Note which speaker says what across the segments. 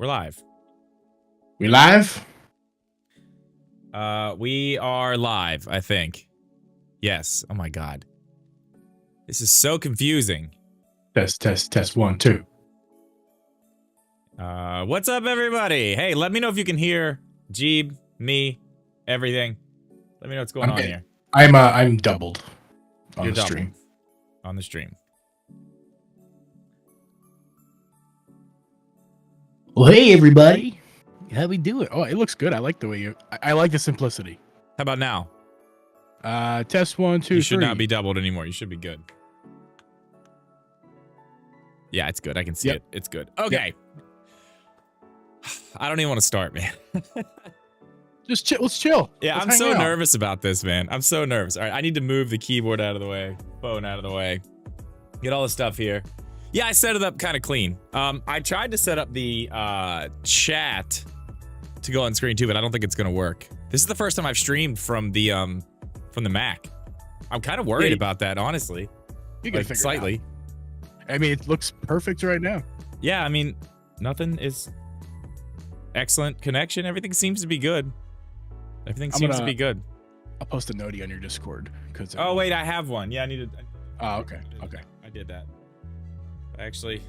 Speaker 1: We're live.
Speaker 2: We live?
Speaker 1: We are live, I think. Yes. Oh my god. This is so confusing.
Speaker 2: Test, 1, 2.
Speaker 1: What's up, everybody? Hey, let me know if you can hear Jeeb, me, everything. Let me know what's going on here.
Speaker 2: I'm doubled on
Speaker 1: You're
Speaker 2: the
Speaker 1: doubled
Speaker 2: stream.
Speaker 1: on the stream.
Speaker 2: Well, hey everybody. How we doing? Oh, it looks good. I like the way you. I like the simplicity.
Speaker 1: How about now?
Speaker 2: Test 1, 2,
Speaker 1: You should
Speaker 2: 3.
Speaker 1: not be doubled anymore. You should be good. Yeah, it's good. I can see it. It's good. Okay. Yep. I don't even want to start, man.
Speaker 2: Just chill. Let's chill.
Speaker 1: Yeah,
Speaker 2: Let's
Speaker 1: I'm so nervous about this, man. I'm so nervous. All right, I need to move the keyboard out of the way, phone out of the way, get all the stuff here. Yeah, I set it up kind of clean. I tried to set up the chat to go on screen too, but I don't think it's gonna work. This is the first time I've streamed from the Mac. I'm kind of worried about that, honestly.
Speaker 2: You can
Speaker 1: like,
Speaker 2: figure
Speaker 1: slightly.
Speaker 2: it out. I mean, it looks perfect right now.
Speaker 1: Yeah, I mean, nothing is excellent connection. Everything seems to be good. Everything seems to be good.
Speaker 2: I'll post a noti on your Discord because.
Speaker 1: Oh wait, I have one. Yeah, I needed.
Speaker 2: Oh, okay. Okay.
Speaker 1: I did that. I actually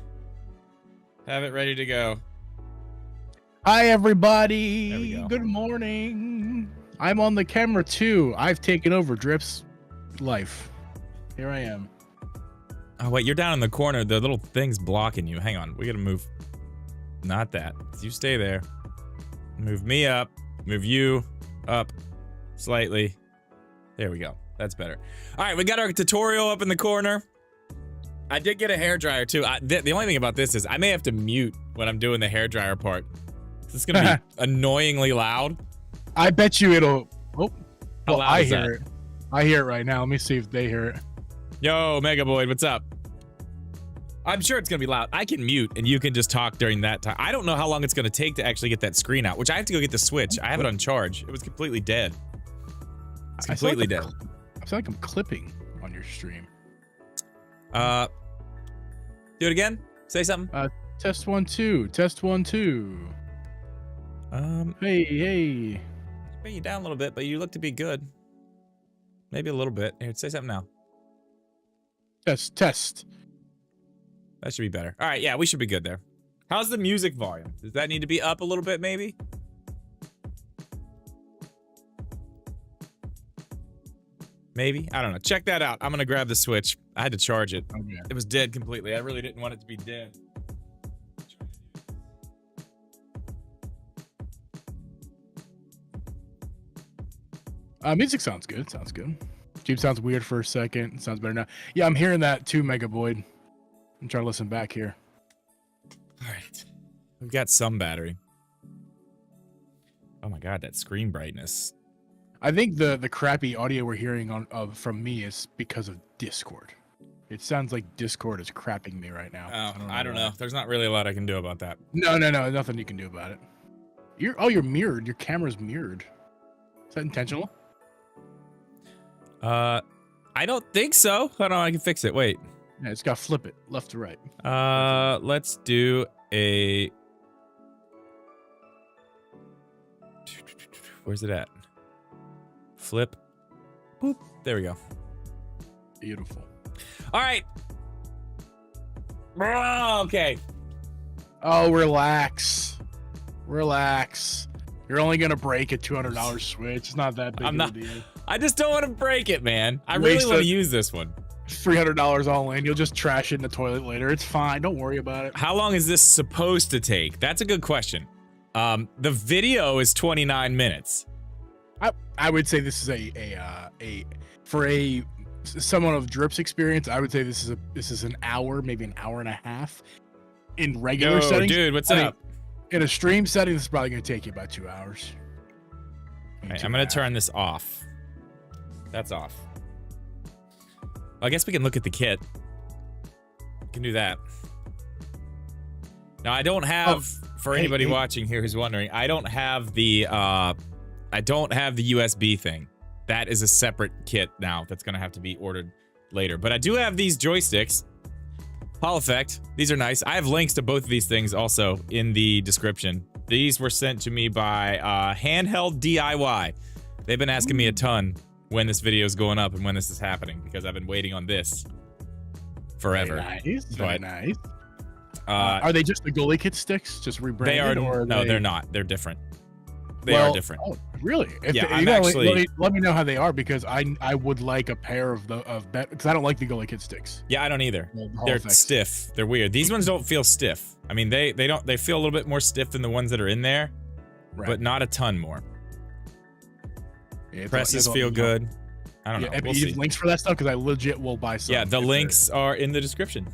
Speaker 1: have it ready to go.
Speaker 2: Hi everybody.
Speaker 1: There we go.
Speaker 2: Good morning. I'm on the camera too. I've taken over Drip's life. Here I am.
Speaker 1: Oh wait, you're down in the corner. The little thing's blocking you. Hang on, we gotta move. Not that. You stay there. Move me up. Move you up slightly. There we go. That's better. All right, we got our tutorial up in the corner. I did get a hairdryer too. The only thing about this is I may have to mute when I'm doing the hairdryer part. This is gonna be annoyingly loud.
Speaker 2: I bet you it'll. Oh,
Speaker 1: How
Speaker 2: well,
Speaker 1: loud
Speaker 2: I
Speaker 1: is
Speaker 2: hear
Speaker 1: that?
Speaker 2: it. I hear it right now. Let me see if they hear it.
Speaker 1: Yo, Mega Boyd, what's up? I'm sure it's gonna be loud. I can mute and you can just talk during that time. I don't know how long it's gonna take to actually get that screen out, which I have to go get the switch. I have it on charge. It was completely dead. It's completely dead.
Speaker 2: I feel like I'm clipping on your stream.
Speaker 1: Do it again. Say something.
Speaker 2: Test 1, 2. Test 1, 2. Hey.
Speaker 1: Bring you down a little bit, but you look to be good. Maybe a little bit. Here, say something now.
Speaker 2: Test.
Speaker 1: That should be better. All right, yeah, we should be good there. How's the music volume? Does that need to be up a little bit, maybe? Maybe? I don't know. Check that out. I'm gonna grab the switch. I had to charge it.
Speaker 2: Okay.
Speaker 1: It was dead completely. I really didn't want it to be dead.
Speaker 2: Music sounds good. Sounds good. Jeep sounds weird for a second. It sounds better now. Yeah, I'm hearing that too, Mega Boyd. I'm trying to listen back here.
Speaker 1: All right. We've got some battery. Oh my god, that screen brightness.
Speaker 2: I think the crappy audio we're hearing from me is because of Discord. It sounds like Discord is crapping me right now.
Speaker 1: Oh, I don't know. There's not really a lot I can do about that.
Speaker 2: No, nothing you can do about it. You're mirrored. Your camera's mirrored. Is that intentional?
Speaker 1: I don't think so. Hold on, I can fix it. Wait.
Speaker 2: Yeah, it's got to flip it left to right.
Speaker 1: Let's do a. Where's it at? Flip. Boop. There we go.
Speaker 2: Beautiful.
Speaker 1: All right. Okay.
Speaker 2: Oh, relax. You're only gonna break a $200 Switch. It's not that big of a deal.
Speaker 1: I just don't want to break it, man. I really want to use this one.
Speaker 2: $300 all in. You'll just trash it in the toilet later. It's fine. Don't worry about it.
Speaker 1: How long is this supposed to take? That's a good question. The video is 29 minutes.
Speaker 2: I would say this is for someone of Drip's experience. I would say this is an hour, maybe an hour and a half in regular settings.
Speaker 1: Dude, what's up?
Speaker 2: In a stream setting, this is probably going to take you about 2 hours.
Speaker 1: Right, I'm going to turn this off. That's off. Well, I guess we can look at the kit. We can do that. Now, I don't have, for anybody watching here who's wondering, I don't have the USB thing. That is a separate kit now that's going to have to be ordered later. But I do have these joysticks. Hall effect. These are nice. I have links to both of these things also in the description. These were sent to me by Handheld DIY. They've been asking me a ton when this video is going up and when this is happening because I've been waiting on this forever.
Speaker 2: Very nice. Very nice. Are they just the goalie kit sticks? Just rebranded?
Speaker 1: No, they're not. They're different. They are different.
Speaker 2: Oh, really?
Speaker 1: Yeah, I'm actually.
Speaker 2: Let me know how they are because I would like a pair of because I don't like the goalie kit sticks.
Speaker 1: Yeah, I don't either. They're stiff. They're weird. These ones don't feel stiff. I mean, they feel a little bit more stiff than the ones that are in there, but not a ton more. Yeah, presses feel good. I don't know. We'll see.
Speaker 2: Links for that stuff because I legit will buy some.
Speaker 1: Yeah, the links are in the description.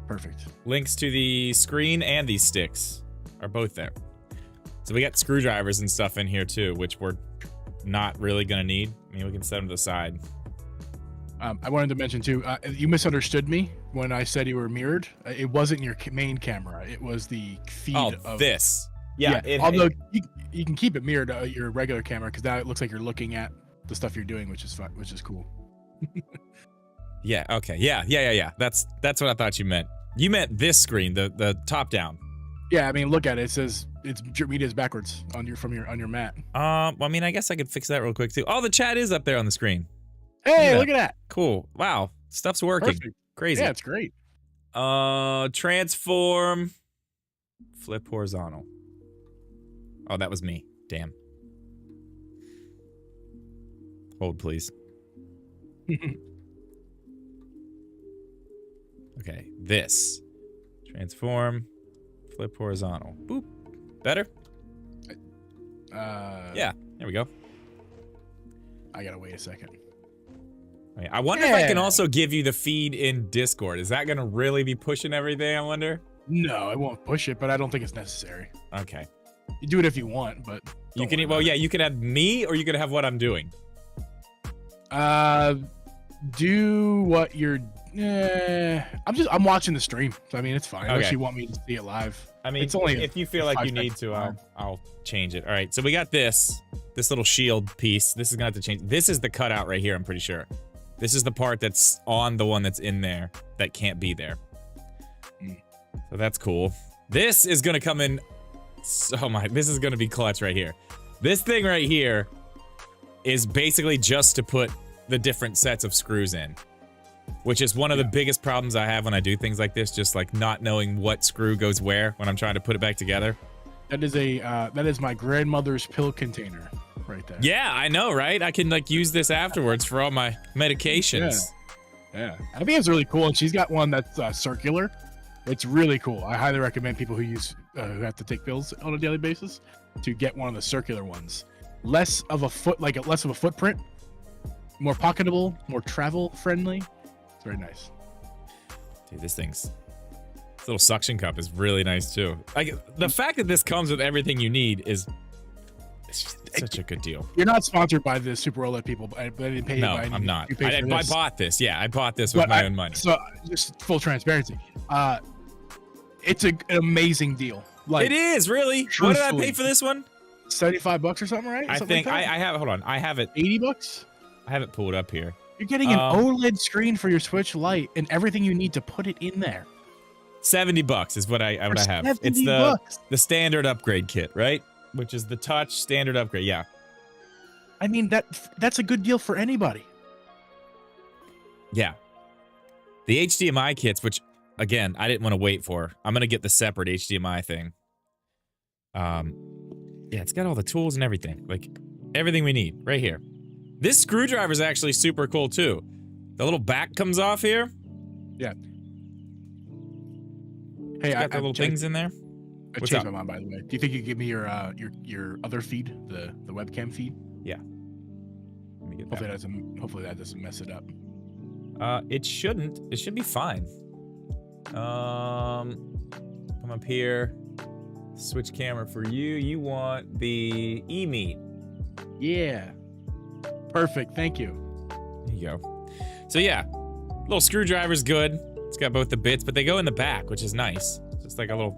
Speaker 2: Perfect.
Speaker 1: Links to the screen and these sticks are both there. So we got screwdrivers and stuff in here too, which we're not really gonna need. I mean, we can set them to the side.
Speaker 2: I wanted to mention too, you misunderstood me when I said you were mirrored. It wasn't your main camera. It was the feed of
Speaker 1: this. Yeah.
Speaker 2: Although you can keep it mirrored to your regular camera because now it looks like you're looking at the stuff you're doing, which is fun, which is cool.
Speaker 1: Yeah. Okay. Yeah. That's what I thought you meant. You meant this screen, the top down.
Speaker 2: Yeah. I mean, look at it. It says it's media is backwards on your mat.
Speaker 1: Well, I mean, I guess I could fix that real quick too. Oh, the chat is up there on the screen.
Speaker 2: Hey, look at that.
Speaker 1: Cool. Wow. Stuff's working.
Speaker 2: Perfect.
Speaker 1: Crazy.
Speaker 2: Yeah, it's great.
Speaker 1: Transform. Flip horizontal. Oh, that was me. Damn. Hold, please. Okay, this. Transform. Flip horizontal. Boop. Better? Yeah, there we go.
Speaker 2: I gotta wait a second.
Speaker 1: I wonder if I can also give you the feed in Discord. Is that gonna really be pushing everything, I wonder?
Speaker 2: No, I won't push it, but I don't think it's necessary.
Speaker 1: Okay.
Speaker 2: You do it if you want, but
Speaker 1: you can. Well, yeah, you could have me, or you could have what I'm doing.
Speaker 2: Do what you're. I'm watching the stream. So I mean, it's fine. Unless you want me to see it live.
Speaker 1: I mean, it's only if you feel like you need to, I'll change it. All right. So we got this little shield piece. This is gonna have to change. This is the cutout right here. I'm pretty sure. This is the part that's on the one that's in there that can't be there. So that's cool. This is gonna come in. This is gonna be clutch right here. This thing right here is basically just to put the different sets of screws in, which is one of the biggest problems I have when I do things like this, just like not knowing what screw goes where when I'm trying to put it back together.
Speaker 2: That is my grandmother's pill container right there.
Speaker 1: Yeah, I know, right? I can like use this afterwards for all my medications.
Speaker 2: Yeah. I think it's really cool, and she's got one that's circular. It's really cool. I highly recommend people who have to take pills on a daily basis to get one of the circular ones. Less of a footprint, more pocketable, more travel friendly. It's very nice.
Speaker 1: Dude, this little suction cup is really nice too. Like the fact that this comes with everything you need is such a good deal.
Speaker 2: You're not sponsored by the Super OLED people, but I didn't pay you.
Speaker 1: No, I'm not. I bought this. Yeah, I bought this with my own money.
Speaker 2: So just full transparency. It's an amazing deal. Like,
Speaker 1: it is, really. What did I pay for this one?
Speaker 2: $75 or something, right?
Speaker 1: I think I have. Hold on, I have it.
Speaker 2: $80.
Speaker 1: I have it pulled up here.
Speaker 2: You're getting an OLED screen for your Switch Lite and everything you need to put it in there.
Speaker 1: $70 is what I have. It's the standard upgrade kit, right? Which is the touch standard upgrade. Yeah.
Speaker 2: I mean that's a good deal for anybody.
Speaker 1: Yeah. The HDMI kits, which again I didn't want to wait for. I'm gonna get the separate HDMI thing. Yeah, it's got all the tools and everything. Like everything we need right here. This screwdriver is actually super cool too. The little back comes off here.
Speaker 2: Yeah. Hey,
Speaker 1: I got the little things in there.
Speaker 2: I changed my mind, by the way. Do you think you could give me your other feed, the webcam feed?
Speaker 1: Yeah. Let me get that.
Speaker 2: Hopefully that doesn't mess it up.
Speaker 1: It shouldn't. It should be fine. Come up here. Switch camera for you. You want the E-meet.
Speaker 2: Yeah. Perfect. Thank you.
Speaker 1: There you go. So yeah, little screwdriver's good. It's got both the bits, but they go in the back, which is nice. Just like a little.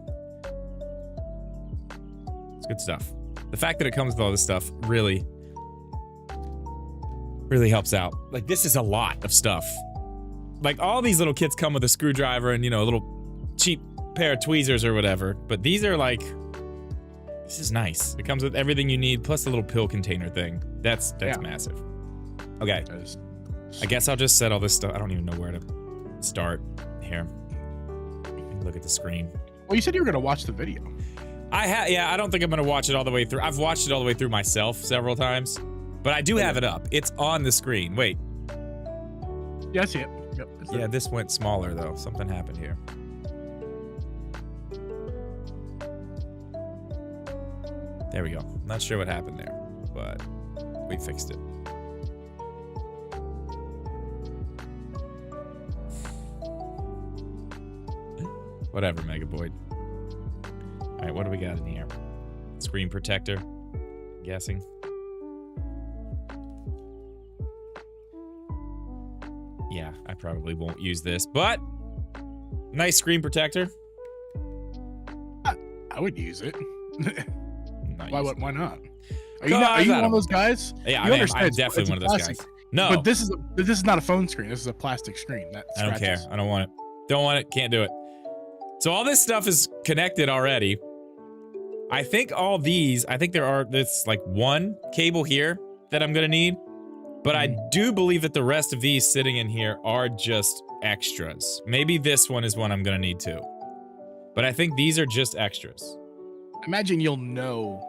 Speaker 1: It's good stuff. The fact that it comes with all this stuff really helps out. Like this is a lot of stuff. like all these little kits come with a screwdriver and, you know, a little cheap pair of tweezers or whatever. But these are like, this is nice. It comes with everything you need, plus a little pill container thing. That's massive. Okay. I guess I'll just set all this stuff. I don't even know where to start here. Look at the screen.
Speaker 2: Well, you said you were gonna watch the video.
Speaker 1: Yeah, I don't think I'm gonna watch it all the way through. I've watched it all the way through myself several times, but I do have it up. It's on the screen. Wait.
Speaker 2: Yeah, I see it. Yep.
Speaker 1: Yeah, this went smaller though. Something happened here. There we go. Not sure what happened there, but we fixed it. Whatever, Mega Boyd. All right, what do we got in here? Screen protector, I'm guessing. Yeah, I probably won't use this, but nice screen protector.
Speaker 2: I would use it.
Speaker 1: Not
Speaker 2: Why not? Are you one of those guys?
Speaker 1: Yeah,
Speaker 2: you
Speaker 1: I'm definitely one of those guys. No,
Speaker 2: but this is not a phone screen. This is a plastic screen.
Speaker 1: I don't care. I don't want it. Don't want it. Can't do it. So all this stuff is connected already. I think all these, there's like one cable here that I'm gonna need, but I do believe that the rest of these sitting in here are just extras. Maybe this one is one I'm gonna need too. But I think these are just extras.
Speaker 2: Imagine you'll know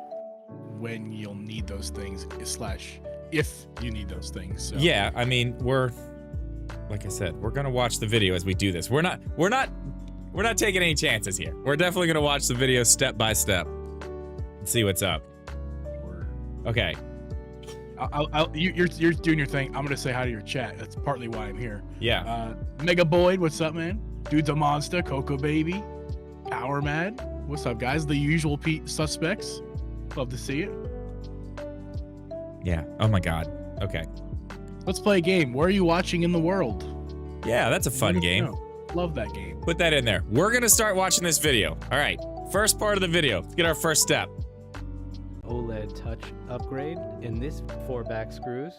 Speaker 2: when you'll need those things, / if you need those things. So.
Speaker 1: Yeah, I mean, like I said, we're gonna watch the video as we do this. We're not taking any chances here. We're definitely gonna watch the video step by step and see what's up. Okay.
Speaker 2: You're doing your thing. I'm gonna say hi to your chat. That's partly why I'm here.
Speaker 1: Yeah.
Speaker 2: Mega Boyd, what's up, man? Dude's a monster. Coco Baby, Power Mad, what's up, guys? The usual suspects. Love to see it.
Speaker 1: Yeah. Oh my God. Okay.
Speaker 2: Let's play a game. Where are you watching in the world?
Speaker 1: Yeah, that's a fun game.
Speaker 2: Love that game.
Speaker 1: Put that in there. We're gonna start watching this video. All right, first part of the video. Let's get our first step.
Speaker 3: OLED touch upgrade. In this 4 back screws.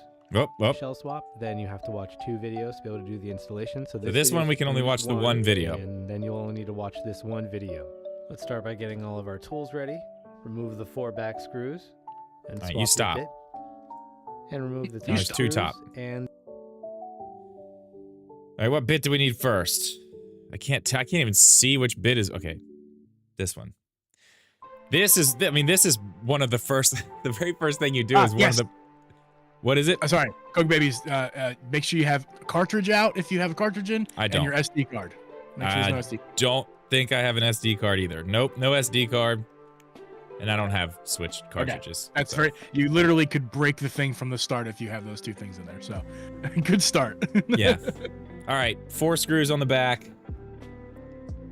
Speaker 1: Shell
Speaker 3: swap. Then you have to watch 2 videos to be able to do the installation. So
Speaker 1: this one we can only watch the one video.
Speaker 3: And then you'll only need to watch this one video. Let's start by getting all of our tools ready. Remove the 4 back screws. And swap
Speaker 1: you stop.
Speaker 3: the bit. And remove the
Speaker 1: There's 2 top.
Speaker 3: And
Speaker 1: all right, what bit do we need first? I can't even see which bit is. Okay, this one. This is one of the first, the very first thing you do is one of the. What is it?
Speaker 2: Sorry, Coke Babies. Make sure you have a cartridge out if you have a cartridge in.
Speaker 1: I don't.
Speaker 2: And your SD card. Make sure there's no SD.
Speaker 1: Don't think I have an SD card either. Nope, no SD card. And I don't have switched cartridges.
Speaker 2: Okay. That's you literally could break the thing from the start if you have those 2 things in there. So, good start.
Speaker 1: Yeah. All right, 4 screws on the back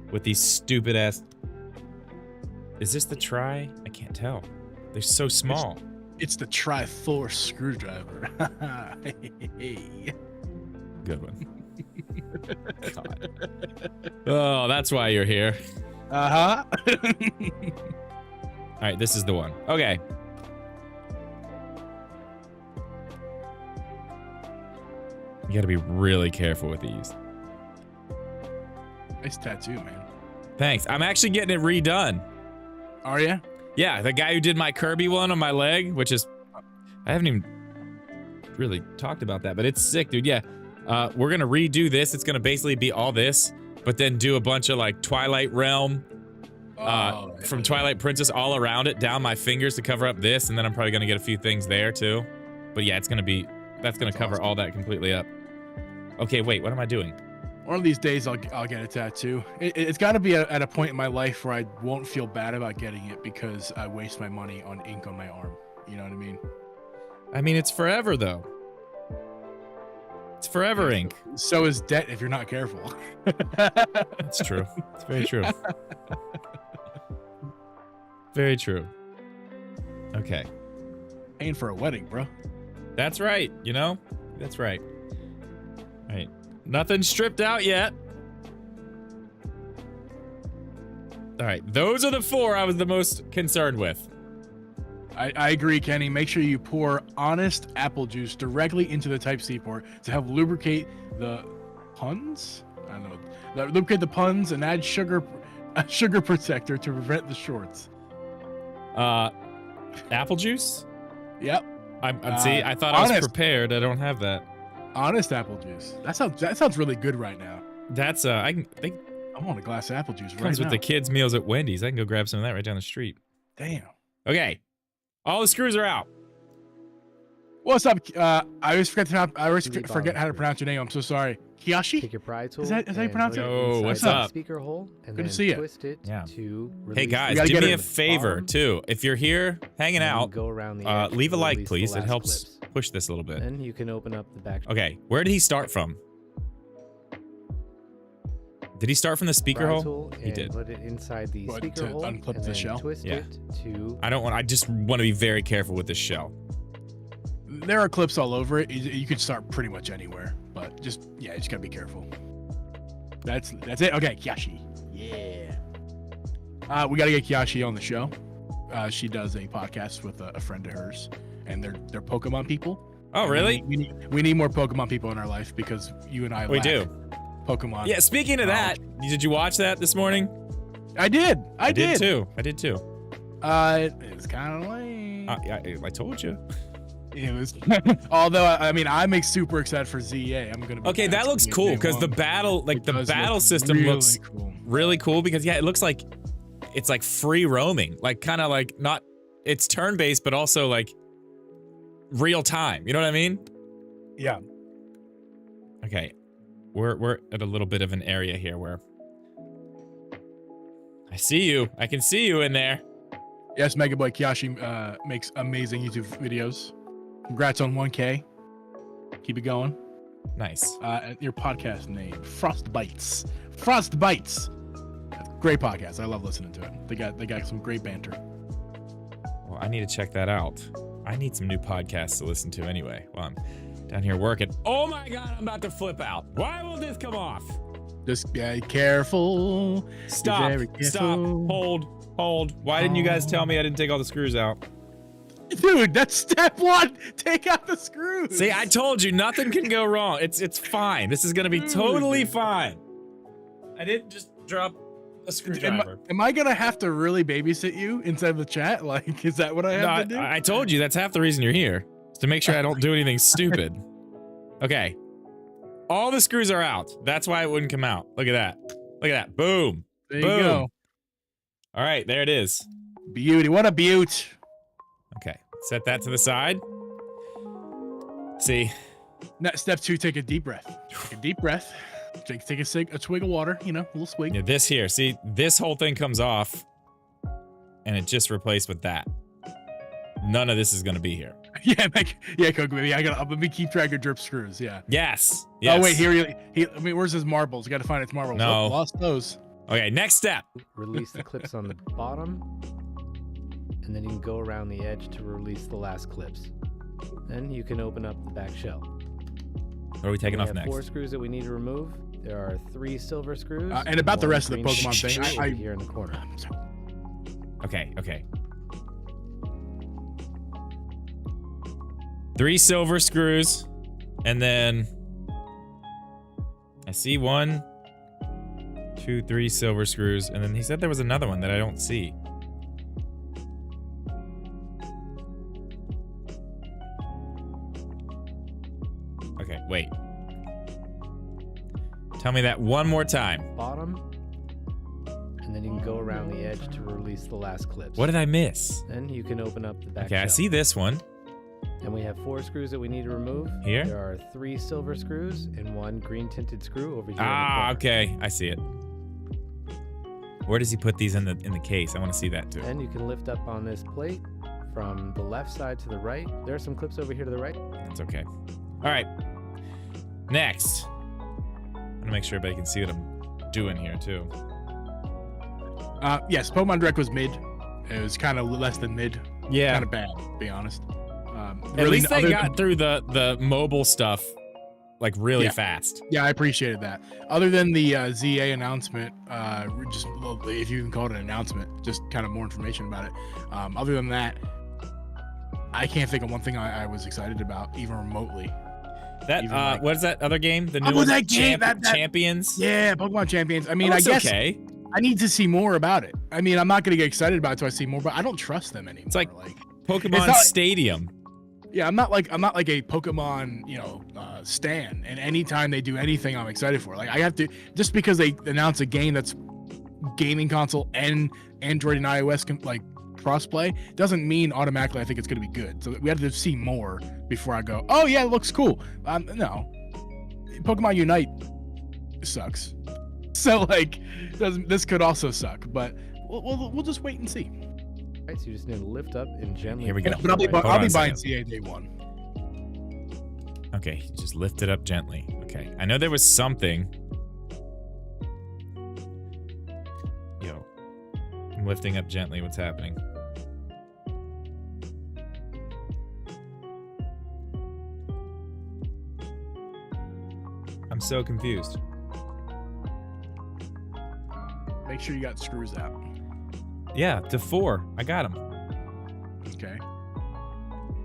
Speaker 1: with these stupid ass. Is this the tri? I can't tell. They're so small.
Speaker 2: It's the Tri-Force screwdriver.
Speaker 1: Good one. God. Oh, that's why you're here.
Speaker 2: Uh-huh.
Speaker 1: All right, this is the one. Okay. You gotta be really careful with these.
Speaker 2: Nice tattoo, man.
Speaker 1: Thanks. I'm actually getting it redone.
Speaker 2: Are you?
Speaker 1: Yeah, the guy who did my Kirby one on my leg, which is... I haven't even really talked about that, but it's sick, dude. Yeah, we're gonna redo this. It's gonna basically be all this, but then do a bunch of like Twilight Realm from Twilight Princess all around it, down my fingers to cover up this, and then I'm probably gonna get a few things there too. But yeah, that's gonna cover awesome. All that completely up. Okay, wait, what am I doing?
Speaker 2: One of these days, I'll get a tattoo. It's got to be at a point in my life where I won't feel bad about getting it because I waste my money on ink on my arm. You know what I mean?
Speaker 1: I mean, it's forever though. It's forever ink.
Speaker 2: So is debt if you're not careful.
Speaker 1: That's true. It's very true. Very true. Okay.
Speaker 2: Paying for a wedding, bro.
Speaker 1: That's right. You know? That's right. All right. Nothing stripped out yet. All right. Those are the 4 I was the most concerned with.
Speaker 2: I agree, Kenny. Make sure you pour honest apple juice directly into the Type-C port to help lubricate the puns. I don't know. Lubricate the puns and add a sugar protector to prevent the shorts.
Speaker 1: Apple juice?
Speaker 2: Yep.
Speaker 1: See, I thought I was prepared. I don't have that.
Speaker 2: Honest apple juice. That sounds really good right now.
Speaker 1: That's I
Speaker 2: want a glass of apple juice right now.
Speaker 1: Comes with the kids' meals at Wendy's. I can go grab some of that right down the street.
Speaker 2: Damn.
Speaker 1: Okay. All the screws are out.
Speaker 2: What's up? I always forget how to pronounce your name. I'm so sorry. Kiyoshi?
Speaker 3: Take your pry tool.
Speaker 2: Is that how you pronounce it?
Speaker 1: Oh, what's
Speaker 3: inside the
Speaker 1: up?
Speaker 3: Speaker hole, and
Speaker 2: Good
Speaker 3: then
Speaker 2: to see you.
Speaker 3: twist it to
Speaker 1: Hey
Speaker 3: release
Speaker 1: guys,
Speaker 3: the
Speaker 1: do me
Speaker 3: clip
Speaker 1: a
Speaker 3: at the
Speaker 1: favor
Speaker 3: bottom,
Speaker 1: too. If you're here hanging
Speaker 3: and then
Speaker 1: out,
Speaker 3: go around the edge
Speaker 1: leave a
Speaker 3: to
Speaker 1: like,
Speaker 3: release the
Speaker 1: please. It
Speaker 3: last
Speaker 1: helps
Speaker 3: clips.
Speaker 1: push this a little bit.
Speaker 3: Then you can open up the back.
Speaker 1: Okay, where did he start from? Did he start from the speaker
Speaker 3: pry
Speaker 1: hole?
Speaker 3: tool
Speaker 1: He did.
Speaker 3: Put it inside the
Speaker 2: What,
Speaker 3: speaker
Speaker 2: to
Speaker 3: hole
Speaker 2: unclip
Speaker 3: and
Speaker 2: the
Speaker 3: then
Speaker 2: shell?
Speaker 3: twist
Speaker 1: Yeah.
Speaker 3: it to.
Speaker 1: I just want to be very careful with this shell.
Speaker 2: There are clips all over it. You can start pretty much anywhere, but you just gotta be careful. That's it. Okay, Kiyoshi. Yeah. We gotta get Kiyoshi on the show. She does a podcast with a friend of hers, and they're Pokemon people.
Speaker 1: Oh, really?
Speaker 2: We need more Pokemon people in our life because you and I
Speaker 1: We
Speaker 2: lack
Speaker 1: do.
Speaker 2: Pokemon.
Speaker 1: Yeah, speaking of that, did you watch that this morning?
Speaker 2: I did. I did
Speaker 1: too. I did too.
Speaker 2: It was kind of lame.
Speaker 1: I told you.
Speaker 2: It was. Although I mean, I'm super excited for ZA. I'm gonna.
Speaker 1: Okay, that looks cool because the battle, system
Speaker 2: really
Speaker 1: looks really cool because it looks like it's like free roaming, like kind of like not. It's turn-based, but also like real time. You know what I mean?
Speaker 2: Yeah.
Speaker 1: Okay, we're at a little bit of an area here where I see you. I can see you in there.
Speaker 2: Yes, Megaboy Kiyoshi makes amazing YouTube videos. Congrats on 1K. Keep it going.
Speaker 1: Nice.
Speaker 2: Your podcast name, Frost Bites. Frost Bites. Great podcast. I love listening to it. They got some great banter.
Speaker 1: Well, I need to check that out. I need some new podcasts to listen to anyway while I'm down here working. Oh my God, I'm about to flip out. Why will this come off?
Speaker 2: Just be careful.
Speaker 1: Stop.
Speaker 2: Be very careful.
Speaker 1: Stop. Hold. Why didn't you guys tell me I didn't take all the screws out?
Speaker 2: Dude, that's step one. Take out the screws.
Speaker 1: See, I told you nothing can go wrong. It's fine. This is gonna be totally fine. I didn't just drop a screwdriver.
Speaker 2: Am I gonna have to really babysit you inside the chat? Like, is that what I have to do?
Speaker 1: I told you that's half the reason you're here. Is to make sure I don't do anything stupid. Okay. All the screws are out. That's why it wouldn't come out. Look at that. Look at that. Boom.
Speaker 2: There
Speaker 1: Boom.
Speaker 2: you go.
Speaker 1: All right, there it is.
Speaker 2: Beauty. What a beaut.
Speaker 1: Okay, set that to the side. See.
Speaker 2: Step two, take a deep breath. Take a deep breath. Take a swig of water, a little swig.
Speaker 1: Yeah, this here. See, this whole thing comes off, and it just replaced with that. None of this is gonna be here.
Speaker 2: Yeah, Coke, baby. Let me keep track of drip screws. Yeah.
Speaker 1: Yes.
Speaker 2: Oh wait, where's his marbles? You got to find its marbles.
Speaker 1: No.
Speaker 2: Oh, lost those.
Speaker 1: Okay, next step.
Speaker 3: Release the clips on the bottom, and then you can go around the edge to release the last clips. Then you can open up the back shell.
Speaker 1: What are we taking off
Speaker 3: We have
Speaker 1: next?
Speaker 3: 4 screws that we need to remove. There are 3 silver screws.
Speaker 2: And about the
Speaker 3: one
Speaker 2: rest of the
Speaker 3: green
Speaker 2: Pokemon
Speaker 3: screw
Speaker 2: thing,
Speaker 3: over here in the corner.
Speaker 1: Okay. 3 silver screws, and then I see 1, 2, 3 silver screws, and then he said there was another one that I don't see. Okay, wait. Tell me that one more time.
Speaker 3: Bottom, and then you can go around the edge to release the last clips.
Speaker 1: What did I miss?
Speaker 3: Then you can open up the back
Speaker 1: Okay,
Speaker 3: shell.
Speaker 1: I see this one.
Speaker 3: And we have 4 screws that we need to remove.
Speaker 1: Here?
Speaker 3: There are 3 silver screws and 1 green tinted screw over here.
Speaker 1: Ah,
Speaker 3: in the corner.
Speaker 1: okay, I see it. Where does he put these in the case? I want to see that too.
Speaker 3: And you can lift up on this plate from the left side to the right. There are some clips over here to the right.
Speaker 1: That's okay. All right. Next. I'm gonna make sure everybody can see what I'm doing here too.
Speaker 2: Yes, Pokemon Direct was mid. It was kind of less than mid.
Speaker 1: Yeah.
Speaker 2: Kind of bad, to be honest.
Speaker 1: At least they got through the mobile stuff like really fast.
Speaker 2: Yeah, I appreciated that. Other than the ZA announcement, just if you can call it an announcement, just kind of more information about it. Other than that, I can't think of one thing I was excited about, even remotely.
Speaker 1: That what is that other game? The new
Speaker 2: Oh,
Speaker 1: one?
Speaker 2: that game, that-
Speaker 1: Champions.
Speaker 2: Yeah, Pokemon Champions. I mean,
Speaker 1: That
Speaker 2: I
Speaker 1: looks
Speaker 2: guess
Speaker 1: okay.
Speaker 2: I need to see more about it. I mean, I'm not gonna get excited about it until I see more, but I don't trust them anymore.
Speaker 1: It's like Pokemon
Speaker 2: It's not like-
Speaker 1: Stadium.
Speaker 2: Yeah, I'm not like a Pokemon, stan. And anytime they do anything, I'm excited for. Like I have to, just because they announce a game that's gaming console and Android and iOS crossplay doesn't mean automatically I think it's gonna be good. So we have to see more before I go, oh yeah, it looks cool. No, Pokemon Unite sucks. So like, this could also suck, but we'll just wait and see.
Speaker 3: Right, so you just need to lift up and gently.
Speaker 1: Here we go.
Speaker 2: But I'll be
Speaker 1: Hold on
Speaker 2: I'll
Speaker 1: a
Speaker 2: be buying
Speaker 1: second.
Speaker 2: CA day one.
Speaker 1: Okay, just lift it up gently. Okay, I know there was something. Yo, I'm lifting up gently. What's happening? I'm so confused.
Speaker 2: Make sure you got screws out.
Speaker 1: Yeah, to 4. I got him.
Speaker 2: Okay.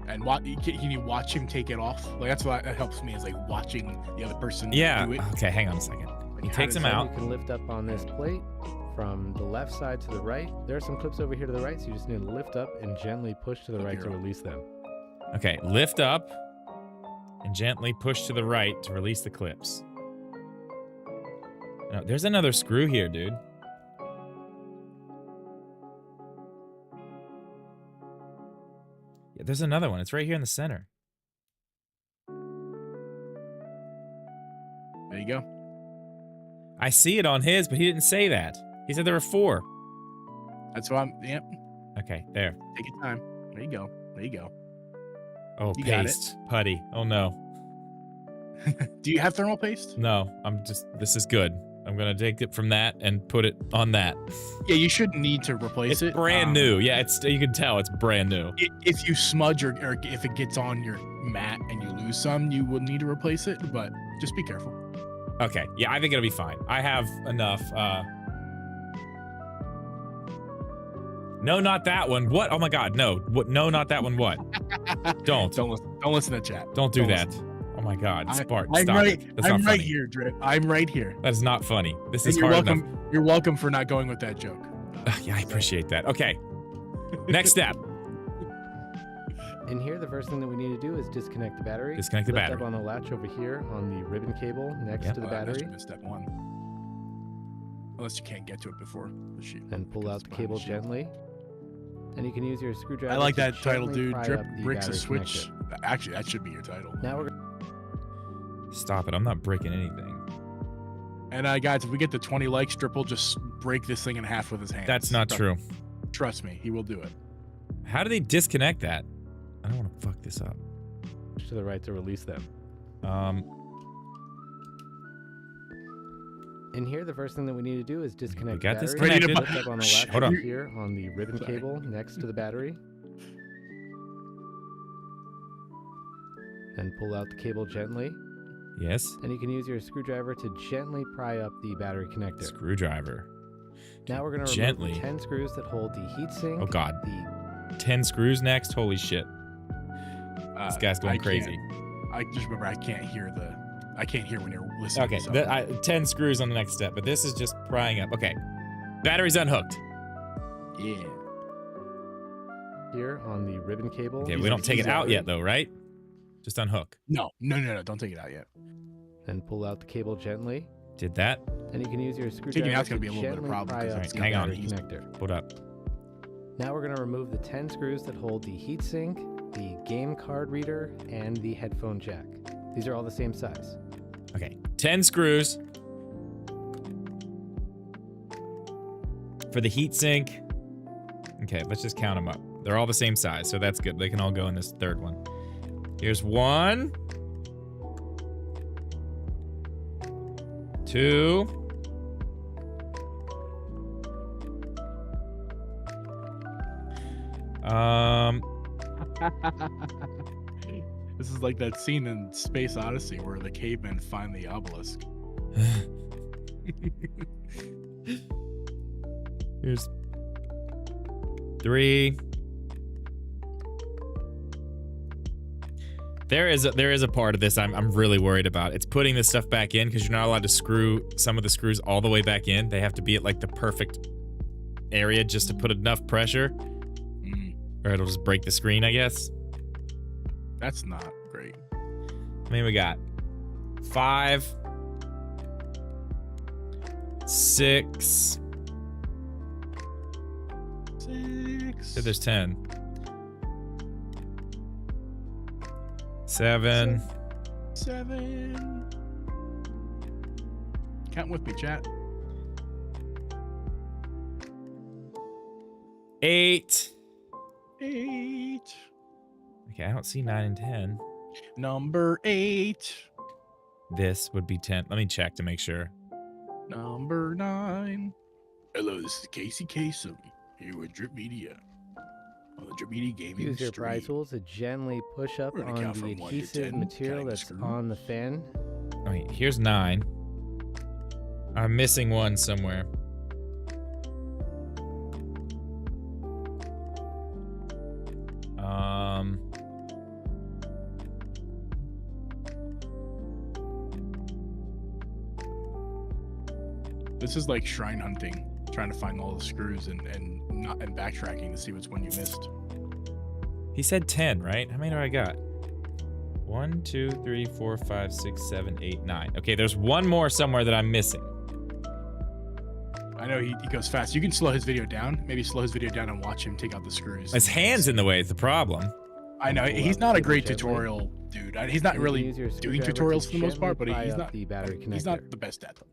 Speaker 2: And can you watch him take it off? Like that's what that helps me, is like watching the other person
Speaker 1: Yeah.
Speaker 2: do it.
Speaker 1: Okay, hang on a second.
Speaker 2: Like,
Speaker 1: He
Speaker 2: how
Speaker 1: takes
Speaker 2: does
Speaker 1: him
Speaker 2: that-
Speaker 1: out.
Speaker 3: You can lift up on this plate from the left side to the right. There are some clips over here to the right, so you just need to lift up and gently push to the right to release them.
Speaker 1: Okay, lift up and gently push to the right to release the clips. No, there's another screw here, dude. Yeah, there's another one. It's right here in the center.
Speaker 2: There you go.
Speaker 1: I see it on his, but he didn't say that. He said there were 4.
Speaker 2: That's why Yep.
Speaker 1: Okay, there.
Speaker 2: Take your time. There you go. There you go.
Speaker 1: Oh,
Speaker 2: You got it.
Speaker 1: paste. Putty. Oh, no.
Speaker 2: Do you have thermal paste?
Speaker 1: No, this is good. I'm gonna take it from that and put it on that.
Speaker 2: Yeah, you shouldn't need to replace
Speaker 1: It's
Speaker 2: it.
Speaker 1: brand new. Yeah, you can tell it's brand new.
Speaker 2: If you smudge or if it gets on your mat and you lose some, you will need to replace it, but just be careful.
Speaker 1: Okay, yeah, I think it'll be fine. I have enough. No, not that one. What? Oh my God, no. What? No, not that one. What? Don't.
Speaker 2: Don't listen to chat.
Speaker 1: Don't do
Speaker 2: Don't
Speaker 1: that.
Speaker 2: listen.
Speaker 1: Oh my God, Spark,
Speaker 2: I'm
Speaker 1: stop
Speaker 2: right.
Speaker 1: it. That's
Speaker 2: I'm
Speaker 1: not
Speaker 2: right
Speaker 1: funny.
Speaker 2: here, Drip. I'm right here.
Speaker 1: That is not funny. This
Speaker 2: And
Speaker 1: is
Speaker 2: you're
Speaker 1: hard
Speaker 2: welcome.
Speaker 1: enough.
Speaker 2: You're welcome for not going with that joke.
Speaker 1: Yeah, I appreciate that. Okay. Next step.
Speaker 3: In here, the first thing that we need to do is disconnect the battery.
Speaker 1: Disconnect the
Speaker 3: Lift
Speaker 1: battery.
Speaker 3: up on the latch over here on the ribbon cable next
Speaker 1: Yep.
Speaker 3: to the
Speaker 2: That
Speaker 3: battery.
Speaker 2: should have been step one. Unless you can't get to it before the shoot.
Speaker 3: Then pull
Speaker 2: because
Speaker 3: out
Speaker 2: it's
Speaker 3: the
Speaker 2: behind
Speaker 3: cable
Speaker 2: sheet.
Speaker 3: gently. And you can use your screwdriver.
Speaker 2: I like
Speaker 3: to
Speaker 2: that title,
Speaker 3: gently
Speaker 2: dude.
Speaker 3: pry
Speaker 2: Drip
Speaker 3: up the
Speaker 2: breaks a
Speaker 3: battery
Speaker 2: switch.
Speaker 3: connector.
Speaker 2: Actually, that should be your title.
Speaker 3: Now we're
Speaker 1: Stop it. I'm not breaking anything.
Speaker 2: And guys, if we get to 20 likes, Drip will just break this thing in half with his hands.
Speaker 1: That's not true.
Speaker 2: Trust me, he will do it.
Speaker 1: How do they disconnect that? I don't want to fuck this up.
Speaker 3: push to the right to release them. In here, the first thing that we need to do is disconnect
Speaker 1: got
Speaker 3: the
Speaker 1: this
Speaker 3: battery.
Speaker 1: connected.
Speaker 3: Lift up on the latch
Speaker 1: Hold on.
Speaker 3: over here on the ribbon
Speaker 2: Sorry.
Speaker 3: cable next to the battery. Then pull out the cable gently.
Speaker 1: Yes.
Speaker 3: And you can use your screwdriver to gently pry up the battery connector.
Speaker 1: Screwdriver.
Speaker 3: Now we're going to remove
Speaker 1: Gently.
Speaker 3: the 10 screws that hold the heatsink.
Speaker 1: Oh God.
Speaker 3: The
Speaker 1: 10 screws next? Holy shit. This guy's going crazy.
Speaker 2: I just remember I can't hear when you're listening.
Speaker 1: Okay,
Speaker 2: to something.
Speaker 1: 10 screws on the next step, but this is just prying up. Okay. Battery's unhooked.
Speaker 2: Yeah.
Speaker 3: here on the ribbon cable.
Speaker 1: Okay, we don't take it out yet though, right? Just unhook.
Speaker 2: No. Don't take it out yet.
Speaker 3: Then pull out the cable gently.
Speaker 1: Did that?
Speaker 3: And you can use your screwdriver
Speaker 2: Taking out's
Speaker 3: to
Speaker 2: gonna be a little bit of a
Speaker 3: gently
Speaker 2: problem
Speaker 3: pry
Speaker 2: because
Speaker 3: up
Speaker 1: it's
Speaker 3: the
Speaker 1: hang on.
Speaker 3: battery connector.
Speaker 1: Hold up.
Speaker 3: Now we're going to remove the 10 screws that hold the heatsink, the game card reader, and the headphone jack. These are all the same size.
Speaker 1: Okay, 10 screws for the heatsink. Okay, let's just count them up. They're all the same size, so that's good. They can all go in this third one. Here's 1, 2.
Speaker 2: This is like that scene in Space Odyssey where the cavemen find the obelisk.
Speaker 1: Here's 3. There is a part of this I'm really worried about. It's putting this stuff back in because you're not allowed to screw some of the screws all the way back in. They have to be at like the perfect area just to put enough pressure, or it'll just break the screen, I guess.
Speaker 2: That's not great.
Speaker 1: I mean, we got 5, 6. So there's 10. 7.
Speaker 2: 7. Count with me, chat.
Speaker 1: 8.
Speaker 2: 8.
Speaker 1: Okay, I don't see 9 and 10.
Speaker 2: Number 8.
Speaker 1: This would be 10. Let me check to make sure.
Speaker 2: Number 9. Hello, this is Casey Kasem here with Drip Media on the Drip Media Gaming
Speaker 3: Use your
Speaker 2: stream.
Speaker 3: pry tools to gently push up
Speaker 2: We're gonna
Speaker 3: on
Speaker 2: count
Speaker 3: the
Speaker 2: from 1 to
Speaker 3: adhesive
Speaker 2: 10,
Speaker 3: material
Speaker 2: counting the
Speaker 3: that's
Speaker 2: screws.
Speaker 3: on the fan.
Speaker 1: Oh, wait, here's 9. I'm missing one somewhere.
Speaker 2: This is like shrine hunting, trying to find all the screws and backtracking to see which one you missed.
Speaker 1: He said 10, right? How many do I got? 1, 2, 3, 4, 5, 6, 7, 8, 9. Okay, there's one more somewhere that I'm missing.
Speaker 2: I know he goes fast. You can slow his video down. Maybe slow his video down and watch him take out the screws.
Speaker 1: His hand's in the way is the problem.
Speaker 2: I know he's not a great tutorial dude. He's not really
Speaker 3: Use your
Speaker 2: doing
Speaker 3: screwdriver
Speaker 2: tutorials
Speaker 3: to
Speaker 2: for the most part, but
Speaker 3: gently
Speaker 2: he's
Speaker 3: pry
Speaker 2: not.
Speaker 3: up the battery connector.
Speaker 2: He's not the best at them.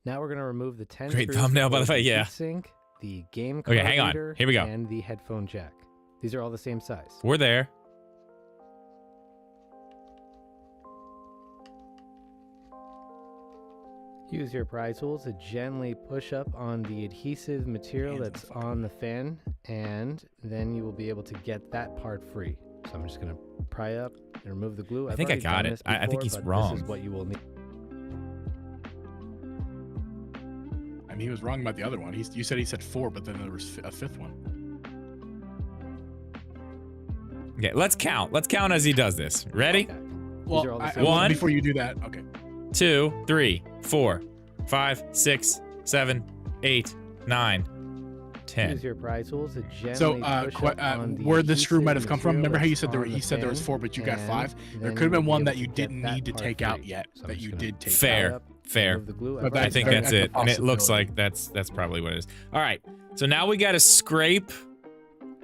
Speaker 3: Now we're going to remove the 10
Speaker 1: Great
Speaker 3: screws
Speaker 1: thumbnail, by the
Speaker 3: for
Speaker 1: way, yeah.
Speaker 3: heatsink, the game
Speaker 1: Okay,
Speaker 3: card
Speaker 1: hang on.
Speaker 3: reader,
Speaker 1: Here we go.
Speaker 3: and the headphone jack. These are all the same size.
Speaker 1: We're there.
Speaker 3: Use your pry tools to gently push up on the adhesive material that's on the fan, and then you will be able to get that part free. So I'm just going to pry up and remove the glue.
Speaker 1: I think I
Speaker 3: already
Speaker 1: got
Speaker 3: done
Speaker 1: it.
Speaker 3: this
Speaker 1: I think
Speaker 3: before,
Speaker 1: he's
Speaker 3: but
Speaker 1: wrong.
Speaker 3: This is what you will need.
Speaker 2: I mean, he was wrong about the other one. You said he said 4, but then there was a 5th one.
Speaker 1: Okay, let's count. Let's count as he does this. Ready?
Speaker 3: Okay.
Speaker 2: Well,
Speaker 3: These are all the
Speaker 2: I-
Speaker 3: same.
Speaker 2: well,
Speaker 1: 1.
Speaker 2: before you do that, okay.
Speaker 1: 2, 3, 4, 5, 6, 7, 8, 9, 10.
Speaker 3: Use your pry tools to gently
Speaker 2: So,
Speaker 3: push up on the
Speaker 2: where the screw might have come from?
Speaker 3: adhesive
Speaker 2: Remember how you
Speaker 3: material
Speaker 2: said
Speaker 3: that's
Speaker 2: he
Speaker 3: on
Speaker 2: said
Speaker 3: the
Speaker 2: there was
Speaker 3: fan,
Speaker 2: 4, but you got
Speaker 3: and
Speaker 2: 5. There
Speaker 3: then
Speaker 2: could have been
Speaker 3: you'll
Speaker 2: one
Speaker 3: be
Speaker 2: that
Speaker 3: able
Speaker 2: you
Speaker 3: get
Speaker 2: didn't
Speaker 3: that
Speaker 2: need to
Speaker 3: part
Speaker 2: take out
Speaker 3: free.
Speaker 2: yet.
Speaker 3: So I'm
Speaker 2: That
Speaker 3: just
Speaker 2: you
Speaker 3: gonna
Speaker 2: did take
Speaker 1: Fair.
Speaker 2: out.
Speaker 3: pry up,
Speaker 1: Fair.
Speaker 3: remove the glue.
Speaker 2: But
Speaker 3: I've
Speaker 2: that's
Speaker 1: I
Speaker 3: already
Speaker 1: think
Speaker 3: done
Speaker 1: that's
Speaker 3: this
Speaker 1: it, and it looks
Speaker 2: possibility.
Speaker 1: like that's probably what it is. All right, so now we got to scrape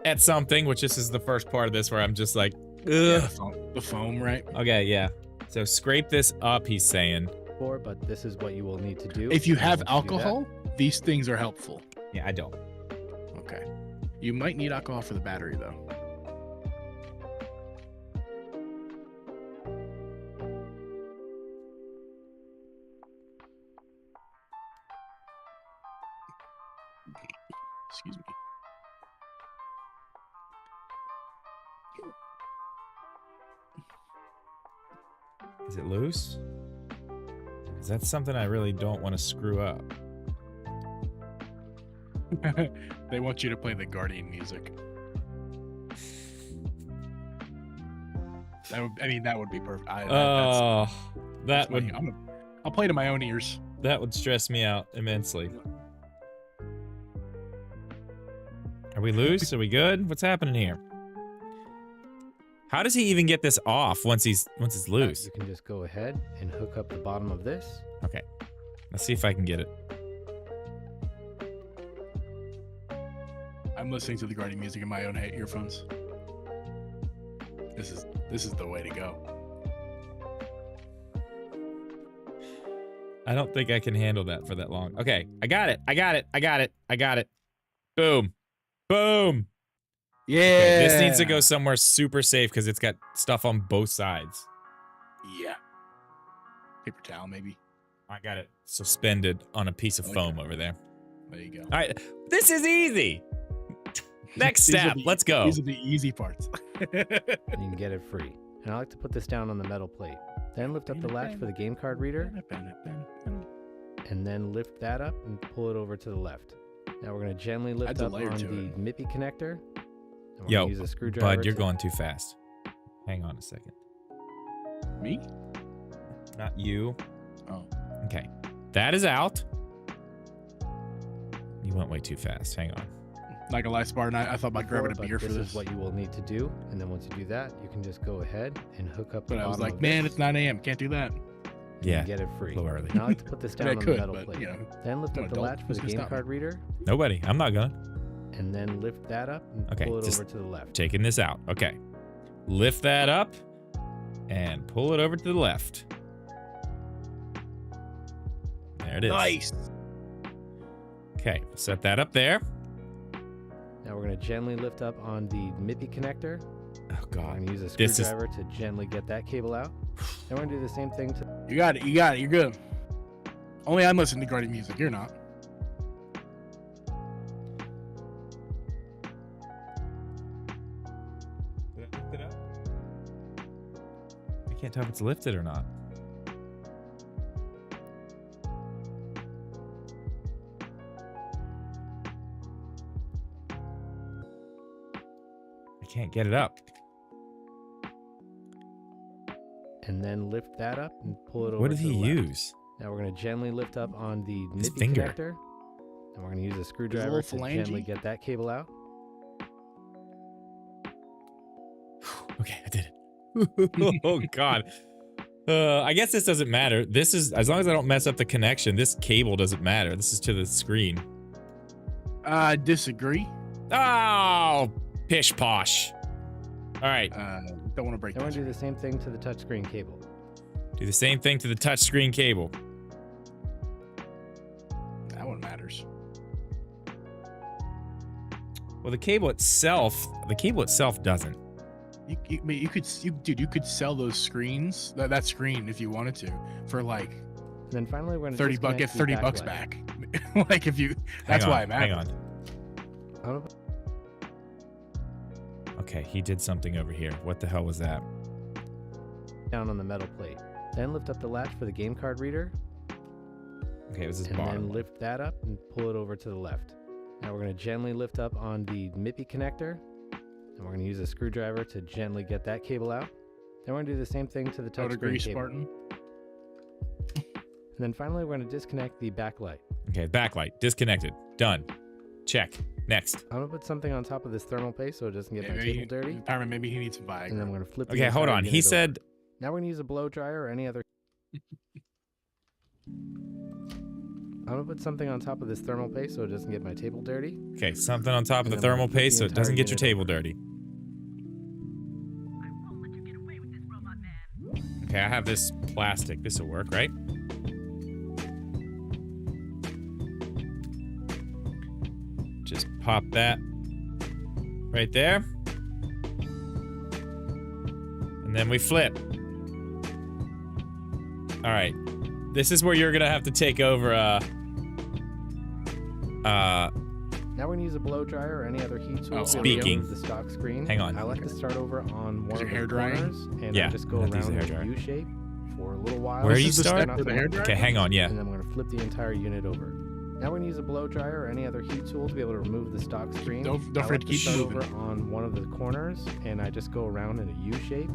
Speaker 1: at something, which this is the first part of this where I'm just like,
Speaker 2: Yeah,
Speaker 1: ugh.
Speaker 2: the foam, right?
Speaker 1: Okay, yeah. So scrape this up, he's saying.
Speaker 3: before, but this is what you will need to do.
Speaker 2: If you have
Speaker 3: Once do that-
Speaker 2: alcohol, these things are helpful.
Speaker 1: Yeah, I don't.
Speaker 2: Okay. You might need alcohol for the battery, though. Excuse me.
Speaker 1: Is it loose? Because that's something I really don't want to screw up.
Speaker 2: They want you to play the Guardian music. That would be perfect.
Speaker 1: Oh, that would
Speaker 2: I'll play to my own ears.
Speaker 1: that would stress me out immensely. Are we loose? Are we good? What's happening here? How does he even get this off once it's loose?
Speaker 3: You can just go ahead and hook up the bottom of this.
Speaker 1: Okay, let's see if I can get it.
Speaker 2: I'm listening to the Guardian music in my own earphones. This is the way to go.
Speaker 1: I don't think I can handle that for that long. Okay, I got it. I got it. I got it. I got it. Boom. Boom.
Speaker 2: Yeah.
Speaker 1: Okay, this needs to go somewhere super safe because it's got stuff on both sides.
Speaker 2: Yeah. Paper towel, maybe.
Speaker 1: I got it suspended on a piece of
Speaker 2: Okay.
Speaker 1: foam over there.
Speaker 2: There you go.
Speaker 1: All right, this is easy. Next
Speaker 2: These are
Speaker 1: step,
Speaker 2: the-
Speaker 1: let's go.
Speaker 2: These are the easy parts.
Speaker 3: And you can get it free. And I like to put this down on the metal plate. Then lift up the latch for the game card reader, and then lift that up and pull it over to the left. Now we're going to gently lift
Speaker 2: Adds a
Speaker 3: up
Speaker 2: layer
Speaker 3: on
Speaker 2: to
Speaker 3: the
Speaker 2: it.
Speaker 3: MIPI connector. And we're
Speaker 1: Yo,
Speaker 3: gonna use a screwdriver
Speaker 1: Bud, you're
Speaker 3: to-
Speaker 1: going too fast. Hang on a second.
Speaker 2: Me?
Speaker 1: Not you.
Speaker 2: Oh.
Speaker 1: Okay. That is out. You went way too fast. Hang on.
Speaker 2: Not gonna lie, Spartan, I thought about grabbing a beer for
Speaker 3: this
Speaker 2: this.
Speaker 3: is what you will need to do, and then once you do that, you can just go ahead and hook up the
Speaker 2: But I was
Speaker 3: bottom
Speaker 2: like,
Speaker 3: of
Speaker 2: man,
Speaker 3: this
Speaker 2: it's 9 a.m. Can't do that.
Speaker 3: and
Speaker 1: Yeah.
Speaker 3: get it free.
Speaker 1: A little early.
Speaker 3: Now I like to put this down
Speaker 2: I
Speaker 3: on
Speaker 2: could,
Speaker 3: the metal
Speaker 2: but,
Speaker 3: plate.
Speaker 2: you know,
Speaker 3: Then lift
Speaker 2: I'm
Speaker 3: up
Speaker 2: an
Speaker 3: the
Speaker 2: adult.
Speaker 3: latch for
Speaker 2: Who's
Speaker 3: the
Speaker 2: gonna
Speaker 3: game
Speaker 2: stop me?
Speaker 3: card reader,
Speaker 1: Nobody. I'm not gonna.
Speaker 3: and then lift that up and
Speaker 1: Okay,
Speaker 3: pull it
Speaker 1: just
Speaker 3: over to the left.
Speaker 1: Taking this out. Okay. Lift that up and pull it over to the left. There it is.
Speaker 2: Nice.
Speaker 1: Okay, set that up there.
Speaker 3: Now we're going to gently lift up on the MIPI connector.
Speaker 1: Oh
Speaker 3: We're
Speaker 1: god.
Speaker 3: going to use a
Speaker 1: This is-
Speaker 3: screwdriver to gently get that cable out. Then we're going to do the same thing to
Speaker 2: You got it. You got it. You're good. Only I'm listening to Guardian music. You're not.
Speaker 1: I can't tell if it's lifted or not. I can't get it up.
Speaker 3: and then lift that up and pull it over
Speaker 1: What did
Speaker 3: to
Speaker 1: he
Speaker 3: the left.
Speaker 1: use?
Speaker 3: Now we're going to gently lift up on the
Speaker 1: His
Speaker 3: MIPI
Speaker 1: finger.
Speaker 3: connector. And we're going to use a screwdriver
Speaker 2: little
Speaker 3: to
Speaker 2: phalange?
Speaker 3: gently get that cable out.
Speaker 1: Okay, I did it. Oh god. I guess this doesn't matter. This is, as long as I don't mess up the connection, this cable doesn't matter. This is to the screen.
Speaker 2: Disagree.
Speaker 1: Oh, pish posh. All right,
Speaker 2: Don't want to break
Speaker 3: Then we're
Speaker 2: that.
Speaker 3: going to do the same thing to the touchscreen cable.
Speaker 1: do the same thing to the touchscreen cable.
Speaker 2: That one matters.
Speaker 1: Well, the cable itself doesn't.
Speaker 2: You could sell those screens, that screen, if you wanted to, for like
Speaker 3: And then finally, we're going to
Speaker 2: 30 bucks, get 30 bucks back. Like if you, that's why it
Speaker 1: Hang
Speaker 2: matters.
Speaker 1: on. Okay, he did something over here. What the hell was that?
Speaker 3: Down on the metal plate. Then lift up the latch for the game card reader,
Speaker 1: Okay, it was his
Speaker 3: and
Speaker 1: bottom.
Speaker 3: then
Speaker 1: one.
Speaker 3: lift that up and pull it over to the left. Now we're going to gently lift up on the MIPI connector, and we're going to use a screwdriver to gently get that cable out. Then we're going to do the same thing to the
Speaker 2: I would agree,
Speaker 3: touchscreen cable.
Speaker 2: Spartan.
Speaker 3: And then finally, we're going to disconnect the backlight.
Speaker 1: Okay, backlight disconnected. Done. Check. Next.
Speaker 3: I'm going to put something on top of this thermal paste so it doesn't get my table dirty.
Speaker 2: Pyroman, maybe he needs some Viagra.
Speaker 3: And then we're going to flip the
Speaker 1: Okay, hold
Speaker 3: entire
Speaker 1: on. He
Speaker 3: unit over.
Speaker 1: said
Speaker 3: Now we're going to use a blow dryer or any other. I'm going to put something on top of this thermal paste so it doesn't get my table dirty.
Speaker 1: okay, something on top of
Speaker 3: And
Speaker 1: the
Speaker 3: then we're
Speaker 1: thermal
Speaker 3: gonna flip
Speaker 1: paste
Speaker 3: the
Speaker 1: so it doesn't
Speaker 3: entire
Speaker 1: get your
Speaker 3: unit
Speaker 1: table
Speaker 3: over.
Speaker 1: dirty. Okay, I have this plastic. This will work, right? Just pop that right there. And then we flip. All right. This is where you're going to have to take over
Speaker 3: Now we're going to use a blow dryer or any other heat tool to
Speaker 1: Speaking.
Speaker 3: remove the stock screen.
Speaker 1: Hang on.
Speaker 3: I like to start over on one
Speaker 2: Is
Speaker 3: of
Speaker 2: your
Speaker 3: the
Speaker 2: hair drying?
Speaker 3: corners and
Speaker 1: Yeah,
Speaker 3: then just go
Speaker 1: I'm gonna use
Speaker 3: around
Speaker 1: the
Speaker 3: in
Speaker 1: hair
Speaker 3: a
Speaker 1: dryer.
Speaker 3: U-shape for a little while.
Speaker 1: Where
Speaker 2: This
Speaker 1: you
Speaker 2: is the
Speaker 1: start?
Speaker 2: step for the hair dryer?
Speaker 1: Okay, hang on. Yeah.
Speaker 3: And then we're going to flip the entire unit over. Now we're going to use a blow dryer or any other heat tool to be able to remove the stock screen.
Speaker 2: Don't
Speaker 3: I
Speaker 2: forget
Speaker 3: like
Speaker 2: to keep
Speaker 3: start
Speaker 2: moving.
Speaker 3: over on one of the corners and I just go around in a U-shape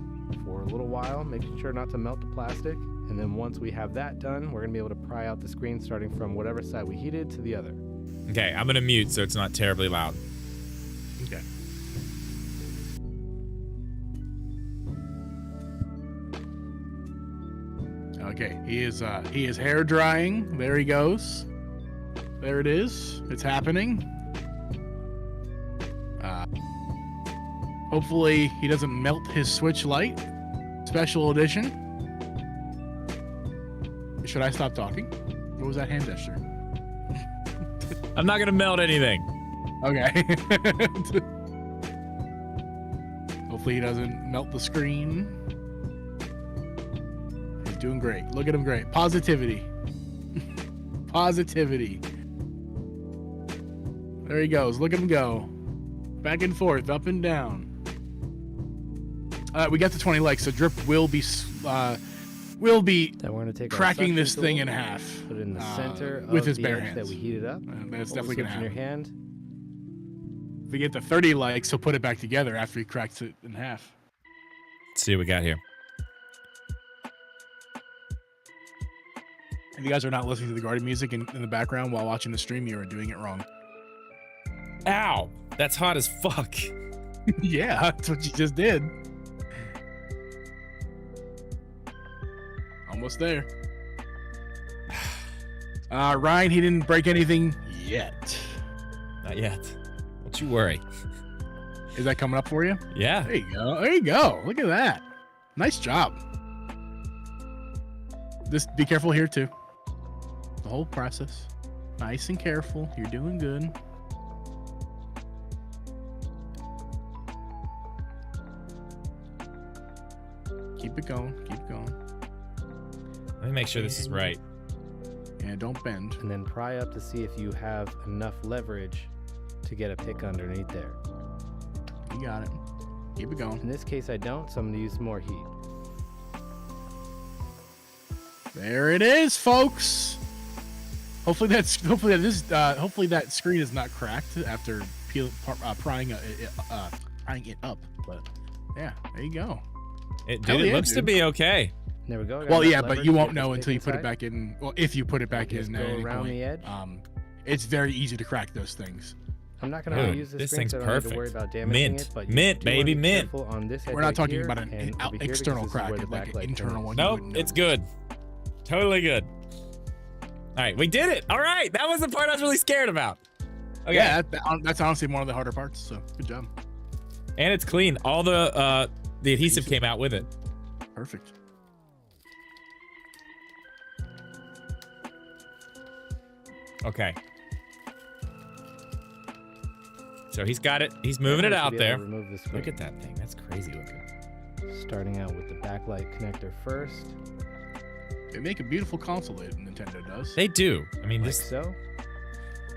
Speaker 3: for a little while, making sure not to melt the plastic. And then once we have that done, we're going to be able to pry out the screen starting from whatever side we heated to the other.
Speaker 1: Okay, I'm going to mute so it's not terribly loud.
Speaker 2: Okay. Okay, he is hair drying. There he goes. There it is. It's happening. Hopefully he doesn't melt his Switch Lite. Special edition. Should I stop talking? What was that hand gesture?
Speaker 1: I'm not going to melt anything.
Speaker 2: Okay. Hopefully he doesn't melt the screen. He's doing great. Look at him, great. Positivity. Positivity. There he goes. Look at him go. Back and forth, up and down. We got to 20 likes, so Drip will be
Speaker 3: Then we're going to take our
Speaker 2: cracking
Speaker 3: suction
Speaker 2: this thing
Speaker 3: tool,
Speaker 2: in half.
Speaker 3: put it in the center
Speaker 2: with
Speaker 3: of
Speaker 2: his
Speaker 3: the
Speaker 2: bare
Speaker 3: edge that
Speaker 2: hands.
Speaker 3: we heated up.
Speaker 2: That's
Speaker 3: Hold the
Speaker 2: definitely
Speaker 3: switch
Speaker 2: gonna
Speaker 3: in your
Speaker 2: happen.
Speaker 3: hand.
Speaker 2: If we get to 30 likes, he'll put it back together after he cracks it in half.
Speaker 1: Let's see what we got here.
Speaker 2: If you guys are not listening to the garden music in the background while watching the stream, you are doing it wrong.
Speaker 1: Ow! That's hot as fuck.
Speaker 2: Yeah, that's what you just did. Almost there. Ryan, he didn't break anything yet.
Speaker 1: Not yet. Don't you worry.
Speaker 2: Is that coming up for you?
Speaker 1: Yeah.
Speaker 2: There you go. There you go. Look at that. Nice job. Just be careful here too. The whole process. Nice and careful. You're doing good. Keep it going. Keep it going.
Speaker 1: Let me make sure this is right.
Speaker 2: Yeah, don't bend.
Speaker 3: And then pry up to see if you have enough leverage to get a pick underneath there.
Speaker 2: You got it. Keep it going.
Speaker 3: In this case, I don't, so I'm going to use some more heat.
Speaker 2: There it is, folks. Hopefully that screen is not cracked after prying it up. But yeah, there you go.
Speaker 1: It looks to be okay.
Speaker 3: There we go.
Speaker 2: Well, yeah, but you won't know until you put it back in. Well, if you put it back in,
Speaker 3: go around the edge.
Speaker 2: It's very easy to crack those things.
Speaker 3: I'm not going to use this screen,
Speaker 1: thing's
Speaker 3: so I don't have to
Speaker 1: perfect.
Speaker 3: worry about damaging
Speaker 1: Mint.
Speaker 3: it. But
Speaker 1: Mint, baby, mint.
Speaker 3: On this edge
Speaker 2: We're not
Speaker 3: right
Speaker 2: talking
Speaker 3: here
Speaker 2: about an
Speaker 3: and over here,
Speaker 2: external
Speaker 3: because this is
Speaker 2: crack,
Speaker 3: where the
Speaker 2: like an
Speaker 3: backlight
Speaker 2: internal
Speaker 3: turns.
Speaker 2: one.
Speaker 1: Nope, it's good. Totally good. All right, we did it. All right, that was the part I was really scared about. Okay.
Speaker 2: Yeah, that's honestly one of the harder parts. So good job.
Speaker 1: And it's clean. All the adhesive came out with it.
Speaker 2: Perfect.
Speaker 1: Okay. So he's got it. He's moving it out there. Look at that thing. That's crazy looking.
Speaker 3: Starting out with the backlight connector first.
Speaker 2: They make a beautiful console, Nintendo does.
Speaker 1: They do. I mean,
Speaker 3: Like
Speaker 1: this
Speaker 3: so.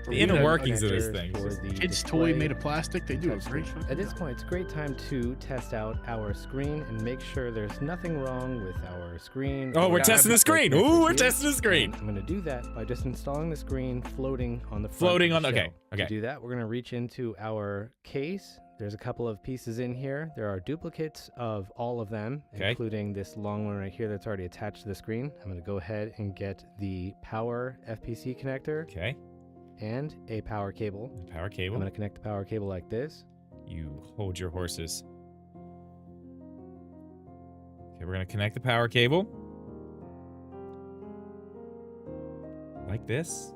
Speaker 1: the inner workings of this thing.
Speaker 3: For the
Speaker 2: Kids'
Speaker 3: display.
Speaker 2: toy made of plastic. They do a great job.
Speaker 3: At this point, it's a great time to test out our screen and make sure there's nothing wrong with our screen.
Speaker 1: Oh, we're testing the screen. Ooh, we're testing the screen.
Speaker 3: I'm going to do that by just installing the screen floating on the front
Speaker 1: Floating
Speaker 3: of the
Speaker 1: on. Okay.
Speaker 3: shell.
Speaker 1: Okay.
Speaker 3: To do that, we're going to reach into our case. There's a couple of pieces in here. There are duplicates of all of them, including this long one right here that's already attached to the screen. I'm going to go ahead and get the power FPC connector.
Speaker 1: Okay.
Speaker 3: And a power cable.
Speaker 1: Power cable.
Speaker 3: I'm going to connect the power cable like this.
Speaker 1: You hold your horses. Okay, we're going to connect the power cable. Like this.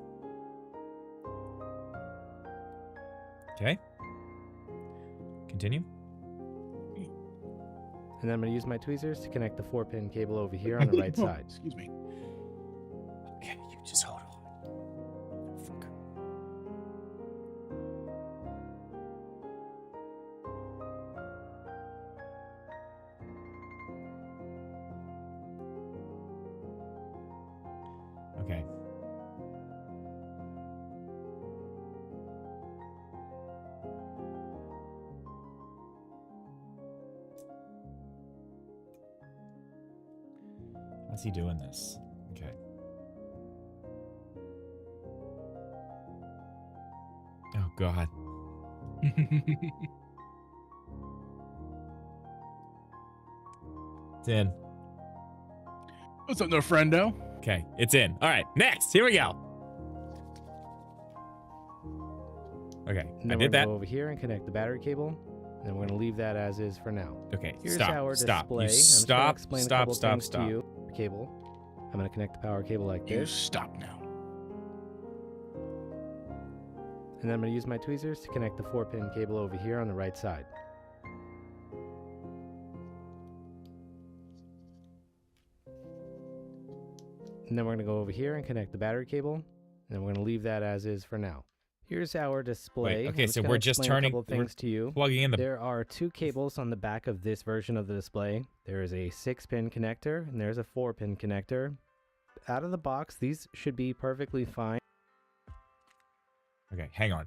Speaker 1: Okay. Continue.
Speaker 3: And then I'm going to use my tweezers to connect the 4-pin cable over here on the right side.
Speaker 2: Excuse me.
Speaker 1: Okay, you just hold on. Fucker. Okay. How's he doing this? Okay. Oh, God. It's in.
Speaker 2: What's up, no friendo?
Speaker 1: Okay, it's in. All right, next. Here we go. Okay,
Speaker 3: And
Speaker 1: I
Speaker 3: then
Speaker 1: did
Speaker 3: we're
Speaker 1: that.
Speaker 3: Go over here and connect the battery cable. And we're going to leave that as is for now.
Speaker 1: Okay,
Speaker 3: Here's our
Speaker 1: stop.
Speaker 3: display.
Speaker 1: You
Speaker 3: I'm just gonna
Speaker 1: stop,
Speaker 3: explain a
Speaker 1: stop,
Speaker 3: couple
Speaker 1: stop,
Speaker 3: things
Speaker 1: stop.
Speaker 3: to you. Cable. I'm going to connect the power cable like
Speaker 2: You
Speaker 3: this.
Speaker 2: stop now.
Speaker 3: And then I'm going to use my tweezers to connect the 4-pin cable over here on the right side. And then we're going to go over here and connect the battery cable. And then we're going to leave that as is for now. Here's our display.
Speaker 1: Wait, okay,
Speaker 3: I'm
Speaker 1: so
Speaker 3: gonna
Speaker 1: we're just
Speaker 3: explain a
Speaker 1: turning,
Speaker 3: couple things to you.
Speaker 1: plugging in the.
Speaker 3: There are 2 cables on the back of this version of the display. There is a 6-pin connector and there's a 4-pin connector. Out of the box, these should be perfectly fine.
Speaker 1: Okay, hang on.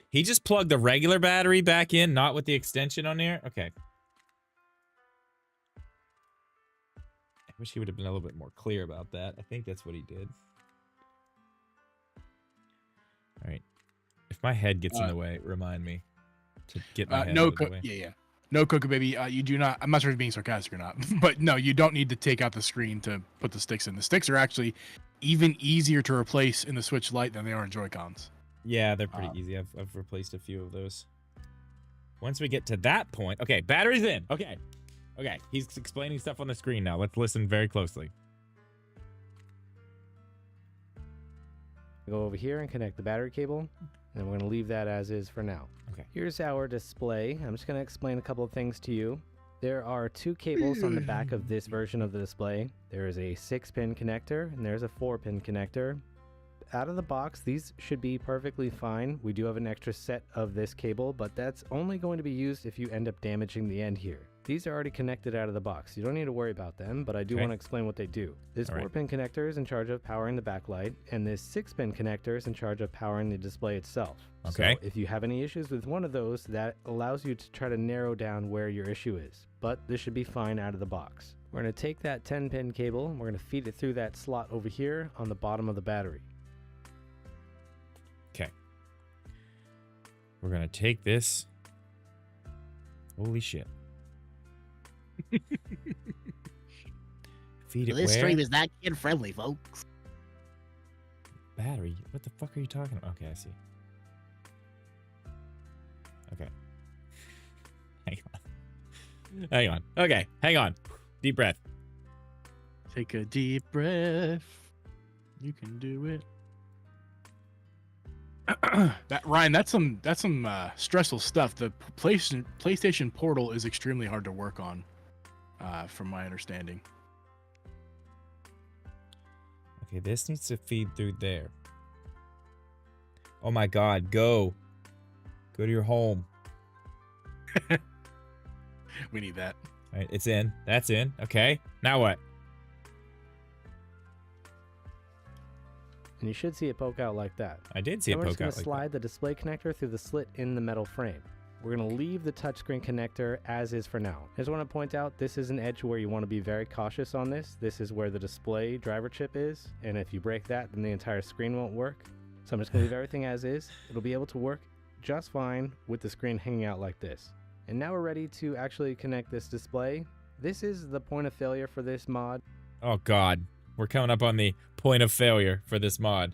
Speaker 1: He just plugged the regular battery back in, not with the extension on there. Okay. I wish he would have been a little bit more clear about that. I think that's what he did. All right. If my head gets in the way, remind me to get my head out of the way.
Speaker 2: Yeah. No, Coca Baby, you do not. I'm not sure if you're being sarcastic or not, but no, you don't need to take out the screen to put the sticks in. The sticks are actually even easier to replace in the Switch Lite than they are in Joy-Cons.
Speaker 1: Yeah, they're pretty easy. I've replaced a few of those. Once we get to that point, okay, battery's in. Okay, he's explaining stuff on the screen now. Let's listen very closely.
Speaker 3: Go over here and connect the battery cable, and we're going to leave that as is for now.
Speaker 1: Okay.
Speaker 3: Here's our display. I'm just going to explain a couple of things to you. There are 2 cables on the back of this version of the display. There is a 6-pin connector, and there's a 4-pin connector. Out of the box, these should be perfectly fine. We do have an extra set of this cable, but that's only going to be used if you end up damaging the end here. These are already connected out of the box. You don't need to worry about them, but I do want to explain what they do. This 4-pin connector is in charge of powering the backlight, and this 6-pin connector is in charge of powering the display itself.
Speaker 1: Okay.
Speaker 3: So if you have any issues with one of those, that allows you to try to narrow down where your issue is. But this should be fine out of the box. We're going to take that 10-pin cable, and we're going to feed it through that slot over here on the bottom of the battery.
Speaker 1: Okay. We're going to take this. Holy shit. Feed it
Speaker 4: This
Speaker 1: where?
Speaker 4: stream is not kid friendly, folks.
Speaker 1: Battery? What the fuck are you talking about? Okay, I see. Okay. Hang on. Okay, hang on. Deep breath.
Speaker 2: Take a deep breath. You can do it. Ryan, that's some stressful stuff. The PlayStation Portal is extremely hard to work on, from my understanding.
Speaker 1: Okay, this needs to feed through there. Oh my god, go. Go to your home.
Speaker 2: We need that.
Speaker 1: All right, it's in. That's in. Okay, now what?
Speaker 3: And you should see it poke out like that.
Speaker 1: I did see it
Speaker 3: We're
Speaker 1: poke
Speaker 3: just going
Speaker 1: out
Speaker 3: to
Speaker 1: like
Speaker 3: slide the display connector through the slit in the metal frame. We're going to leave the touchscreen connector as is for now. I just want to point out, this is an edge where you want to be very cautious on this. This is where the display driver chip is, and if you break that, then the entire screen won't work. So I'm just going to leave everything as is. It'll be able to work just fine with the screen hanging out like this. And now we're ready to actually connect this display. This is the point of failure for this mod.
Speaker 1: that. Oh god. We're coming up on the point of failure for this mod.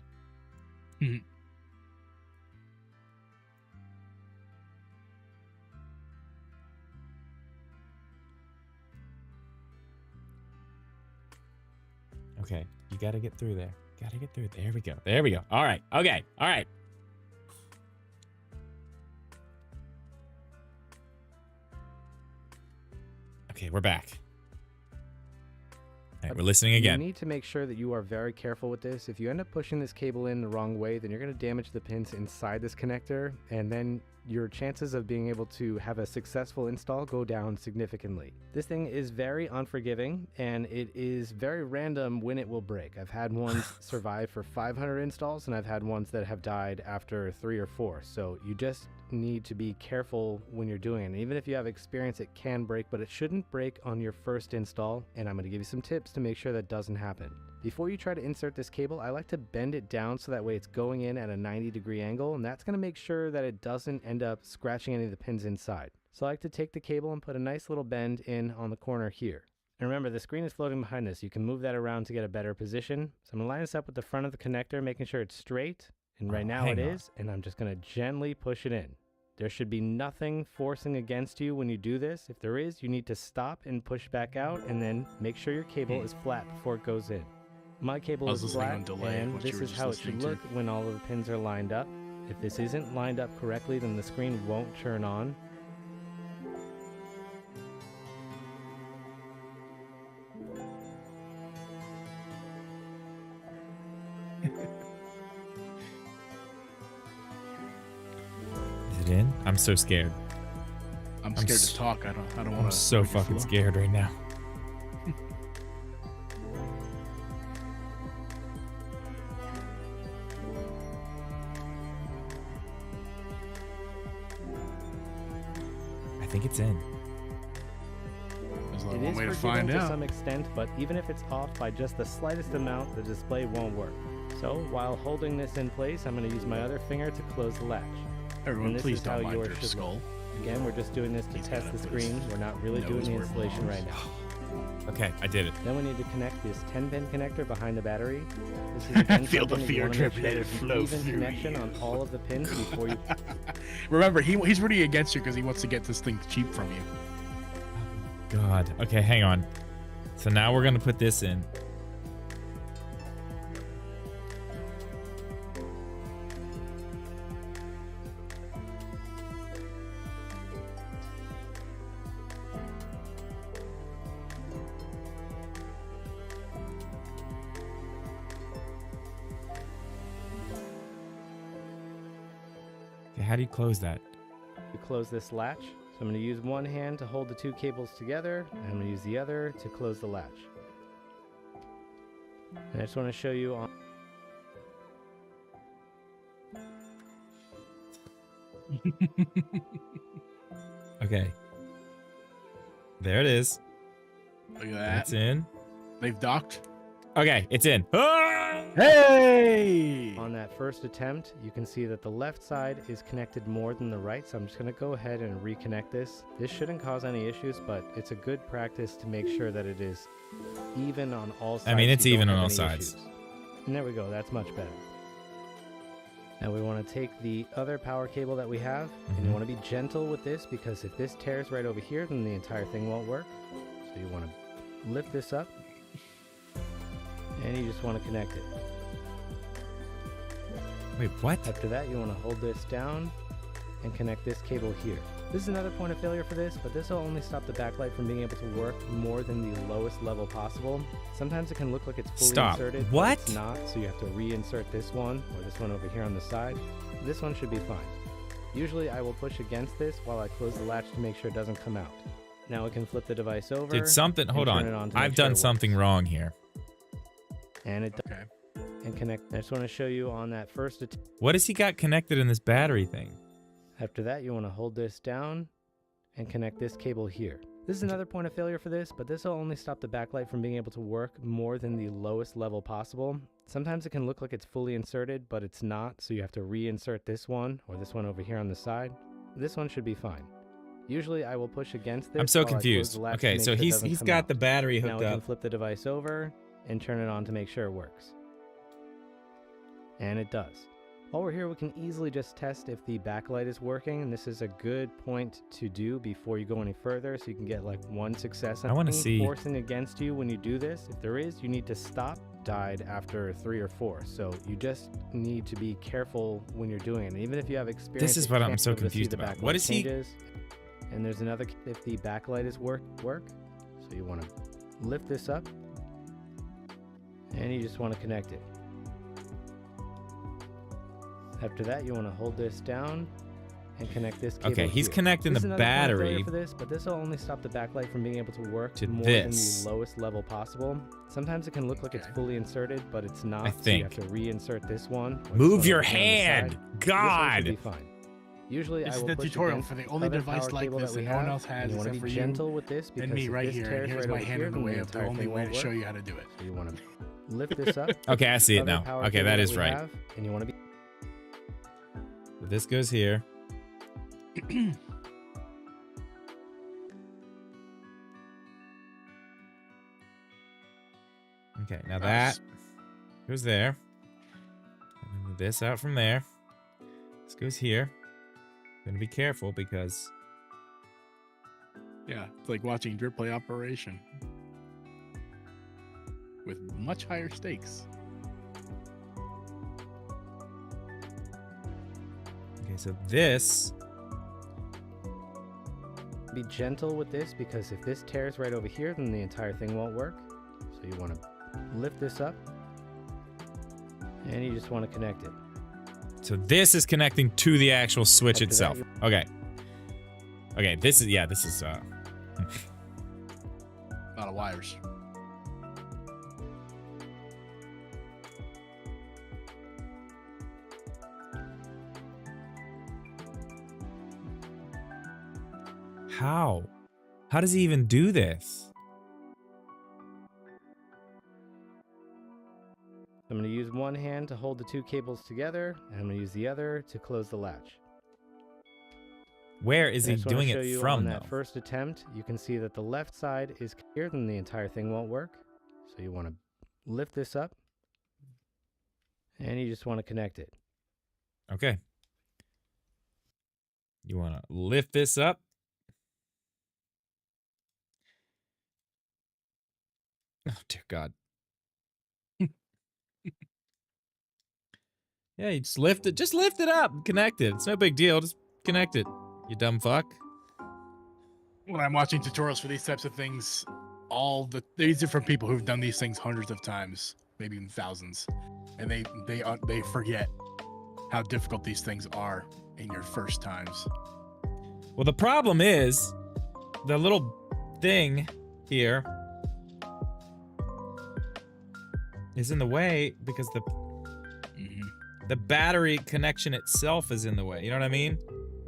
Speaker 1: Okay, you gotta get through there. Gotta get through. There we go. There we go. All right. Okay. All right. Okay, we're back. All right, we're listening again.
Speaker 3: You need to make sure that you are very careful with this. If you end up pushing this cable in the wrong way, then you're going to damage the pins inside this connector, and then your chances of being able to have a successful install go down significantly. This thing is very unforgiving, and it is very random when it will break. I've had ones survive for 500 installs, and I've had ones that have died after 3 or 4. So you just need to be careful when you're doing it. And even if you have experience, it can break, but it shouldn't break on your first install. And I'm going to give you some tips to make sure that doesn't happen. Before you try to insert this cable, I like to bend it down so that way it's going in at a 90-degree angle, and that's going to make sure that it doesn't end up scratching any of the pins inside. So I like to take the cable and put a nice little bend in on the corner here. And remember, the screen is floating behind this. You can move that around to get a better position. So I'm going to line this up with the front of the connector, making sure it's straight. And right now it is, and I'm just going to gently push it in. There should be nothing forcing against you when you do this. If there is, you need to stop and push back out, and then make sure your cable is flat before it goes in. My cable is flat, and this is how it should look when all of the pins are lined up. If this isn't lined up correctly, then the screen won't turn on.
Speaker 1: Is it in? I'm so scared.
Speaker 2: I'm scared to talk. I don't want to.
Speaker 1: I'm so fucking scared right now. I think it's in.
Speaker 2: There's
Speaker 3: It
Speaker 2: one
Speaker 3: is
Speaker 2: way to
Speaker 3: forgiving
Speaker 2: find
Speaker 3: to
Speaker 2: out.
Speaker 3: some extent, but even if it's off by just the slightest amount, the display won't work. So while holding this in place, I'm going to use my other finger to close the latch.
Speaker 2: Everyone,
Speaker 3: And this
Speaker 2: please
Speaker 3: is how
Speaker 2: don't mind
Speaker 3: yours
Speaker 2: your
Speaker 3: should
Speaker 2: skull.
Speaker 3: look. Again, we're just doing this to
Speaker 2: He's
Speaker 3: test
Speaker 2: gotta
Speaker 3: the
Speaker 2: put his
Speaker 3: screen. We're not really
Speaker 2: nose
Speaker 3: doing the
Speaker 2: where it
Speaker 3: installation
Speaker 2: belongs.
Speaker 3: right now.
Speaker 1: Okay, I did it.
Speaker 3: Then we need to connect this 10-pin connector behind the battery. This is again
Speaker 2: Feel the
Speaker 3: something that you
Speaker 2: fear
Speaker 3: wanna make
Speaker 2: drip,
Speaker 3: sure
Speaker 2: let it
Speaker 3: there's an
Speaker 2: flow
Speaker 3: even
Speaker 2: through
Speaker 3: connection
Speaker 2: you.
Speaker 3: on all of the pins before you.
Speaker 2: Remember, he's rooting against you because he wants to get this thing cheap from you.
Speaker 1: God. Okay, hang on. So now we're gonna put this in. Okay, how do you close that?
Speaker 3: You close this latch. So I'm going to use one hand to hold the two cables together, and I'm going to use the other to close the latch. And I just want to show you on.
Speaker 1: Okay. There it is.
Speaker 2: Look at that.
Speaker 1: It's in.
Speaker 2: They've docked.
Speaker 1: Okay, it's in. Ah!
Speaker 2: Hey!
Speaker 3: On that first attempt, you can see that the left side is connected more than the right, so I'm just going to go ahead and reconnect this. This shouldn't cause any issues, but it's a good practice to make sure that it is even on all sides.
Speaker 1: I mean, it's
Speaker 3: so you
Speaker 1: even
Speaker 3: don't
Speaker 1: on
Speaker 3: have
Speaker 1: all
Speaker 3: any
Speaker 1: sides.
Speaker 3: issues. And there we go, that's much better. Now we want to take the other power cable that we have, and you want to be gentle with this, because if this tears right over here, then the entire thing won't work. So you want to lift this up, and you just want to connect it.
Speaker 1: Wait, what?
Speaker 3: After that, you want to hold this down and connect this cable here. This is another point of failure for this, but this will only stop the backlight from being able to work more than the lowest level possible. Sometimes it can look like it's fully
Speaker 1: Stop.
Speaker 3: inserted,
Speaker 1: What?
Speaker 3: but it's not, so you have to reinsert this one or this one over here on the side. This one should be fine. Usually I will push against this while I close the latch to make sure it doesn't come out. Now we can flip the device over.
Speaker 1: Did something... Hold
Speaker 3: turn it
Speaker 1: on.
Speaker 3: to make
Speaker 1: I've
Speaker 3: sure
Speaker 1: done
Speaker 3: it
Speaker 1: something
Speaker 3: works.
Speaker 1: wrong here.
Speaker 3: And it does.
Speaker 2: Okay.
Speaker 3: And connect. I just want to show you on that first attempt.
Speaker 1: What has he got connected in this battery thing?
Speaker 3: After that, you want to hold this down and connect this cable here. This is another point of failure for this, but this will only stop the backlight from being able to work more than the lowest level possible. Sometimes it can look like it's fully inserted, but it's not, so you have to reinsert this one or this one over here on the side. This one should be fine. Usually I will push against this.
Speaker 1: I'm so
Speaker 3: while I close
Speaker 1: confused.
Speaker 3: the latch to
Speaker 1: Okay,
Speaker 3: make
Speaker 1: so
Speaker 3: sure it
Speaker 1: he's
Speaker 3: doesn't come
Speaker 1: got
Speaker 3: out.
Speaker 1: the battery
Speaker 3: Now
Speaker 1: hooked
Speaker 3: we can
Speaker 1: up.
Speaker 3: flip the device over and turn it on to make sure it works. And it does. While we're here, we can easily just test if the backlight is working, and this is a good point to do before you go any further, so you can get like one success.
Speaker 1: I wanna
Speaker 3: Any
Speaker 1: see-
Speaker 3: forcing against you when you do this. If there is, you need to stop. Died after 3 or 4, so you just need to be careful when you're doing it. And even if you have experience,
Speaker 1: This is
Speaker 3: you
Speaker 1: what I'm
Speaker 3: can't
Speaker 1: so
Speaker 3: be able to see
Speaker 1: confused
Speaker 3: the
Speaker 1: about.
Speaker 3: backlight
Speaker 1: What is he-
Speaker 3: changes. And there's another if the backlight is work. So you want to lift this up, and you just want to connect it. After that, you want to hold this down and connect this cable
Speaker 1: Okay, he's
Speaker 3: here.
Speaker 1: connecting
Speaker 3: This
Speaker 1: the
Speaker 3: is another point of failure
Speaker 1: battery
Speaker 3: for this, but this will only stop the backlight from being able to work
Speaker 1: to
Speaker 3: more
Speaker 1: this.
Speaker 3: than the lowest level possible. Sometimes it can look like it's
Speaker 2: Okay.
Speaker 3: fully inserted, but it's not.
Speaker 1: I
Speaker 3: So you
Speaker 1: think.
Speaker 3: have to reinsert this one. or this
Speaker 1: Move
Speaker 3: one
Speaker 1: your
Speaker 3: over here on the
Speaker 1: hand!
Speaker 3: side. This one should be
Speaker 1: God!
Speaker 3: fine. Usually
Speaker 2: This
Speaker 3: I
Speaker 2: is
Speaker 3: will
Speaker 2: the
Speaker 3: push
Speaker 2: tutorial
Speaker 3: against
Speaker 2: for the only
Speaker 3: other
Speaker 2: device
Speaker 3: power
Speaker 2: like
Speaker 3: cable
Speaker 2: this
Speaker 3: that we
Speaker 2: that no one
Speaker 3: have,
Speaker 2: else has
Speaker 3: and you want to
Speaker 2: except
Speaker 3: be
Speaker 2: for you
Speaker 3: gentle with this because
Speaker 2: and me
Speaker 3: if
Speaker 2: right
Speaker 3: this
Speaker 2: here.
Speaker 3: tears
Speaker 2: And here's
Speaker 3: right
Speaker 2: my
Speaker 3: over
Speaker 2: hand
Speaker 3: here,
Speaker 2: in the
Speaker 3: then
Speaker 2: way of the
Speaker 3: entire
Speaker 2: only
Speaker 3: thing
Speaker 2: way
Speaker 3: won't
Speaker 2: to show
Speaker 3: work.
Speaker 2: you how to do it.
Speaker 3: So you want to lift this up.
Speaker 1: Okay, I see it
Speaker 3: other
Speaker 1: now.
Speaker 3: power
Speaker 1: Okay,
Speaker 3: cable
Speaker 1: that is
Speaker 3: we
Speaker 1: right.
Speaker 3: have, and you want to be
Speaker 1: So this goes here. Okay, now that goes there. And then move this out from there. This goes here. Gonna be careful because
Speaker 2: Yeah, it's like watching drip play operation with much higher stakes.
Speaker 1: okay, so this
Speaker 3: be gentle with this because if this tears right over here, then the entire thing won't work. So you want to lift this up, and you just want to connect it.
Speaker 1: so this is connecting to the actual switch
Speaker 3: After that,
Speaker 1: itself.
Speaker 3: you-
Speaker 1: Okay. Okay, this is
Speaker 2: A lot of wires.
Speaker 1: how? How does he even do this?
Speaker 3: I'm going to use one hand to hold the two cables together, and I'm going to use the other to close the latch.
Speaker 1: Where is he
Speaker 3: I just wanna
Speaker 1: doing
Speaker 3: show
Speaker 1: it
Speaker 3: you
Speaker 1: from,
Speaker 3: on
Speaker 1: though?
Speaker 3: that first attempt, you can see that the left side is clear, then the entire thing won't work. So you want to lift this up, and you just want to connect it.
Speaker 1: Okay. You want to lift this up. Oh, dear God. Yeah, you just lift it. Just lift it up and connect it. It's no big deal. Just connect it, you dumb fuck.
Speaker 2: When I'm watching tutorials for these types of things, these are from people who've done these things hundreds of times, maybe even thousands, and they forget how difficult these things are in your first times.
Speaker 1: Well, the problem is the little thing here is in the way because the battery connection itself is in the way. You know what I mean?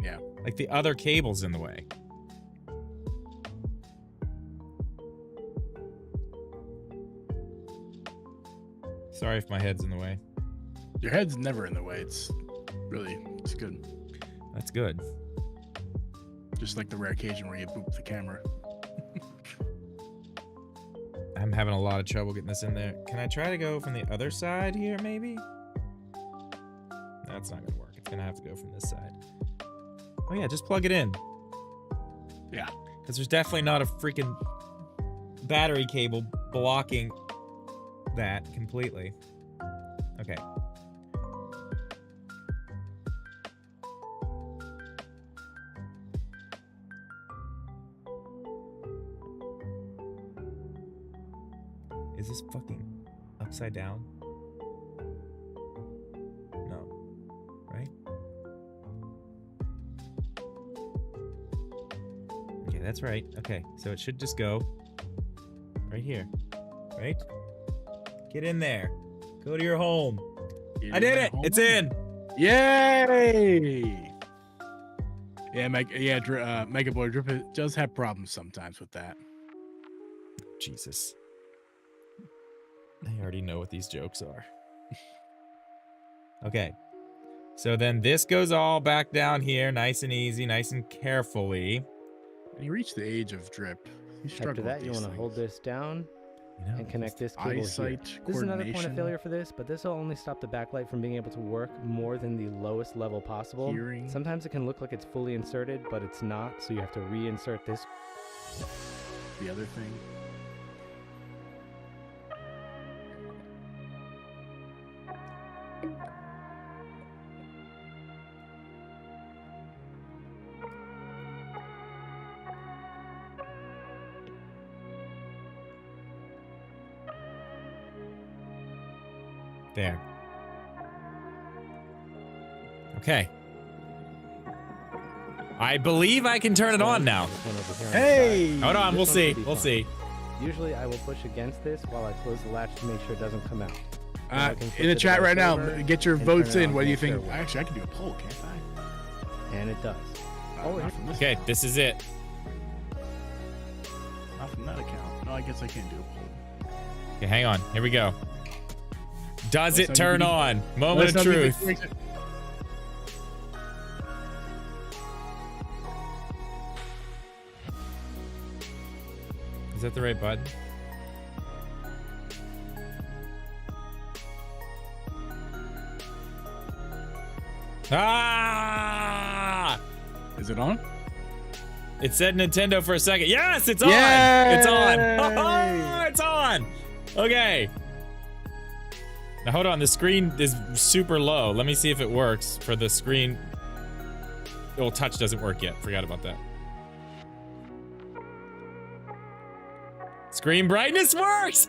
Speaker 2: Yeah.
Speaker 1: Like the other cable's in the way. Sorry if my head's in the way.
Speaker 2: Your head's never in the way. It's good.
Speaker 1: That's good.
Speaker 2: Just like the rare occasion where you boop the camera.
Speaker 1: I'm having a lot of trouble getting this in there. Can I try to go from the other side here, maybe? That's not gonna work. It's gonna have to go from this side. Oh yeah, just plug it in.
Speaker 2: Yeah.
Speaker 1: Because there's definitely not a freaking battery cable blocking that completely. Okay. Is this fucking upside down? No. Right? Okay, that's right. Okay, so it should just go right here. Right? Get in there. Go to your home. I did it! It's in!
Speaker 2: Yay! Yeah, Mega Boy Drip does have problems sometimes with that.
Speaker 1: Jesus. I already know what these jokes are. Okay. So then this goes all back down here, nice and easy, nice and carefully.
Speaker 2: When you reach the age of Drip, you struggle
Speaker 3: After that,
Speaker 2: with
Speaker 3: you
Speaker 2: these
Speaker 3: want to hold
Speaker 2: things.
Speaker 3: this down
Speaker 1: You know?
Speaker 3: and connect this cable here.
Speaker 2: Eyesight,
Speaker 3: This is another point of
Speaker 2: coordination,
Speaker 3: failure for this, but this will only stop the backlight from being able to work more than the lowest level possible.
Speaker 2: hearing.
Speaker 3: Sometimes it can look like it's fully inserted, but it's not, so you have to reinsert this.
Speaker 2: The other thing.
Speaker 1: There. Okay. I believe I can turn it on now.
Speaker 3: This one over here on the
Speaker 2: Hey!
Speaker 3: side.
Speaker 1: Hold on,
Speaker 3: This
Speaker 1: we'll
Speaker 3: one
Speaker 1: see.
Speaker 3: should be
Speaker 1: We'll
Speaker 3: fine.
Speaker 1: see.
Speaker 3: Usually I will push against this while I close the latch to make sure it doesn't come out. Then I can flip
Speaker 2: In the
Speaker 3: the
Speaker 2: chat right
Speaker 3: device
Speaker 2: now,
Speaker 3: over
Speaker 2: get your
Speaker 3: and turn
Speaker 2: votes
Speaker 3: it
Speaker 2: in.
Speaker 3: on
Speaker 2: What
Speaker 3: to
Speaker 2: do you
Speaker 3: make sure
Speaker 2: think?
Speaker 3: it works.
Speaker 2: Actually, I can do a poll, can't I?
Speaker 3: And it does.
Speaker 2: Oh, not from this
Speaker 1: Okay,
Speaker 2: account.
Speaker 1: this is it.
Speaker 2: Not from that account. No, I guess I can't do a poll.
Speaker 1: Okay, hang on. Here we go. Does
Speaker 2: Let's
Speaker 1: it
Speaker 2: not
Speaker 1: turn
Speaker 2: give you-
Speaker 1: on? Moment
Speaker 2: Let's
Speaker 1: of
Speaker 2: not give you-
Speaker 1: truth. Is that the right button? Ah!
Speaker 2: Is it on?
Speaker 1: It said Nintendo for a second. Yes, it's on.
Speaker 2: Yay!
Speaker 1: It's on. It's on. Okay. Now hold on. The screen is super low. Let me see if it works for the screen. Oh, touch doesn't work yet. Forgot about that. Screen brightness works.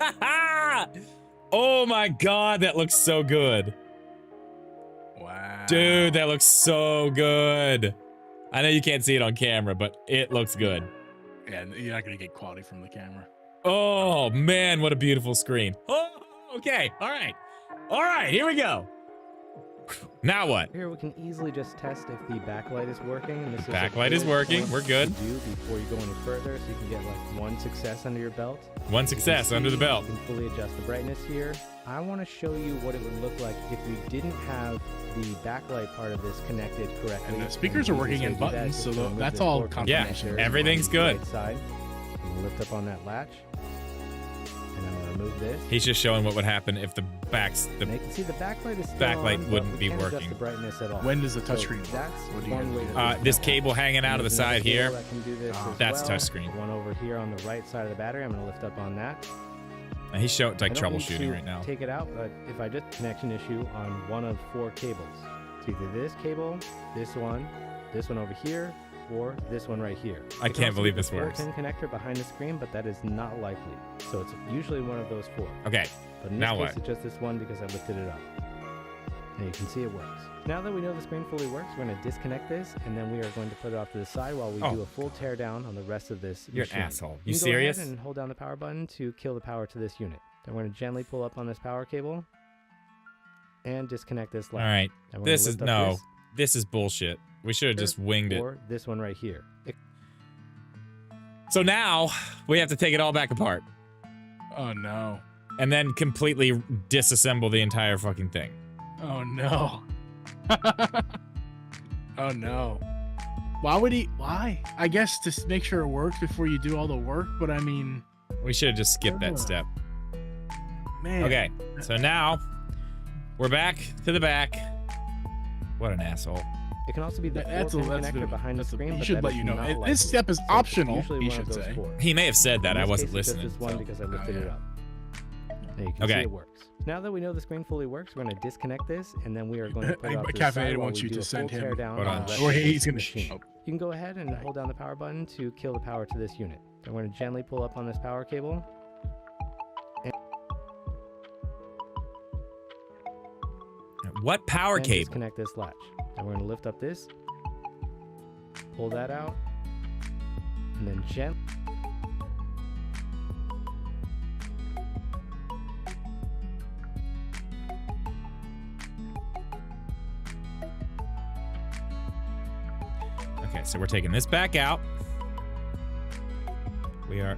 Speaker 1: Oh my god, that looks so good.
Speaker 2: Wow.
Speaker 1: Dude, that looks so good. I know you can't see it on camera, but it looks good.
Speaker 2: Yeah, you're not gonna get quality from the camera.
Speaker 1: Oh man, what a beautiful screen. Oh, okay. All right. All right, here we go. Now what?
Speaker 3: Here we can easily just test if the backlight is working. And this is a
Speaker 1: Backlight is
Speaker 3: good
Speaker 1: working.
Speaker 3: point
Speaker 1: We're good.
Speaker 3: to do before you go any further, so you can get like one success under your belt.
Speaker 1: One
Speaker 3: You can
Speaker 1: success under the
Speaker 3: see,
Speaker 1: belt.
Speaker 3: You can fully adjust the brightness here. I want to show you what it would look like if we didn't have the backlight part of this connected correctly.
Speaker 2: And the speakers are working in buttons, so that's all confirmation.
Speaker 1: Yeah, everything's good.
Speaker 3: Right side. I'm gonna lift up on that latch, and I'm gonna remove this.
Speaker 1: He's just showing what would happen if the
Speaker 3: And you can see the backlight is still
Speaker 1: backlight
Speaker 3: on, but
Speaker 1: wouldn't
Speaker 3: we
Speaker 1: be
Speaker 3: can't adjust
Speaker 1: working.
Speaker 3: the brightness at all.
Speaker 2: When does the
Speaker 3: So
Speaker 2: touchscreen work?
Speaker 3: that's
Speaker 2: What do you
Speaker 3: one
Speaker 2: guys
Speaker 3: way
Speaker 2: do?
Speaker 3: to do
Speaker 1: this
Speaker 3: that.
Speaker 1: cable hanging out of the
Speaker 3: There's another
Speaker 1: side here.
Speaker 3: cable that can do this as
Speaker 1: That's
Speaker 3: well.
Speaker 1: touchscreen.
Speaker 3: One over here on the right side of the battery. I'm gonna lift up on that.
Speaker 1: And he's showing like
Speaker 3: I don't need
Speaker 1: troubleshooting
Speaker 3: to
Speaker 1: right now.
Speaker 3: Take it out, but if I just connection issue on one of 4 cables, it's either this cable, this one over here, or this one right here.
Speaker 1: I
Speaker 3: It can
Speaker 1: can't
Speaker 3: also
Speaker 1: believe
Speaker 3: be
Speaker 1: this
Speaker 3: the
Speaker 1: works.
Speaker 3: 4-pin connector behind the screen, but that is not likely. So it's usually one of those 4.
Speaker 1: Okay,
Speaker 3: But in this
Speaker 1: Now
Speaker 3: case,
Speaker 1: what?
Speaker 3: it's just this one because I lifted it up. And you can see it works. Now that we know the screen fully works, we're going to disconnect this, and then we are going to put it off to the side while we do a full tear down on the rest of this
Speaker 1: You're an
Speaker 3: machine.
Speaker 1: asshole. You
Speaker 3: can
Speaker 1: serious?
Speaker 3: Go ahead and hold down the power button to kill the power to this unit. Then we're going to gently pull up on this power cable and disconnect this
Speaker 1: All
Speaker 3: latch.
Speaker 1: right.
Speaker 3: And we're gonna
Speaker 1: This is
Speaker 3: lift up
Speaker 1: no.
Speaker 3: this
Speaker 1: This is bullshit. We should have just winged it.
Speaker 3: or this one right here.
Speaker 1: So now we have to take it all back apart
Speaker 2: Oh no.
Speaker 1: and then completely disassemble the entire fucking thing.
Speaker 2: Oh no. Oh no. Why would he? Why? I guess to make sure it works before you do all the work, but I mean,
Speaker 1: We should have just skipped that
Speaker 2: Ugh.
Speaker 1: step.
Speaker 2: man.
Speaker 1: Okay, so now we're back to the back. What an asshole.
Speaker 3: It can also be the
Speaker 2: That's a,
Speaker 3: 4-pin
Speaker 2: that's
Speaker 3: connector
Speaker 2: a,
Speaker 3: behind the
Speaker 2: that's a,
Speaker 3: screen,
Speaker 2: he
Speaker 3: but
Speaker 2: should
Speaker 3: that
Speaker 2: let
Speaker 3: is
Speaker 2: you know.
Speaker 3: not likely.
Speaker 2: This step is
Speaker 3: So it's
Speaker 2: optional,
Speaker 3: usually
Speaker 2: he
Speaker 3: one of
Speaker 2: should
Speaker 3: those
Speaker 2: say.
Speaker 3: 4.
Speaker 1: He may have said that.
Speaker 3: In
Speaker 1: I
Speaker 3: this
Speaker 1: wasn't
Speaker 3: case, it's
Speaker 1: listening.
Speaker 3: just this one
Speaker 1: so-
Speaker 3: because I lifted
Speaker 2: yeah.
Speaker 3: it up. And you can
Speaker 1: Okay.
Speaker 3: see it works. Now that we know the screen fully works, we're going to disconnect this, and then we are going to put it off to the
Speaker 2: Caffeinated
Speaker 3: side while
Speaker 2: wants
Speaker 3: we
Speaker 2: you
Speaker 3: do
Speaker 2: to
Speaker 3: a
Speaker 2: send
Speaker 3: full
Speaker 2: him-
Speaker 3: tear down
Speaker 1: Hold
Speaker 3: on
Speaker 1: on.
Speaker 3: the rest
Speaker 2: Or
Speaker 3: of this
Speaker 2: he's gonna.
Speaker 3: machine.
Speaker 2: Oh,
Speaker 3: You can go ahead and hold down the power button to kill the power to this unit. Then we're going to gently pull up on this power cable.
Speaker 1: What power
Speaker 3: and
Speaker 1: cable?
Speaker 3: disconnect this latch. Then we're going to lift up this, pull that out, and then gently.
Speaker 1: Okay, so we're taking this back out. We are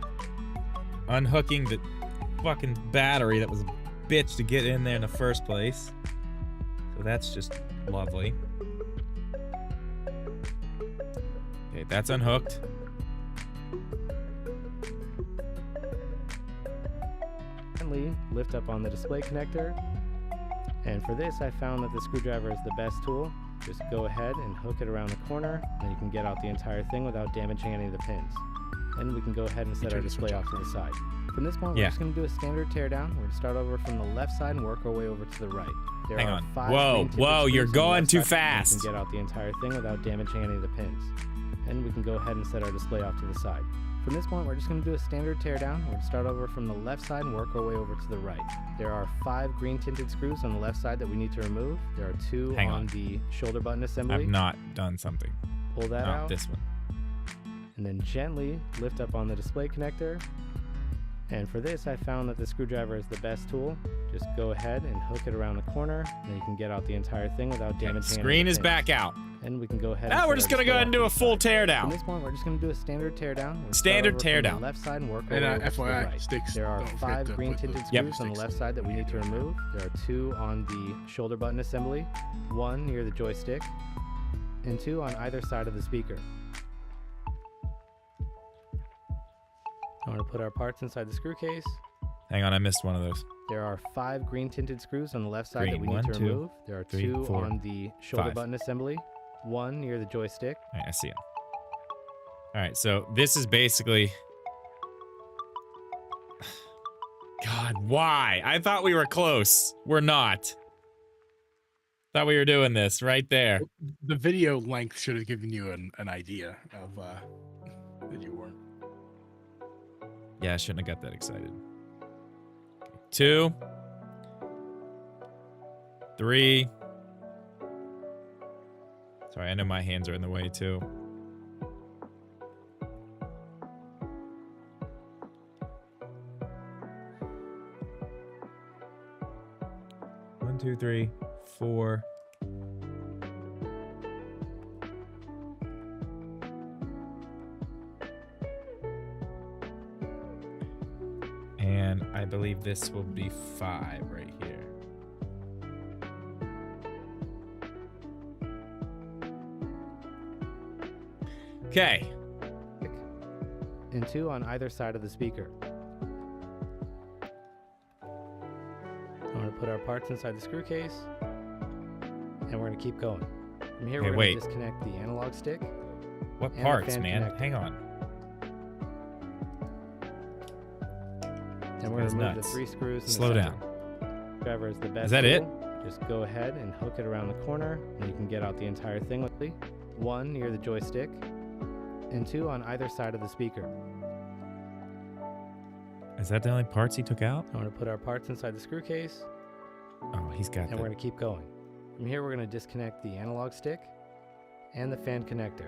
Speaker 1: unhooking the fucking battery that was a bitch to get in there in the first place. So that's just lovely. Okay, that's unhooked.
Speaker 3: Gently lift up on the display connector. And for this, I found that the screwdriver is the best tool. Just go ahead and hook it around the corner, and you can get out the entire thing without damaging any of the pins. Then we can go ahead and set our
Speaker 2: turn the
Speaker 3: display
Speaker 2: switch
Speaker 3: off to the side. From this point,
Speaker 1: Yeah.
Speaker 3: we're just going to do a standard teardown. We're going to start over from the left side and work our way over to the right. There
Speaker 1: Hang
Speaker 3: are
Speaker 1: on.
Speaker 3: 5
Speaker 1: Whoa,
Speaker 3: green tinted
Speaker 1: whoa, you're
Speaker 3: screws on the
Speaker 1: going
Speaker 3: left
Speaker 1: too
Speaker 3: side, and
Speaker 1: fast.
Speaker 3: We can get out the entire thing without damaging any of the pins. Then we can go ahead and set our display off to the side. From this point, we're just going to do a standard teardown. We're going to start over from the left side and work our way over to the right. There are 5 green tinted screws on the left side that we need to remove. There are 2
Speaker 1: Hang
Speaker 3: on
Speaker 1: on.
Speaker 3: the shoulder button assembly.
Speaker 1: I've not done something.
Speaker 3: Pull that
Speaker 1: Not
Speaker 3: out,
Speaker 1: this one.
Speaker 3: and then gently lift up on the display connector. And for this, I found that the screwdriver is the best tool. Just go ahead and hook it around the corner, and you can get out the entire thing without damaging any of the
Speaker 1: Screen is
Speaker 3: pins.
Speaker 1: back out.
Speaker 3: And we can go ahead.
Speaker 1: Now
Speaker 3: and
Speaker 1: we're
Speaker 3: set
Speaker 1: just
Speaker 3: our
Speaker 1: gonna go
Speaker 3: display
Speaker 1: ahead and
Speaker 3: off
Speaker 1: do
Speaker 3: to
Speaker 1: a
Speaker 3: the
Speaker 1: full
Speaker 3: side. From
Speaker 1: teardown.
Speaker 3: this point, we're just going to do a standard teardown. We'll start
Speaker 1: Standard
Speaker 3: over from
Speaker 1: teardown.
Speaker 3: the left side and work our
Speaker 2: And
Speaker 3: way over to the
Speaker 2: FYI,
Speaker 3: right.
Speaker 2: sticks.
Speaker 3: There are
Speaker 2: don't forget
Speaker 3: 5
Speaker 2: to
Speaker 3: green
Speaker 2: put the-
Speaker 3: tinted
Speaker 1: Yep.
Speaker 3: screws on the
Speaker 2: sticks.
Speaker 3: left side that we need to remove. There are 2 on the shoulder button assembly, 1 near the joystick, and 2 on either side of the speaker. I want to put our parts inside the screw case.
Speaker 1: Hang on, I missed one of those.
Speaker 3: There are 5 green tinted screws on the left side that
Speaker 1: Green.
Speaker 3: we need
Speaker 1: 1,
Speaker 3: to
Speaker 1: 2,
Speaker 3: remove. There are
Speaker 1: 3,
Speaker 3: 2
Speaker 1: 4,
Speaker 3: on the shoulder
Speaker 1: 5.
Speaker 3: button assembly, 1 near the joystick.
Speaker 1: All right, I see him. All right, so this is basically... God, why? I thought we were close. We're not. Thought we were doing this right there.
Speaker 2: The video length should have given you an idea of that you weren't.
Speaker 1: Yeah, I shouldn't have got that excited. 2, 3. Sorry, I know my hands are in the way too. One, 2, 3, 4, And I believe this will be 5 right here. Okay.
Speaker 3: And 2 on either side of the speaker. I'm going to put our parts inside the screw case, and we're going to keep going. From here,
Speaker 1: Okay,
Speaker 3: we're
Speaker 1: wait.
Speaker 3: going to disconnect the analog stick.
Speaker 1: What
Speaker 3: And the
Speaker 1: parts,
Speaker 3: fan
Speaker 1: man?
Speaker 3: connector.
Speaker 1: Hang on.
Speaker 3: And we're going
Speaker 1: guy's
Speaker 3: to remove
Speaker 1: nuts.
Speaker 3: the 3 screws. In
Speaker 1: Slow
Speaker 3: the
Speaker 1: down.
Speaker 3: Driver is the best.
Speaker 1: Is that it?
Speaker 3: tool. Just go ahead and hook it around the corner, and you can get out the entire thing with it. 1 near the joystick, and 2 on either side of the speaker.
Speaker 1: Is that the only parts he took out?
Speaker 3: I'm going to put our parts inside the screw case,
Speaker 1: Oh, he's got
Speaker 3: and we're going to keep going. From here, we're going to disconnect the analog stick and the fan connector.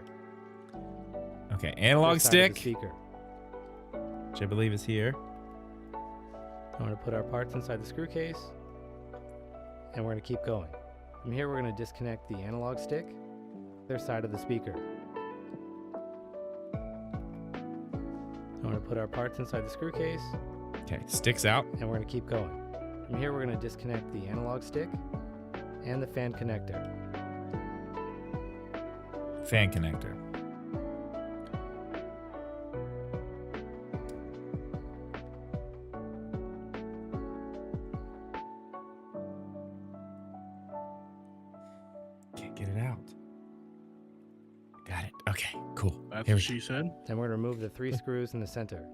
Speaker 1: Okay, analog
Speaker 3: This side of the
Speaker 1: stick,
Speaker 3: speaker.
Speaker 1: which I believe is here.
Speaker 3: I'm going to put our parts inside the screw case, and we're going to keep going. From here, we're going to disconnect the analog stick, other side of the speaker. I'm going to put our parts inside the screw case,
Speaker 1: Okay, sticks out.
Speaker 3: and we're going to keep going. From here, we're going to disconnect the analog stick and the fan connector.
Speaker 1: Fan connector. Can't get it out. Got it. Okay, cool.
Speaker 2: That's
Speaker 1: Here
Speaker 2: what
Speaker 1: we
Speaker 2: she said.
Speaker 3: Then we're going to remove the 3 screws in the center.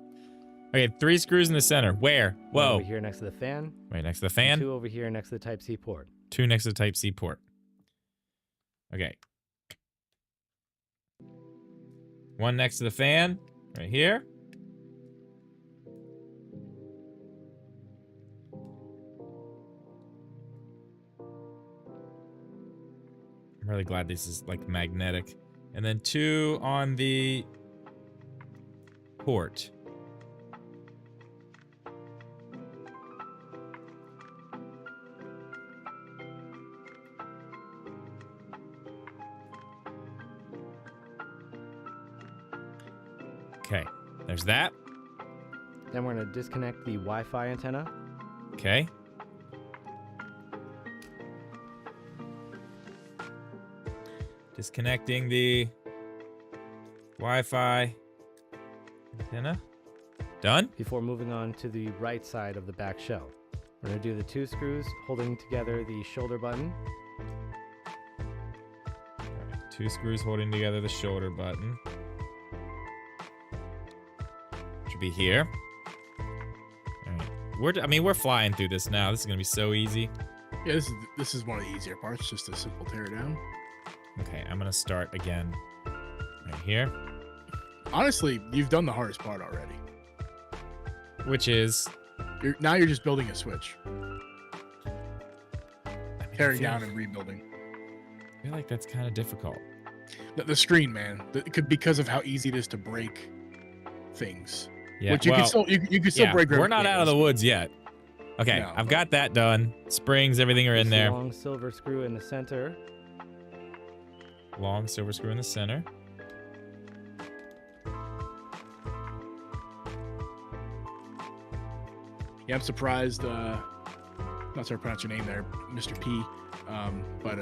Speaker 1: Okay, 3 screws in the center. Where?
Speaker 3: One
Speaker 1: Whoa.
Speaker 3: over here next to the fan,
Speaker 1: Right next to the
Speaker 3: and
Speaker 1: fan.
Speaker 3: 2 over here next to the Type-C port.
Speaker 1: 2 next to the Type-C port. Okay. 1 next to the fan, right here. I'm really glad this is like magnetic. And then 2 on the port. Okay, there's that.
Speaker 3: Then we're going to disconnect the Wi-Fi antenna.
Speaker 1: Okay. Disconnecting the Wi-Fi antenna. Done?
Speaker 3: Before moving on to the right side of the back shell. We're going to do the 2 screws holding together the shoulder button.
Speaker 1: Alright, 2 screws holding together the shoulder button. Should be here. Alright. We're flying through this now. This is gonna be so easy.
Speaker 2: Yeah, this is one of the easier parts. Just a simple tear down.
Speaker 1: Okay, I'm gonna start again. Right here.
Speaker 2: Honestly, you've done the hardest part already.
Speaker 1: Which is
Speaker 2: Now you're just building a switch,
Speaker 1: I mean,
Speaker 2: tearing
Speaker 1: I feel-
Speaker 2: down and rebuilding.
Speaker 1: I feel like that's kind of difficult.
Speaker 2: The screen, man. Because of how easy it is to break things.
Speaker 1: Yeah,
Speaker 2: Which you
Speaker 1: well,
Speaker 2: can still you can still
Speaker 1: yeah,
Speaker 2: break.
Speaker 1: we're not out of the woods yet. Okay,
Speaker 2: No,
Speaker 1: I've
Speaker 2: but-
Speaker 1: got that done. Springs, everything are in
Speaker 3: This
Speaker 1: there.
Speaker 3: long silver screw in the center.
Speaker 1: Long silver screw in the center.
Speaker 2: Yeah, I'm surprised. Not sure to pronounce your name there, Mr. P. But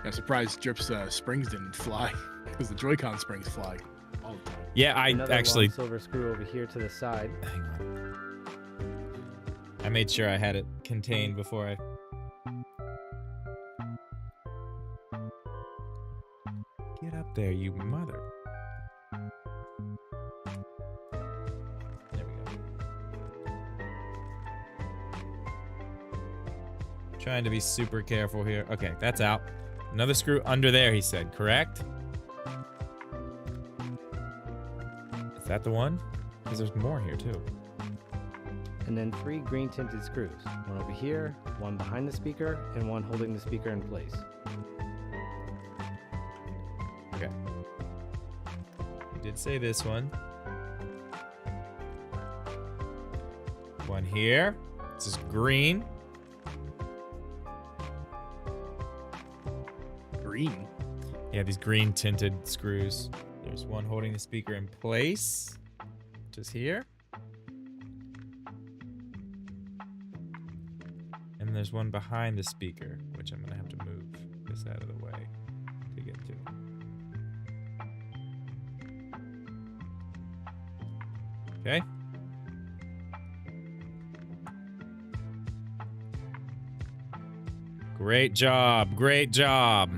Speaker 2: I'm surprised Drip's springs didn't fly because the Joy-Con springs fly all the time.
Speaker 1: Yeah, I
Speaker 3: Another
Speaker 1: actually.
Speaker 3: long silver screw over here to the side.
Speaker 1: Hang on. I made sure I had it contained before I. Get up there, you mother. There we go. Trying to be super careful here. Okay, that's out. Another screw under there, he said, correct? Is that the one? Because there's more here, too.
Speaker 3: And then 3 green tinted screws. One over here, one behind the speaker, and one holding the speaker in place.
Speaker 1: Okay. You did say this one. One here. This is green.
Speaker 2: Green.
Speaker 1: Yeah, these green tinted screws. There's one holding the speaker in place. Just here. then there's one behind the speaker, which I'm gonna have to move this out of the way to get to. Okay. Great job. Great job.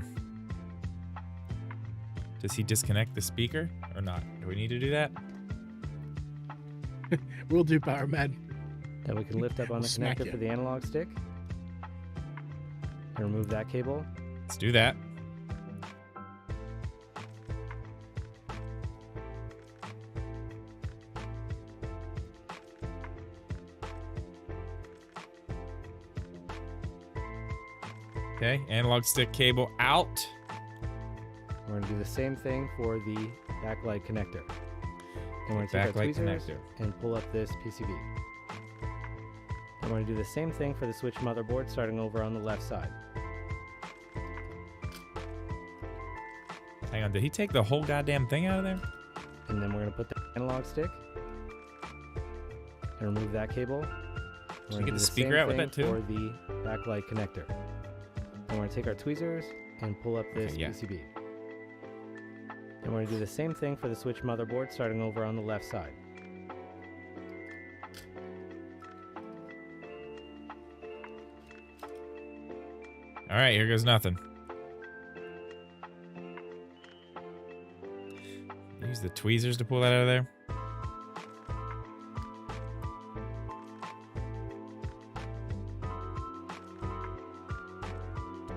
Speaker 1: Does he disconnect the speaker or not? Do we need to do that?
Speaker 2: We'll do, Power Man.
Speaker 3: Then we can lift up on the
Speaker 2: Smack
Speaker 3: connector
Speaker 2: ya.
Speaker 3: for the analog stick and remove that cable.
Speaker 1: Let's do that. Okay, analog stick cable out.
Speaker 3: We're gonna do the same thing for the backlight connector. And we're gonna take our
Speaker 1: Backlight
Speaker 3: tweezers
Speaker 1: connector.
Speaker 3: and pull up this PCB. And we're gonna do the same thing for the switch motherboard, starting over on the left side.
Speaker 1: Hang on, did he take the whole goddamn thing out of there?
Speaker 3: And then we're gonna put the analog stick and remove that cable.
Speaker 1: Should we
Speaker 3: We're gonna
Speaker 1: get
Speaker 3: do
Speaker 1: the
Speaker 3: the
Speaker 1: speaker
Speaker 3: same
Speaker 1: out with
Speaker 3: thing
Speaker 1: that too?
Speaker 3: for the backlight connector. And we're gonna take our tweezers and pull up this
Speaker 1: Okay, yeah.
Speaker 3: PCB. And we're gonna do the same thing for the switch motherboard, starting over on the left side.
Speaker 1: All right, here goes nothing. Use the tweezers to pull that out of there.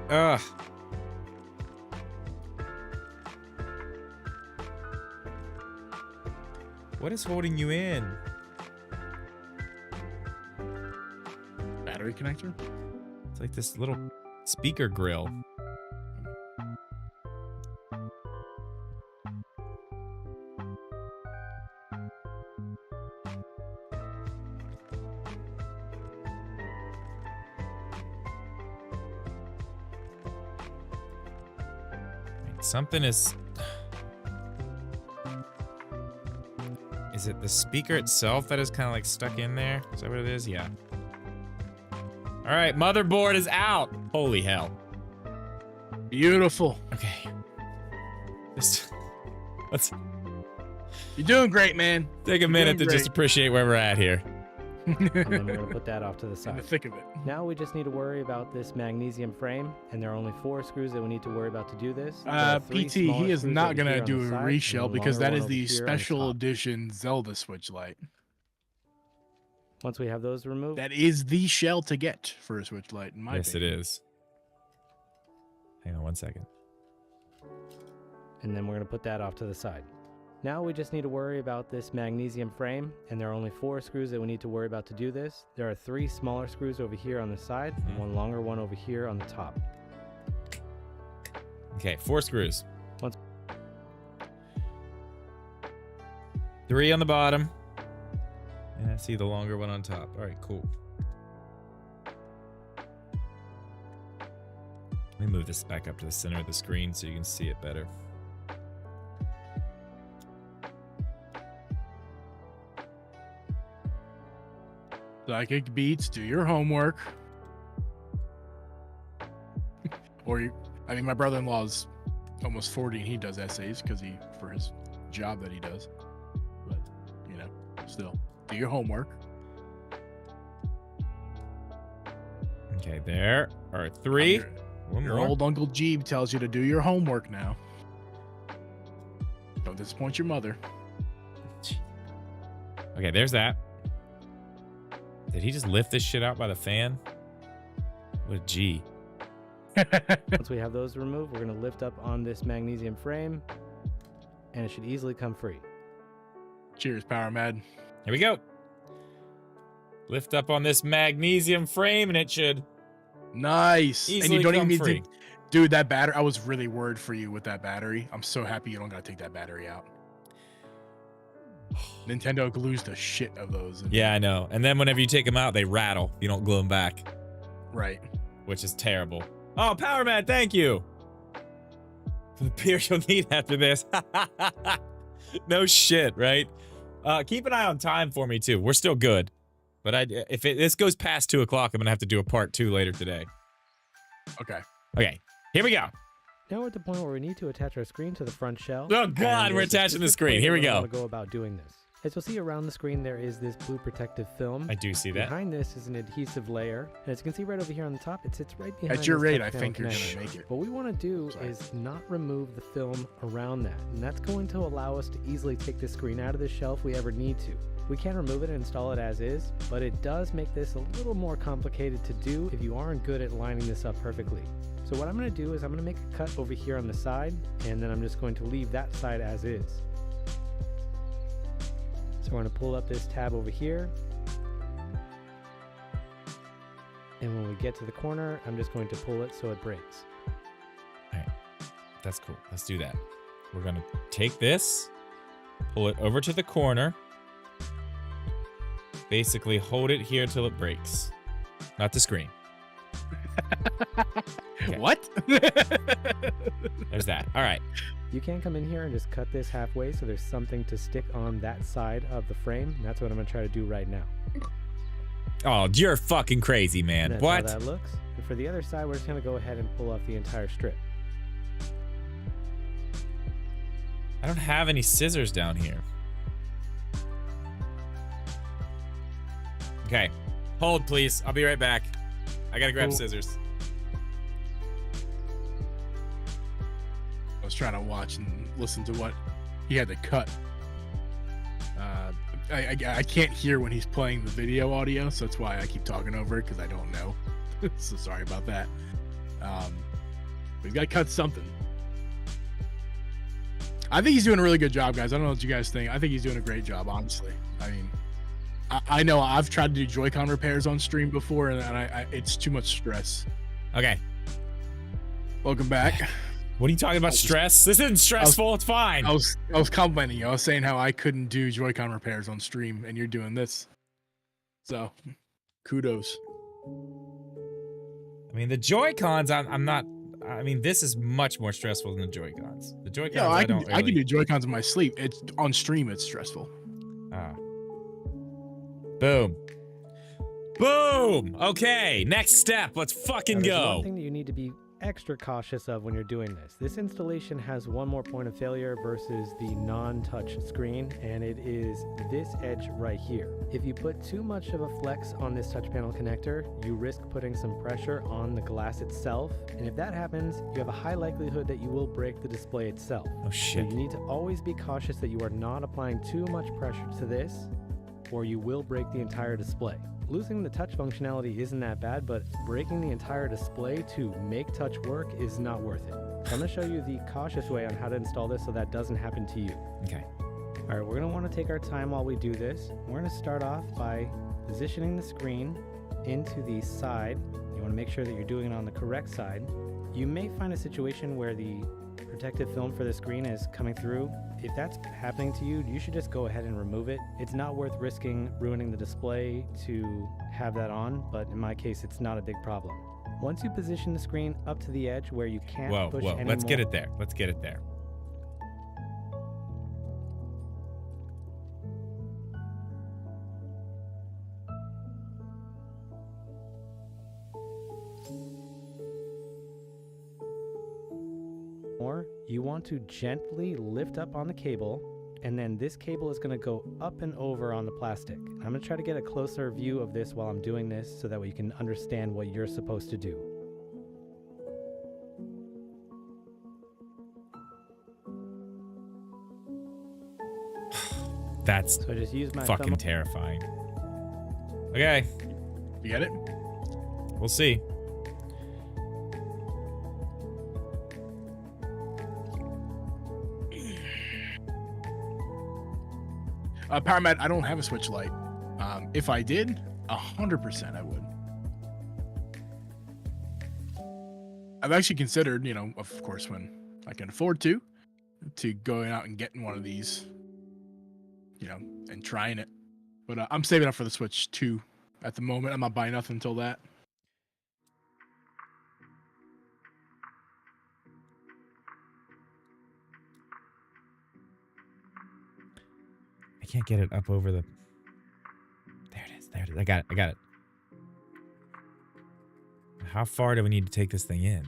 Speaker 1: Ugh. What is holding you in?
Speaker 2: Battery connector?
Speaker 1: It's like this little speaker grill. Something is... Is it the speaker itself that is kind of like stuck in there? Is that what it is? Yeah. All right, motherboard is out. Holy hell.
Speaker 2: Beautiful.
Speaker 1: Okay. Just let's
Speaker 2: You're doing great, man.
Speaker 1: take a minute to
Speaker 2: doing
Speaker 1: just appreciate where we're at here.
Speaker 3: And then we're gonna put that off to the
Speaker 2: In the
Speaker 3: side.
Speaker 2: thick of it.
Speaker 3: Now we just need to worry about this magnesium frame, and there are only 4 screws that we need to worry about to do this. There are 3
Speaker 2: PT,
Speaker 3: smaller
Speaker 2: he is
Speaker 3: screws
Speaker 2: not
Speaker 3: over
Speaker 2: gonna
Speaker 3: here on
Speaker 2: do
Speaker 3: the
Speaker 2: a
Speaker 3: side, and
Speaker 2: reshell
Speaker 3: one
Speaker 2: because
Speaker 3: longer
Speaker 2: that is
Speaker 3: one
Speaker 2: the
Speaker 3: over here on the
Speaker 2: special
Speaker 3: top.
Speaker 2: edition Zelda Switch Lite.
Speaker 3: Once we have those removed,
Speaker 2: That is the shell to get for a Switch Lite, in my
Speaker 1: Yes, it
Speaker 2: opinion.
Speaker 1: is. Hang on one second.
Speaker 3: and then we're gonna put that off to the side. Now we just need to worry about this magnesium frame, and there are only 4 screws that we need to worry about to do this. There are 3 smaller screws over here on the side, and one longer one over here on the top.
Speaker 1: Okay, 4 screws.
Speaker 3: Once-
Speaker 1: 3 on the bottom. And I see the longer one on top. All right, cool. Let me move this back up to the center of the screen so you can see it better.
Speaker 2: Psychic Beats, do your homework. Or you, I mean, my brother-in-law's almost 40 and he does essays because for his job that he does. But, you know, still, do your homework.
Speaker 1: Okay, there are 3.
Speaker 2: Your,
Speaker 1: One
Speaker 2: your
Speaker 1: more.
Speaker 2: old Uncle Jeeb tells you to do your homework now. Don't disappoint your mother.
Speaker 1: Okay, there's that. Did he just lift this shit out by the fan? What a G.
Speaker 3: Once we have those removed, we're gonna lift up on this magnesium frame, and it should easily come free.
Speaker 2: Cheers, Power Mad.
Speaker 1: Here we go. Lift up on this magnesium frame and it should
Speaker 2: Nice. And
Speaker 1: easily
Speaker 2: you don't
Speaker 1: come
Speaker 2: even need
Speaker 1: free.
Speaker 2: to, dude, that battery, I was really worried for you with that battery. I'm so happy you don't gotta take that battery out. Nintendo glues the shit of those.
Speaker 1: Yeah, I know. And then whenever you take them out, they rattle. You don't glue them back,
Speaker 2: Right.
Speaker 1: which is terrible. Oh, Power Man, thank you for the beer you'll need after this. No shit, right? Keep an eye on time for me too. We're still good. But if this goes past 2 o'clock, I'm gonna have to do a part 2 later today.
Speaker 2: Okay.
Speaker 1: Okay, here we go.
Speaker 3: Now we're at the point where we need to attach our screen to the front shell.
Speaker 1: Oh God,
Speaker 3: and
Speaker 1: we're
Speaker 3: there's a
Speaker 1: attaching the
Speaker 3: specific
Speaker 1: screen.
Speaker 3: way
Speaker 1: Here we
Speaker 3: that
Speaker 1: go.
Speaker 3: want to go about doing this. As you'll see around the screen, there is this blue protective film.
Speaker 1: I do see that.
Speaker 3: Behind this is an adhesive layer. And as you can see right over here on the top, it sits right behind
Speaker 2: At your
Speaker 3: this
Speaker 2: rate,
Speaker 3: touch
Speaker 2: I
Speaker 3: panel
Speaker 2: think you're going
Speaker 3: connector.
Speaker 2: to make it.
Speaker 3: What we want to do
Speaker 2: Sorry.
Speaker 3: is not remove the film around that. And that's going to allow us to easily take the screen out of the shelf if we ever need to. We can remove it and install it as is, but it does make this a little more complicated to do if you aren't good at lining this up perfectly. So what I'm going to do is I'm going to make a cut over here on the side, and then I'm just going to leave that side as is. So we're going to pull up this tab over here. And when we get to the corner, I'm just going to pull it so it breaks.
Speaker 1: All right, that's cool. Let's do that. We're gonna take this, pull it over to the corner, basically hold it here till it breaks. Not the screen. Okay.
Speaker 2: What?
Speaker 1: There's that. All right.
Speaker 3: You can come in here and just cut this halfway so there's something to stick on that side of the frame. And that's what I'm going to try to do right now.
Speaker 1: Oh, you're fucking crazy, man.
Speaker 3: That's
Speaker 1: What?
Speaker 3: how that looks. And for the other side, we're just going to go ahead and pull off the entire strip.
Speaker 1: I don't have any scissors down here. Okay. Hold, please. I'll be right back. I gotta grab
Speaker 2: Cool.
Speaker 1: scissors.
Speaker 2: I was trying to watch and listen to what he had to cut. I can't hear when he's playing the video audio, so that's why I keep talking over it, because I don't know. So sorry about that. We've got to cut something. I think he's doing a really good job, guys. I don't know what you guys think. I think he's doing a great job, honestly. I mean, I know I've tried to do Joy-Con repairs on stream before, and it's too much stress.
Speaker 1: Okay.
Speaker 2: Welcome back.
Speaker 1: What are you talking about? Stress? This isn't stressful. It's fine.
Speaker 2: I was complimenting you. I was saying how I couldn't do Joy-Con repairs on stream, and you're doing this. So, kudos.
Speaker 1: I mean, the Joy-Cons, I'm not... I mean, this is much more stressful than the Joy-Cons. The Joy-Cons,
Speaker 2: Yeah,
Speaker 1: I don't
Speaker 2: I can
Speaker 1: really...
Speaker 2: do Joy-Cons in my sleep. It's on stream. It's stressful.
Speaker 1: Ah. Boom. Boom! Okay, next step. Let's fucking
Speaker 3: Now, there's
Speaker 1: go.
Speaker 3: one thing that you need to be extra cautious of when you're doing this. This installation has one more point of failure versus the non-touch screen, and it is this edge right here. If you put too much of a flex on this touch panel connector, you risk putting some pressure on the glass itself, and if that happens, you have a high likelihood that you will break the display itself.
Speaker 1: Oh,
Speaker 3: So
Speaker 1: shit.
Speaker 3: you need to always be cautious that you are not applying too much pressure to this, or you will break the entire display. Losing the touch functionality isn't that bad, but breaking the entire display to make touch work is not worth it. So I'm going to show you the cautious way on how to install this so that doesn't happen to you.
Speaker 1: Okay.
Speaker 3: All right, we're going to want to take our time while we do this. We're going to start off by positioning the screen into the side. You want to make sure that you're doing it on the correct side. You may find a situation where the protective film for the screen is coming through. If that's happening to you, you should just go ahead and remove it. It's not worth risking ruining the display to have that on, but in my case, it's not a big problem. Once you position the screen up to the edge where you can't
Speaker 1: Whoa,
Speaker 3: push
Speaker 1: whoa.
Speaker 3: any
Speaker 1: Let's
Speaker 3: more,
Speaker 1: get it there. Let's get it there.
Speaker 3: you want to gently lift up on the cable, and then this cable is going to go up and over on the plastic. I'm going to try to get a closer view of this while I'm doing this so that way you can understand what you're supposed to do.
Speaker 1: That's
Speaker 3: So I just use my
Speaker 1: fucking
Speaker 3: thumb.
Speaker 1: terrifying. Okay,
Speaker 2: You get it?
Speaker 1: we'll see.
Speaker 2: Power I don't have a Switch Lite. If I did, 100% I would. I've actually considered, you know, of course, when I can afford to going out and getting one of these, you know, and trying it. But I'm saving up for the Switch 2 at the moment. I'm not buying nothing until that.
Speaker 1: I can't get it up over the... There it is. There it is. I got it. I got it. How far do we need to take this thing in?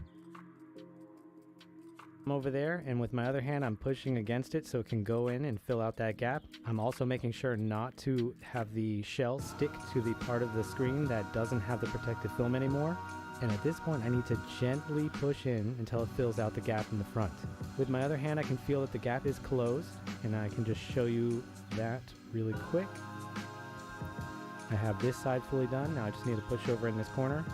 Speaker 3: I'm over there, and with my other hand, I'm pushing against it so it can go in and fill out that gap. I'm also making sure not to have the shell stick to the part of the screen that doesn't have the protective film anymore. And at this point, I need to gently push in until it fills out the gap in the front. With my other hand, I can feel that the gap is closed, and I can just show you that really quick. I have this side fully done. Now I just need to push over in this corner.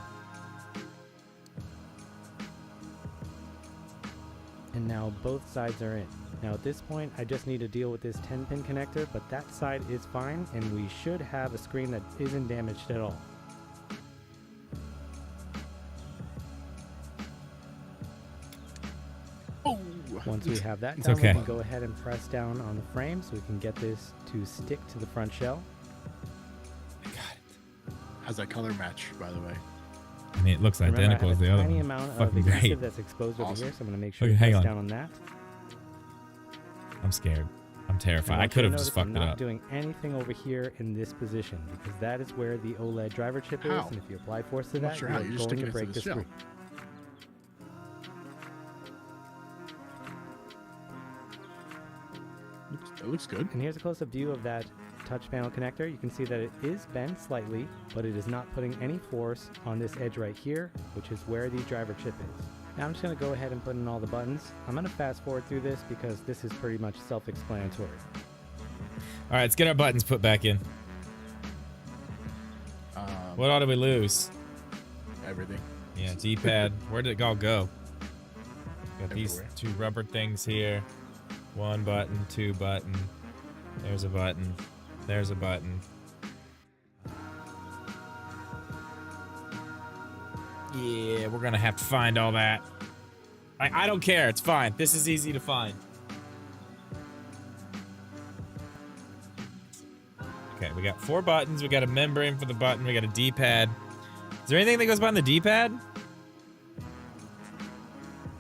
Speaker 3: And now both sides are in. Now at this point, I just need to deal with this 10-pin connector, but that side is fine, and we should have a screen that isn't damaged at all.
Speaker 2: Oh.
Speaker 3: Once we have that
Speaker 1: It's
Speaker 3: done,
Speaker 1: okay.
Speaker 3: we can go ahead and press down on the frame so we can get this to stick to the front shell.
Speaker 1: I got it.
Speaker 2: How's that color match, by the way?
Speaker 1: I mean, it looks
Speaker 3: Remember,
Speaker 1: identical
Speaker 3: I
Speaker 1: as
Speaker 3: have
Speaker 1: the
Speaker 3: a
Speaker 1: other
Speaker 3: tiny
Speaker 1: one.
Speaker 3: amount of
Speaker 1: Fucking
Speaker 3: adhesive
Speaker 1: great.
Speaker 3: that's exposed over
Speaker 2: Awesome.
Speaker 3: here, so I'm going to make sure
Speaker 1: Okay,
Speaker 3: to
Speaker 1: hang
Speaker 3: press
Speaker 1: on.
Speaker 3: down on that.
Speaker 1: I'm scared. I'm terrified.
Speaker 3: And
Speaker 1: I
Speaker 3: want
Speaker 1: could
Speaker 3: you
Speaker 1: have
Speaker 3: to
Speaker 1: just
Speaker 3: notice I'm
Speaker 1: fucked it
Speaker 3: not
Speaker 1: up.
Speaker 3: doing anything over here in this position because that is where the OLED driver chip is,
Speaker 2: How?
Speaker 3: and if you apply force to
Speaker 2: I'm not
Speaker 3: that,
Speaker 2: sure
Speaker 3: you're
Speaker 2: how. You're just
Speaker 3: going
Speaker 2: sticking
Speaker 3: to
Speaker 2: it to
Speaker 3: break
Speaker 2: the
Speaker 3: the
Speaker 2: shell.
Speaker 3: screen.
Speaker 2: It looks good.
Speaker 3: And here's a close-up view of that touch panel connector. You can see that it is bent slightly, but it is not putting any force on this edge right here, which is where the driver chip is. Now I'm just going to go ahead and put in all the buttons. I'm going to fast forward through this because this is pretty much self-explanatory.
Speaker 1: All right, let's get our buttons put back in. What all did we lose?
Speaker 2: Everything.
Speaker 1: Yeah, D-pad. Where did it all go? Got these
Speaker 2: Everywhere.
Speaker 1: two rubber things here. One button, two button. There's a button. There's a button. Yeah, we're gonna have to find all that. I don't care. It's fine. This is easy to find. Okay, we got 4 buttons. We got a membrane for the button. We got a D-pad. Is there anything that goes behind the D-pad?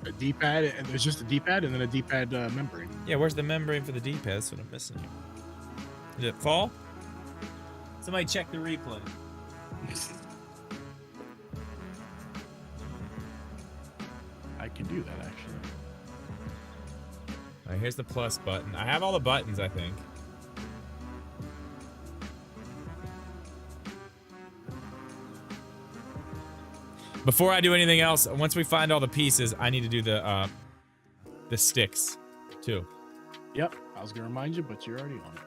Speaker 2: A D-pad, and there's just a D-pad and then a D-pad membrane.
Speaker 1: Yeah, where's the membrane for the D-pad? That's what I'm missing here. Did it fall? Somebody check the replay.
Speaker 2: I can do that, actually.
Speaker 1: All right, here's the plus button. I have all the buttons, I think. Before I do anything else, once we find all the pieces, I need to do the sticks, too.
Speaker 2: Yep, I was gonna remind you, but you're already on it.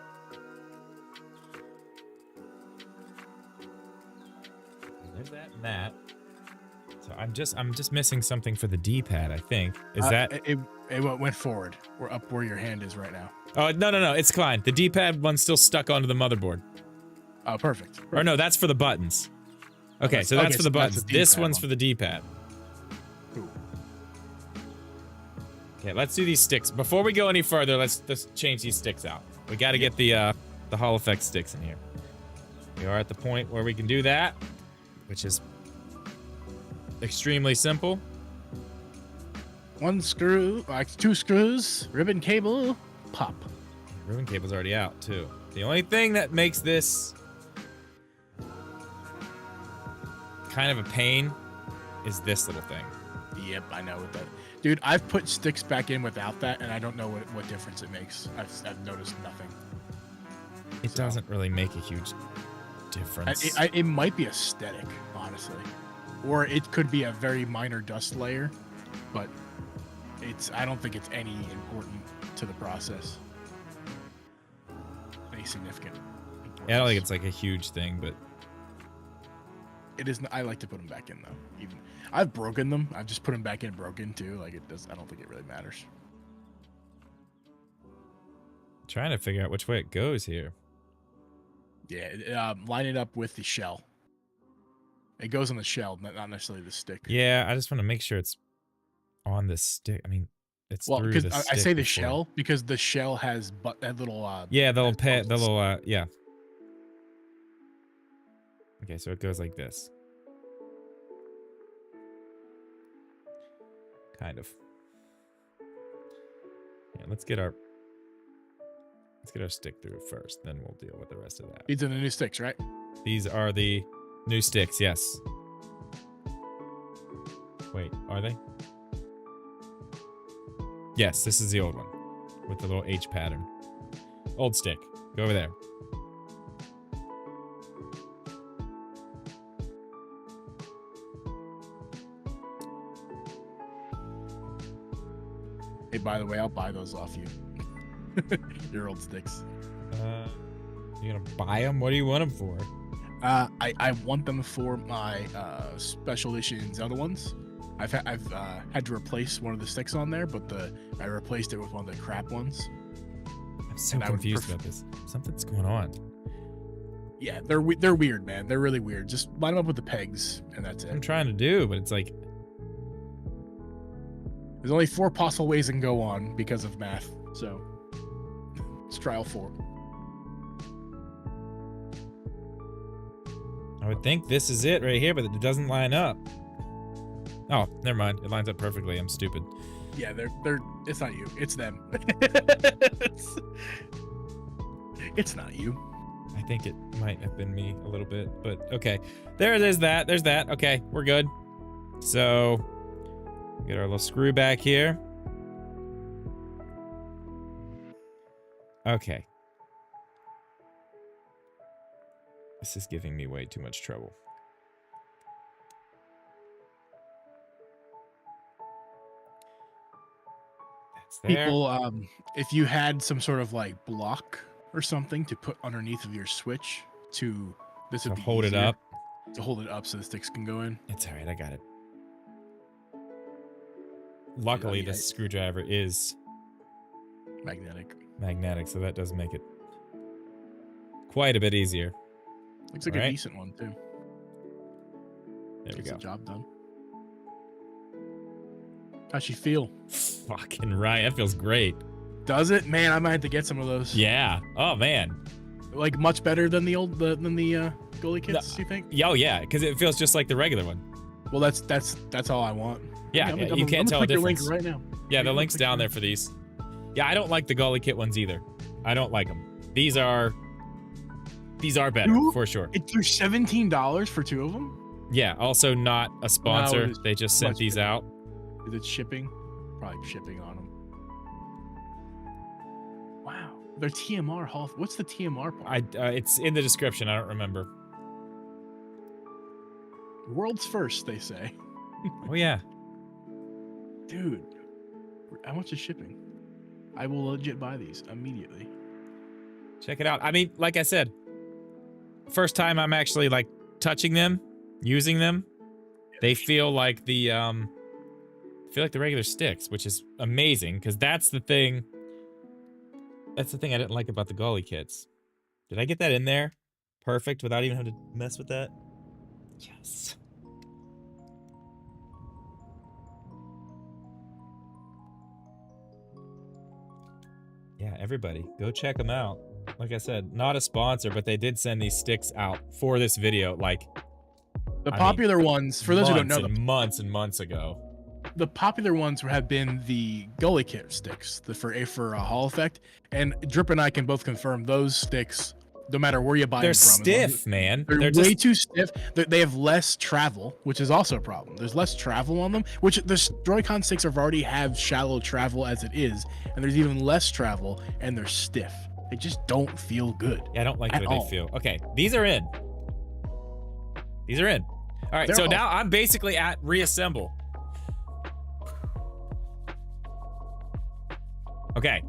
Speaker 1: There's that and that. So I'm just missing something for the D-pad, I think. Is that?
Speaker 2: It went forward. We're up where your hand is right now.
Speaker 1: Oh, no, it's fine. The D-pad one's still stuck onto the motherboard.
Speaker 2: Oh, perfect.
Speaker 1: Or no, that's for the buttons. Okay,
Speaker 2: that's-
Speaker 1: so that's
Speaker 2: okay,
Speaker 1: for
Speaker 2: so
Speaker 1: the
Speaker 2: that's
Speaker 1: buttons.
Speaker 2: the
Speaker 1: This
Speaker 2: D-pad
Speaker 1: one's
Speaker 2: one.
Speaker 1: for the D-pad.
Speaker 2: Cool.
Speaker 1: Okay, let's do these sticks. Before we go any further, let's change these sticks out. We got to get the Hall Effect sticks in here. We are at the point where we can do that, which is extremely simple.
Speaker 2: 1 screw, like 2 screws, ribbon cable, pop.
Speaker 1: Ribbon cable's already out too. The only thing that makes this kind of a pain is this little thing.
Speaker 2: Yep, I know what that. Dude, I've put sticks back in without that, and I don't know what difference it makes. I've noticed nothing.
Speaker 1: It doesn't really make a huge difference.
Speaker 2: It might be aesthetic, honestly, or it could be a very minor dust layer, but I don't think it's any important to the process. Any significant importance.
Speaker 1: Yeah, I don't think it's like a huge thing, but
Speaker 2: It is. I like to put them back in though. Even I've broken them. I've just put them back in broken too. Like it does. I don't think it really matters.
Speaker 1: I'm trying to figure out which way it goes here.
Speaker 2: Yeah. Line it up with the shell. It goes on the shell, not necessarily the stick.
Speaker 1: Yeah, I just want to make sure it's on the stick. I mean, it's
Speaker 2: Well,
Speaker 1: through
Speaker 2: because
Speaker 1: the
Speaker 2: I
Speaker 1: stick
Speaker 2: say the
Speaker 1: before.
Speaker 2: shell because the shell has that little.
Speaker 1: Yeah, the little
Speaker 2: has
Speaker 1: the
Speaker 2: buttons.
Speaker 1: little yeah. Okay, so it goes like this. Kind of. Yeah, let's get our stick through first, then we'll deal with the rest of that.
Speaker 2: These are the new sticks, right?
Speaker 1: These are the new sticks, yes. Wait, are they? Yes, this is the old one. With the little H pattern. Old stick. Go over there.
Speaker 2: Hey, by the way, I'll buy those off you. Your old sticks.
Speaker 1: You gonna buy them? What do you want them for?
Speaker 2: I want them for my special edition Zelda ones. I've had to replace one of the sticks on there, but I replaced it with one of the crap ones.
Speaker 1: I'm so confused about this. Something's going on.
Speaker 2: Yeah, they're weird, man. They're really weird. Just line them up with the pegs, and that's it.
Speaker 1: I'm trying to do, but it's like
Speaker 2: there's only 4 possible ways it can go on because of math. So it's trial 4.
Speaker 1: I would think this is it right here, but it doesn't line up. Oh, never mind. It lines up perfectly. I'm stupid.
Speaker 2: Yeah, they're. It's not you. It's them. It's not you.
Speaker 1: I think it might have been me a little bit, but okay. There's that. There's that. Okay, we're good. So, get our little screw back here. Okay. This is giving me way too much trouble. That's there.
Speaker 2: People, if you had some sort of like block or something to put underneath of your switch this would be
Speaker 1: hold it
Speaker 2: easier
Speaker 1: up.
Speaker 2: to hold it up so the sticks can go in.
Speaker 1: It's all right. I got it. Luckily, this screwdriver is magnetic, so that does make it quite a bit easier.
Speaker 2: Looks like a decent one too.
Speaker 1: There we
Speaker 2: Gets
Speaker 1: go.
Speaker 2: the job done. How's she feel?
Speaker 1: Fucking right. That feels great.
Speaker 2: Does it? Man, I might have to get some of those.
Speaker 1: Yeah. Oh man.
Speaker 2: Like much better than the old than the goalie kits, you think?
Speaker 1: Oh yeah, because it feels just like the regular one.
Speaker 2: Well, that's all I want.
Speaker 1: Yeah,
Speaker 2: Okay,
Speaker 1: you can't tell the difference.
Speaker 2: Link right now.
Speaker 1: Yeah, the link's down there for these. Yeah, I don't like the Gully Kit ones either. I don't like them. These are better for sure.
Speaker 2: They're $17 for 2 of them.
Speaker 1: Yeah, also not a sponsor.
Speaker 2: No,
Speaker 1: they just sent these out.
Speaker 2: Is it shipping? Probably shipping on them. Wow, they're TMR Hall. What's the TMR part?
Speaker 1: It's in the description. I don't remember.
Speaker 2: World's first, they say.
Speaker 1: Oh yeah.
Speaker 2: Dude, how much is shipping? I will legit buy these immediately.
Speaker 1: Check it out. I mean, like I said, first time I'm actually like touching them, using them. They feel like the regular sticks, which is amazing because that's the thing. That's the thing I didn't like about the Gully kits. Did I get that in there perfect without even having to mess with that? Yes. Yeah, everybody, go check them out. Like I said, not a sponsor, but they did send these sticks out for this video, like
Speaker 2: the popular ones, for those who don't know,
Speaker 1: months and months ago.
Speaker 2: The popular ones have been the Gully Kit sticks, for Hall effect, and Drip and I can both confirm those sticks. No matter where you buy them from,
Speaker 1: they're stiff, man.
Speaker 2: They're way too stiff. They have less travel, which is also a problem. There's less travel on them, which the Joy-Con sticks already have shallow travel as it is, and there's even less travel, and they're stiff. They just don't feel good.
Speaker 1: Yeah, I don't like the way they feel. Okay, these are in. These are in. All right, so now I'm basically at reassemble. Okay.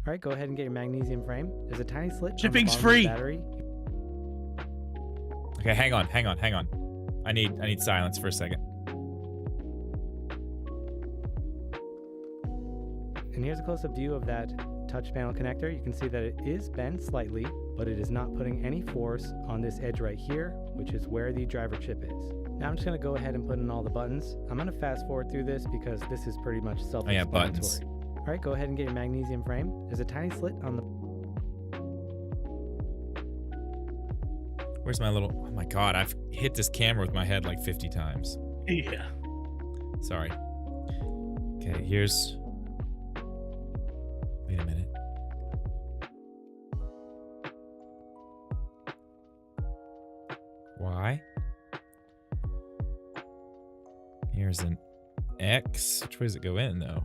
Speaker 3: All right, go ahead and get your magnesium frame. There's a tiny slit.
Speaker 2: Shipping's free.
Speaker 3: Battery.
Speaker 1: Okay, hang on. I need silence for a second.
Speaker 3: And here's a close-up view of that touch panel connector. You can see that it is bent slightly, but it is not putting any force on this edge right here, which is where the driver chip is. Now I'm just going to go ahead and put in all the buttons. I'm going to fast forward through this because this is pretty much self-explanatory.
Speaker 1: Oh, yeah, buttons.
Speaker 3: All right, go ahead and get your magnesium frame. There's a tiny slit on the...
Speaker 1: Where's my little... Oh my god, I've hit this camera with my head like 50 times.
Speaker 2: Yeah.
Speaker 1: Sorry. Okay, here's... Wait a minute. Y. Here's an X. Which way does it go in, though?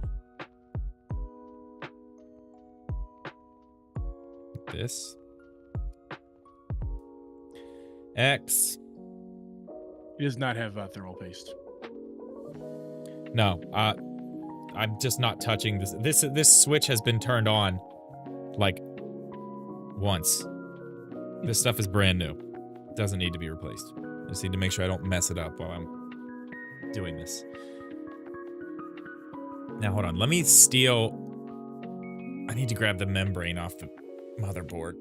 Speaker 1: This. X.
Speaker 2: It does not have thermal paste.
Speaker 1: No, I'm just not touching this. This switch has been turned on, like, once. This stuff is brand new. It doesn't need to be replaced. I just need to make sure I don't mess it up while I'm doing this. Now, hold on. Let me steal... I need to grab the membrane off the motherboard.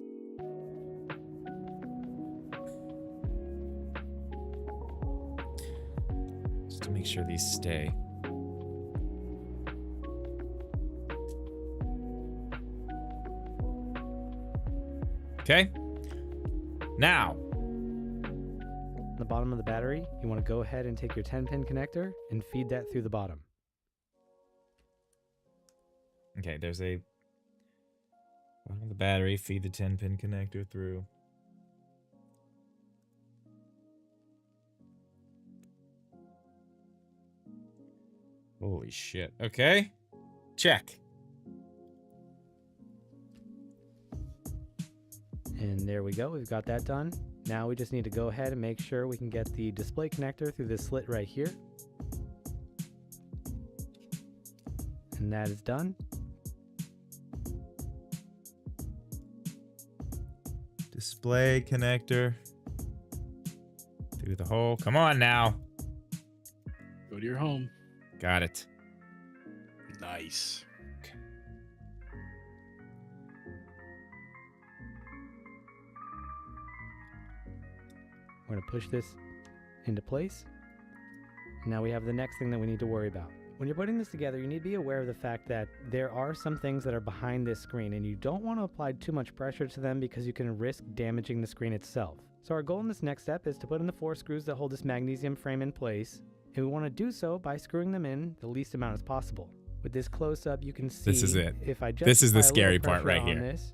Speaker 1: Just to make sure these stay. Okay. Now.
Speaker 3: The bottom of the battery, you want to go ahead and take your 10-pin connector and feed that through the bottom.
Speaker 1: Okay, there's a bottom of the battery, feed the 10-pin connector through. Holy shit. Okay. Check.
Speaker 3: And there we go, we've got that done. Now we just need to go ahead and make sure we can get the display connector through this slit right here. And that is done.
Speaker 1: Display connector through the hole. Come on now.
Speaker 2: Go to your home.
Speaker 1: Got it.
Speaker 2: Nice.
Speaker 3: We're going to push this into place. Now we have the next thing that we need to worry about. When you're putting this together, you need to be aware of the fact that there are some things that are behind this screen, and you don't want to apply too much pressure to them because you can risk damaging the screen itself. So our goal in this next step is to put in the 4 screws that hold this magnesium frame in place, and we want to do so by screwing them in the least amount as possible. With this close-up, you can see
Speaker 1: This is it.
Speaker 3: If I just
Speaker 1: This is the
Speaker 3: apply a little
Speaker 1: scary part
Speaker 3: pressure
Speaker 1: right
Speaker 3: on
Speaker 1: here.
Speaker 3: this,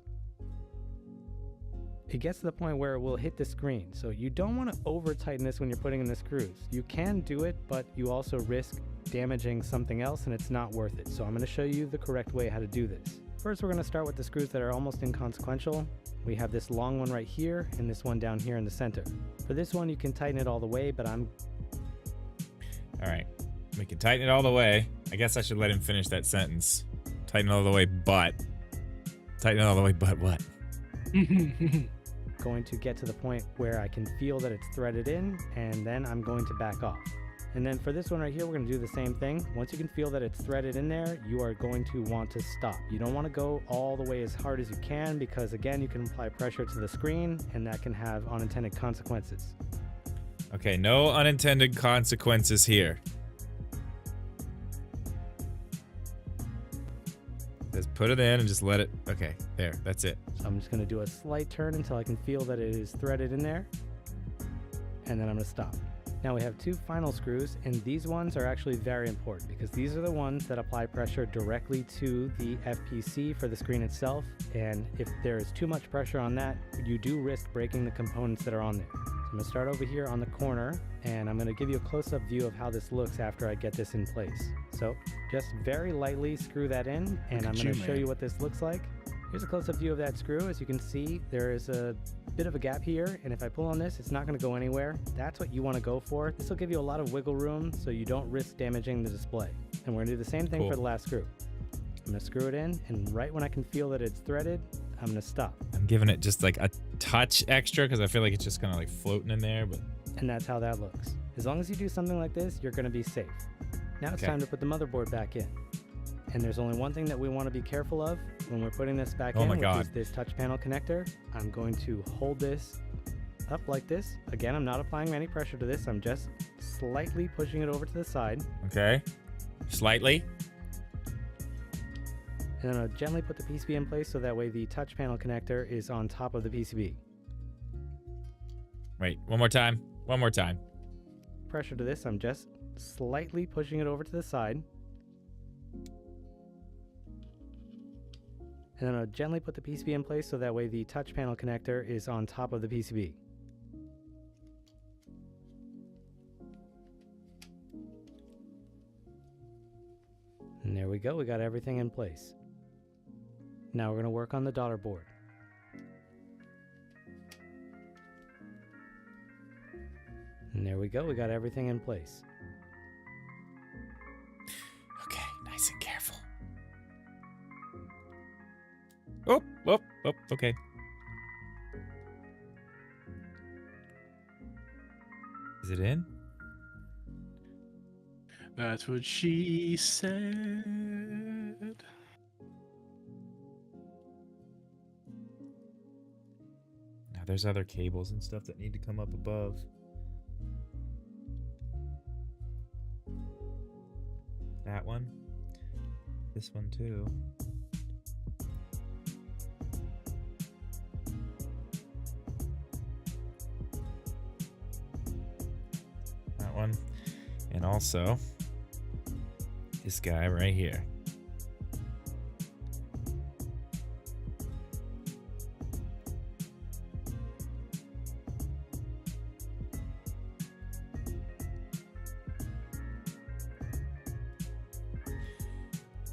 Speaker 3: it gets to the point where it will hit the screen. So you don't want to over tighten this when you're putting in the screws. You can do it, but you also risk damaging something else and it's not worth it. So I'm going to show you the correct way how to do this. First, we're going to start with the screws that are almost inconsequential. We have this long one right here and this one down here in the center. For this one, you can tighten it all the way, but I'm...
Speaker 1: All right. We can tighten it all the way. I guess I should let him finish that sentence. Tighten it all the way, but... Tighten it all the way, but what?
Speaker 3: Going to get to the point where I can feel that it's threaded in, and then I'm going to back off. And then for this one right here, we're going to do the same thing. Once you can feel that it's threaded in there, you are going to want to stop. You don't want to go all the way as hard as you can because, again, you can apply pressure to the screen and that can have unintended consequences.
Speaker 1: Okay, no unintended consequences here. Just put it in and just let it... Okay, there, that's it.
Speaker 3: So I'm just going to do a slight turn until I can feel that it is threaded in there. And then I'm going to stop. Now we have 2 final screws, and these ones are actually very important because these are the ones that apply pressure directly to the FPC for the screen itself. And if there is too much pressure on that, you do risk breaking the components that are on there. So I'm going to start over here on the corner, and I'm going to give you a close-up view of how this looks after I get this in place. So just very lightly screw that in, and I'm going to show you what this looks like. Here's a close-up view of that screw. As you can see, there is a bit of a gap here, and if I pull on this, it's not going to go anywhere. That's what you want to go for. This will give you a lot of wiggle room so you don't risk damaging the display. And we're going to do the same thing for the last screw. I'm going to screw it in, and right when I can feel that it's threaded, I'm going to stop.
Speaker 1: I'm giving it just like a touch extra because I feel like it's just kind of like floating in there, but...
Speaker 3: And that's how that looks. As long as you do something like this, you're going to be safe. Now it's time to put the motherboard back in. And there's only one thing that we want to be careful of when we're putting this back in, which is this touch panel connector. I'm going to hold this up like this. Again, I'm not applying any pressure to this. I'm just slightly pushing it over to the side.
Speaker 1: Okay. Slightly.
Speaker 3: And then I'll gently put the PCB in place so that way the touch panel connector is on top of the PCB.
Speaker 1: Wait, one more time. One more time.
Speaker 3: Pressure to this. I'm just slightly pushing it over to the side. And then I'll gently put the PCB in place so that way the touch panel connector is on top of the PCB. And there we go. We got everything in place. Now we're going to work on the daughter board. And there we go. We got everything in place.
Speaker 1: Okay, nice and careful. Oh, oh, oh, okay. Is it in?
Speaker 2: That's what she said.
Speaker 1: Now there's other cables and stuff that need to come up above. That one. This one too. That one. And also this guy right here.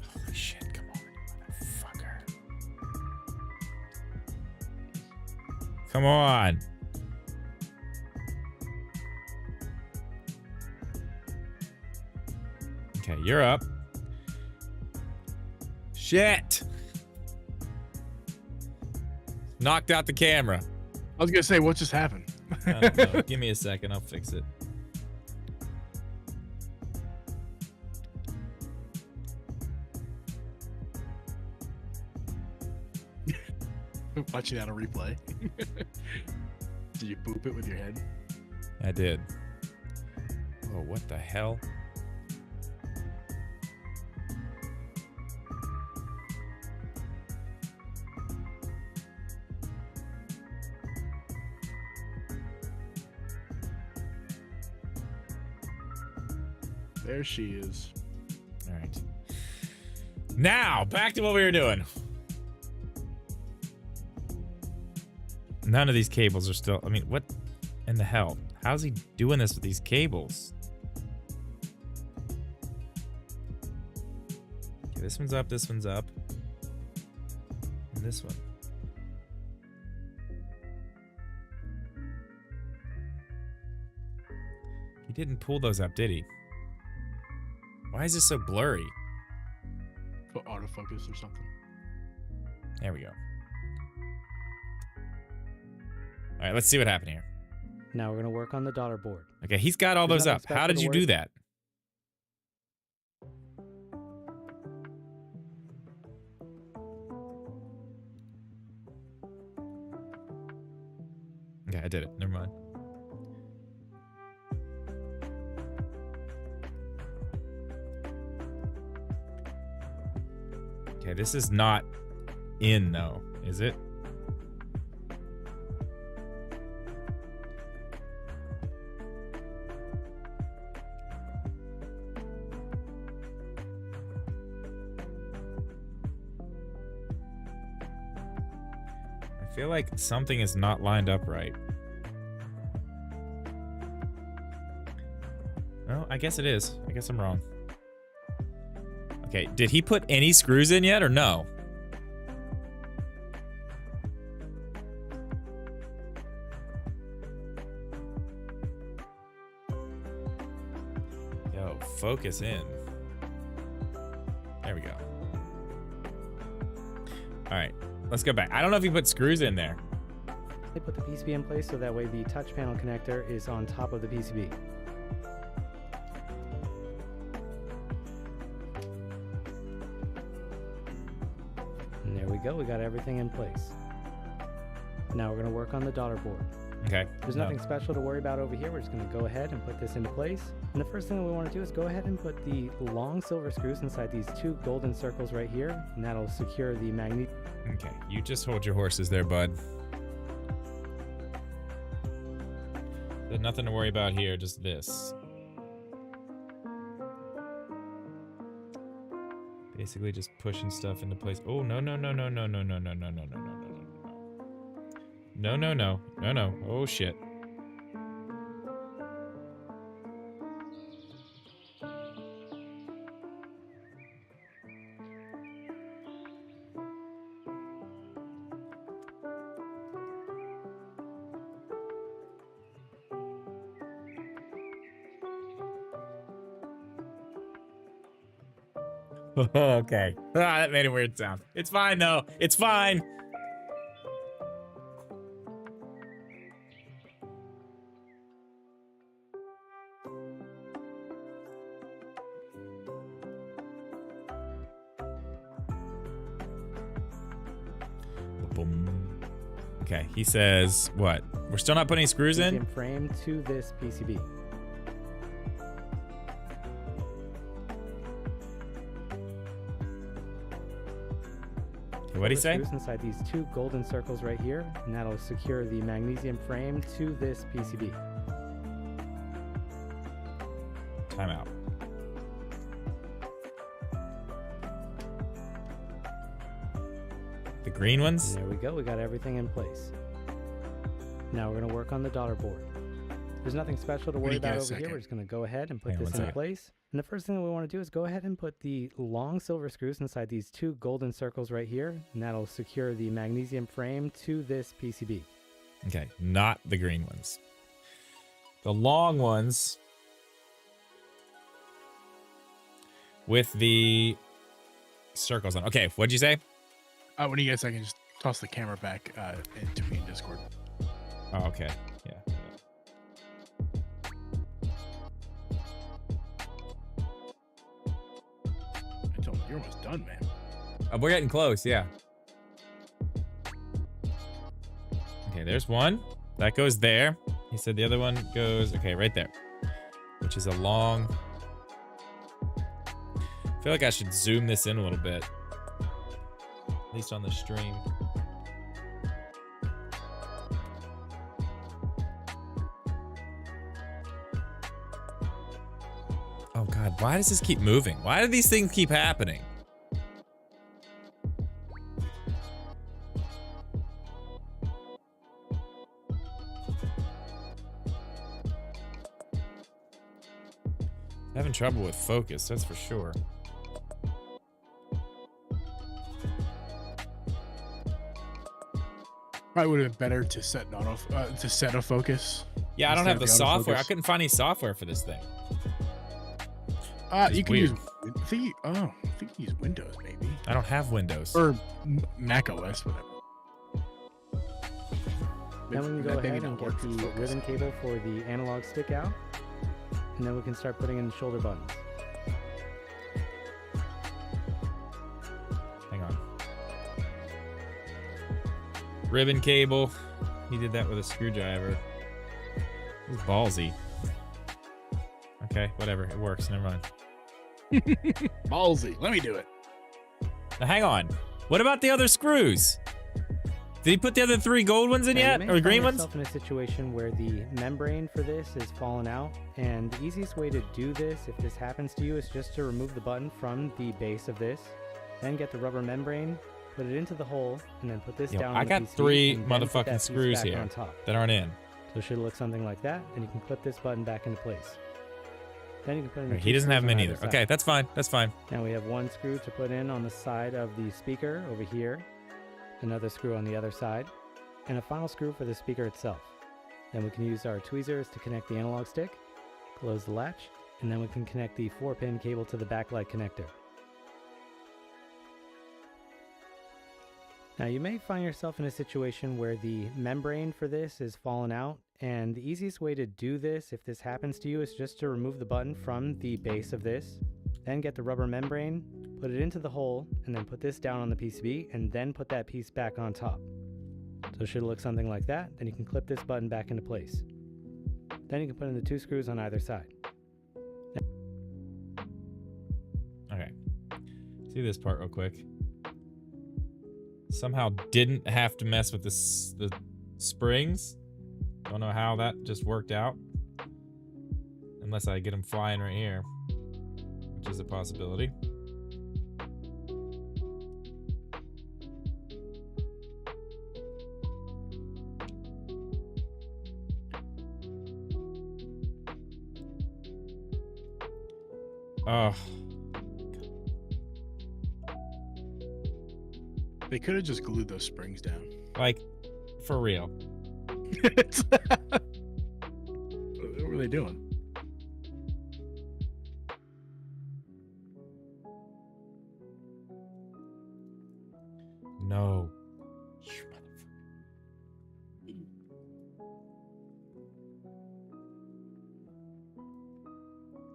Speaker 1: Holy shit, come on, motherfucker. Come on. Okay, you're up. Shit! Knocked out the camera.
Speaker 2: I was gonna say, what just happened?
Speaker 1: I don't know. Give me a second, I'll fix it.
Speaker 2: Watching that on replay. Did you boop it with your head?
Speaker 1: I did. Oh, what the hell?
Speaker 2: There she is.
Speaker 1: All right. Now, back to what we were doing. None of these cables are still... I mean, what in the hell? How's he doing this with these cables? Okay, this one's up, this one's up. And this one. He didn't pull those up, did he? Why is this so blurry?
Speaker 2: For autofocus or something.
Speaker 1: There we go. All right, let's see what happened here.
Speaker 3: Now we're going to work on the daughter board.
Speaker 1: Okay, he's got all those up. How did you do that? Okay, I did it. Never mind. Okay, this is not in, though, is it? I feel like something is not lined up right. Well, I guess it is. I guess I'm wrong. Okay, did he put any screws in yet or no? Yo, focus in. There we go. All right, let's go back. I don't know if he put screws in there.
Speaker 3: They put the PCB in place so that way the touch panel connector is on top of the PCB. And there we go, we got everything in place. Now we're going to work on the daughter board.
Speaker 1: Okay.
Speaker 3: There's nothing special to worry about over here. We're just going to go ahead and put this into place. And the first thing that we want to do is go ahead and put the long silver screws inside these two golden circles right here, and that'll secure the magnet.
Speaker 1: Okay, you just hold your horses there, bud. There's nothing to worry about here, just this. Basically just pushing stuff into place. Oh, no, no, no, no, no, no, no, no, no, no, no, no, no, no, no. No, no, no, no, no. Oh, shit. Okay. That made a weird sound. It's fine, though. It's fine. Boom. Okay, he says, what? We're still not putting any screws in?
Speaker 3: Magnesium frame to this PCB.
Speaker 1: What'd he say?
Speaker 3: Screws inside these two golden circles right here, and that'll secure the magnesium frame to this PCB.
Speaker 1: Timeout. The green ones?
Speaker 3: And there we go, we got everything in place. Now we're gonna work on the daughter board. There's nothing special to worry about over here. We're just gonna go ahead and put this in place. And the first thing that we wanna do is go ahead and put the long silver screws inside these two golden circles right here, and that'll secure the magnesium frame to this PCB.
Speaker 1: Okay, not the green ones. The long ones with the circles on. Okay, what'd you say?
Speaker 2: When you guys, I can just toss the camera back into me in Discord.
Speaker 1: Oh, okay. Yeah.
Speaker 2: I told him you're almost done, man.
Speaker 1: We're getting close, yeah. Okay, there's one. That goes there. He said the other one goes, okay, right there. Which is a long... I feel like I should zoom this in a little bit. At least on the stream. Oh God, why does this keep moving? Why do these things keep happening? Having trouble with focus, that's for sure.
Speaker 2: Probably would have been better to set to set a focus.
Speaker 1: Yeah, I don't have the software. I
Speaker 2: autofocus.
Speaker 1: couldn't find any software for this thing.
Speaker 2: You can
Speaker 1: weird.
Speaker 2: use. I think you use Windows maybe,
Speaker 1: I don't have Windows.
Speaker 2: or Mac OS, whatever.
Speaker 3: Then we can go
Speaker 2: That maybe
Speaker 3: ahead and
Speaker 2: not
Speaker 3: get
Speaker 2: work for
Speaker 3: the
Speaker 2: focus.
Speaker 3: ribbon cable for the analog stick out, and then we can start putting in the shoulder buttons.
Speaker 1: Hang on. Ribbon cable. He did that with a screwdriver. It was ballsy. Okay, whatever. It works. Never mind.
Speaker 2: Ballsy. Let me do it.
Speaker 1: Now, hang on. What about the other screws? Did he put the other 3 gold ones in
Speaker 3: Now,
Speaker 1: yet?
Speaker 3: you
Speaker 1: Or
Speaker 3: may
Speaker 1: the green
Speaker 3: find
Speaker 1: ones?
Speaker 3: yourself in a situation where the membrane for this is fallen out, and the easiest way to do this, if this happens to you, is just to remove the button from the base of this, then get the rubber membrane, put it into the hole, and then put this
Speaker 1: Yo,
Speaker 3: down.
Speaker 1: I
Speaker 3: on the
Speaker 1: got
Speaker 3: PCB,
Speaker 1: 3
Speaker 3: and then put that
Speaker 1: motherfucking
Speaker 3: piece
Speaker 1: screws
Speaker 3: back
Speaker 1: here
Speaker 3: on top.
Speaker 1: that aren't in.
Speaker 3: So it should look something like that, and you can clip this button back into place. Then you can put in the
Speaker 1: He
Speaker 3: 2
Speaker 1: doesn't have
Speaker 3: screws
Speaker 1: them
Speaker 3: on
Speaker 1: in
Speaker 3: either
Speaker 1: either.
Speaker 3: side.
Speaker 1: Okay, that's fine. That's fine.
Speaker 3: Now we have 1 screw to put in on the side of the speaker over here, another screw on the other side, and a final screw for the speaker itself. Then we can use our tweezers to connect the analog stick, close the latch, and then we can connect the 4-pin cable to the backlight connector. Now you may find yourself in a situation where the membrane for this is fallen out, and the easiest way to do this, if this happens to you, is just to remove the button from the base of this, then get the rubber membrane, put it into the hole, and then put this down on the PCB, and then put that piece back on top. So it should look something like that. Then you can clip this button back into place. Then you can put in the 2 screws on either side.
Speaker 1: Okay. See this part real quick. Somehow didn't have to mess with the springs. Don't know how that just worked out. Unless I get them flying right here, which is a possibility. Oh,
Speaker 2: They could have just glued those springs down.
Speaker 1: like, for real.
Speaker 2: What were they doing?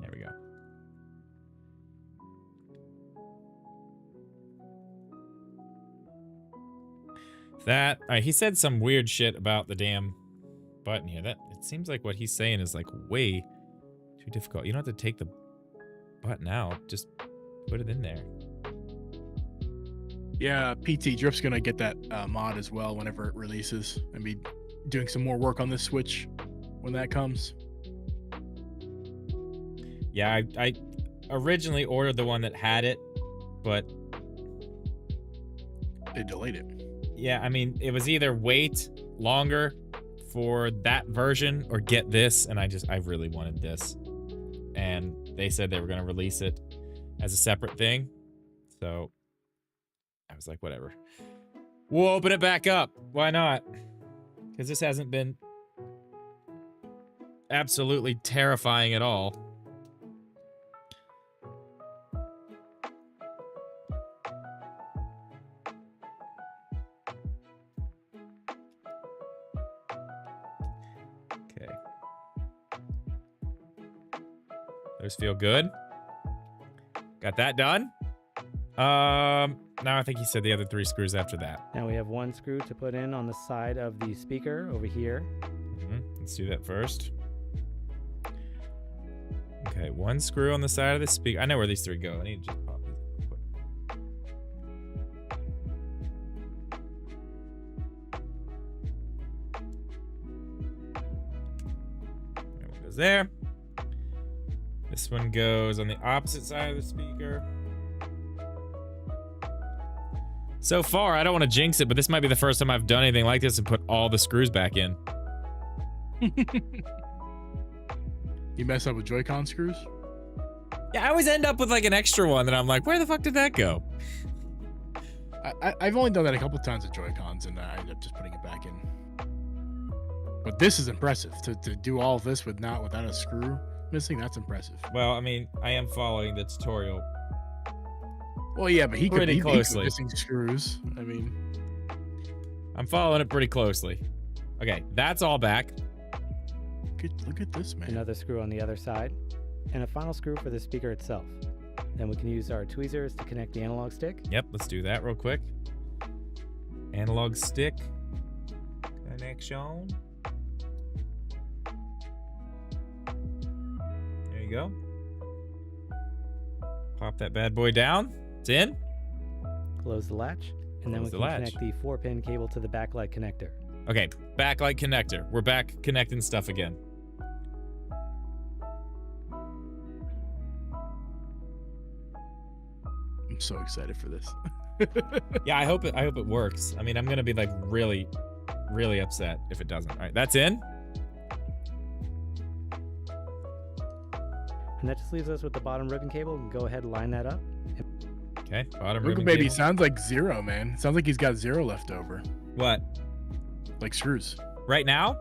Speaker 1: There we go. That, all right, he said some weird shit about the damn button here. That, it seems like what he's saying is like way too difficult. You don't have to take the button out, just put it in there.
Speaker 2: Yeah, PT Drift's gonna get that mod as well whenever it releases, and be doing some more work on this Switch when that comes.
Speaker 1: Yeah, I originally ordered the one that had it, but
Speaker 2: They delayed it.
Speaker 1: yeah, I mean, it was either wait longer for that version or get this, and I really wanted this. And they said they were going to release it as a separate thing. So I was like, whatever. We'll open it back up. Why not? Because this hasn't been absolutely terrifying at all. Okay. Those feel good. Got that done. Now I think he said the other 3 screws after that.
Speaker 3: Now we have 1 screw to put in on the side of the speaker over here.
Speaker 1: Let's do that first. Okay, 1 screw on the side of the speaker. I know where these 3 go. I need to just pop these real quick. That one goes there. This one goes on the opposite side of the speaker. So far, I don't want to jinx it, but this might be the first time I've done anything like this and put all the screws back in.
Speaker 2: You mess up with Joy-Con screws?
Speaker 1: Yeah, I always end up with like an extra one that I'm like, where the fuck did that go?
Speaker 2: I've only done that a couple times with Joy-Cons, and I ended up just putting it back in. But this is impressive. To do all of this without a screw missing, that's impressive.
Speaker 1: Well, I mean, I am following the tutorial.
Speaker 2: Well, yeah, but he could
Speaker 1: Pretty
Speaker 2: be
Speaker 1: closely.
Speaker 2: missing screws. I mean,
Speaker 1: I'm following it pretty closely. Okay, that's all back.
Speaker 2: look at this, man.
Speaker 3: Another screw on the other side, and a final screw for the speaker itself. Then we can use our tweezers to connect the analog stick.
Speaker 1: Yep, let's do that real quick. Analog stick connection. There you go. Pop that bad boy down. It's in.
Speaker 3: Close the latch, and then
Speaker 1: Close
Speaker 3: we
Speaker 1: the
Speaker 3: can
Speaker 1: latch.
Speaker 3: connect the 4-pin cable to the backlight connector.
Speaker 1: Okay, backlight connector. We're back connecting stuff again.
Speaker 2: I'm so excited for this.
Speaker 1: Yeah, I hope it works. I mean, I'm gonna be like really, really upset if it doesn't. All right, that's in.
Speaker 3: And that just leaves us with the bottom ribbon cable. We can go ahead and line that up.
Speaker 1: Okay, bottom
Speaker 2: Ruka
Speaker 1: ribbon
Speaker 2: Baby
Speaker 1: cable.
Speaker 2: sounds like 0, man. Sounds like he's got 0 left over.
Speaker 1: What?
Speaker 2: Like screws.
Speaker 1: Right now?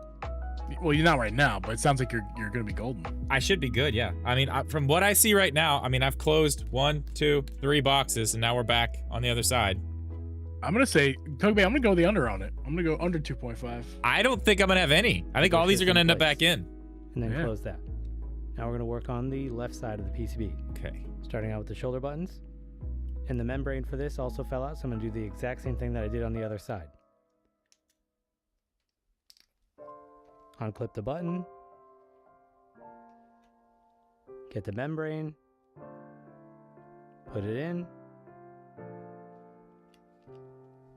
Speaker 2: Well, you're not right now, but it sounds like you're gonna be golden.
Speaker 1: I should be good, yeah. I mean, from what I see right now, I mean, I've closed 1, 2, 3 boxes, and now we're back on the other side.
Speaker 2: I'm gonna say, Toby, I'm gonna go the under on it. I'm gonna go under 2.5.
Speaker 1: I don't think I'm gonna have any. I think all these are gonna end up back in.
Speaker 3: And then
Speaker 2: Yeah.
Speaker 3: close that. Now we're going to work on the left side of the PCB.
Speaker 1: Okay.
Speaker 3: Starting out with the shoulder buttons. And the membrane for this also fell out, so I'm going to do the exact same thing that I did on the other side. Unclip the button. Get the membrane. Put it in.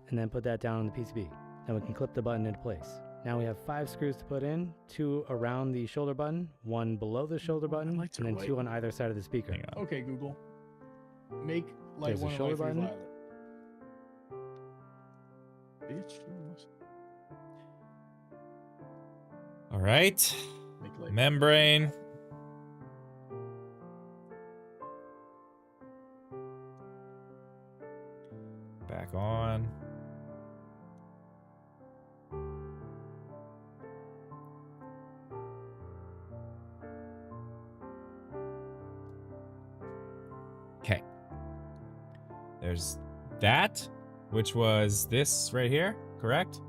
Speaker 3: And then put that down on the PCB. Then we can clip the button into place. Now we have 5 screws to put in, 2 around the shoulder button, 1 below the shoulder button,
Speaker 2: lights
Speaker 3: and
Speaker 2: are
Speaker 3: then
Speaker 2: white.
Speaker 3: 2 on either side of the speaker.
Speaker 1: Hang on.
Speaker 2: Okay, Google. Make light
Speaker 3: There's a
Speaker 2: 1
Speaker 3: shoulder
Speaker 2: light 3
Speaker 3: button.
Speaker 2: violet. Bitch.
Speaker 1: All right.
Speaker 2: Make light.
Speaker 1: Membrane. Back on. Okay. There's that, which was this right here, correct?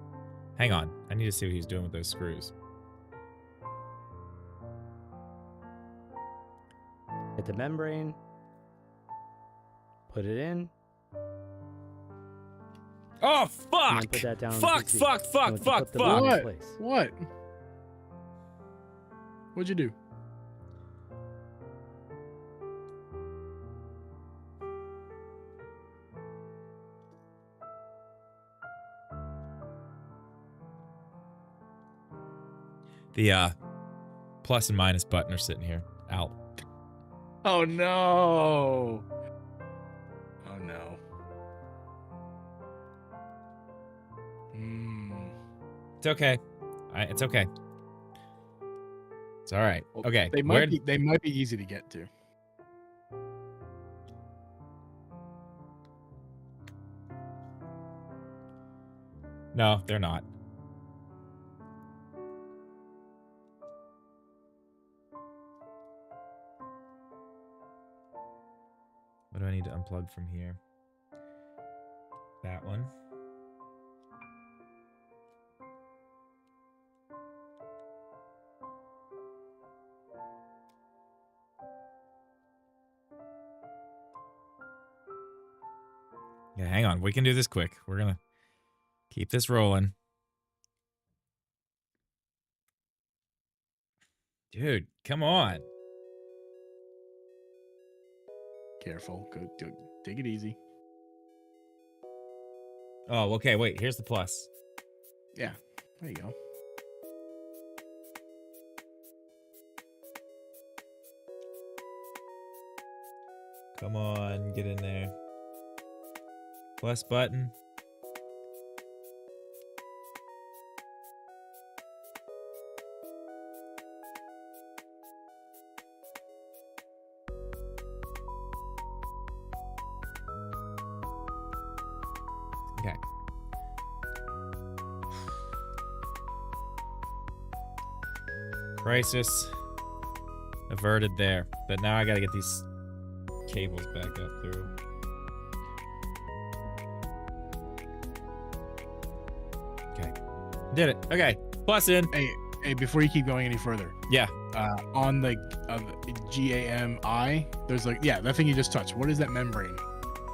Speaker 1: Hang on. I need to see what he's doing with those screws.
Speaker 3: Get the membrane. Put it in.
Speaker 1: Oh,
Speaker 3: And
Speaker 1: fuck!
Speaker 3: then put that down.
Speaker 1: Fuck,
Speaker 3: to
Speaker 1: fuck, fuck,
Speaker 3: once you
Speaker 1: fuck,
Speaker 3: put the
Speaker 1: fuck!
Speaker 3: board in
Speaker 2: What?
Speaker 3: place.
Speaker 2: What? What'd you do?
Speaker 1: The plus and minus button are sitting here. Out.
Speaker 2: Oh no! Oh no.
Speaker 1: It's okay. It's okay. It's all right.
Speaker 2: Well,
Speaker 1: Okay.
Speaker 2: They might be easy to get to.
Speaker 1: No, they're not. What do I need to unplug from here? That one. Yeah, hang on. We can do this quick. We're gonna keep this rolling. Dude, come on.
Speaker 2: Careful. Go, take it easy.
Speaker 1: Oh, okay. Wait, here's the plus.
Speaker 2: Yeah. There you go.
Speaker 1: Come on, get in there. Plus button. Okay. Crisis averted there. But now I gotta get these cables back up through. Okay. Did it. Okay. Plus in.
Speaker 2: Hey, before you keep going any further,
Speaker 1: Yeah.
Speaker 2: on the GAMI, there's like, yeah, that thing you just touched. What is that membrane?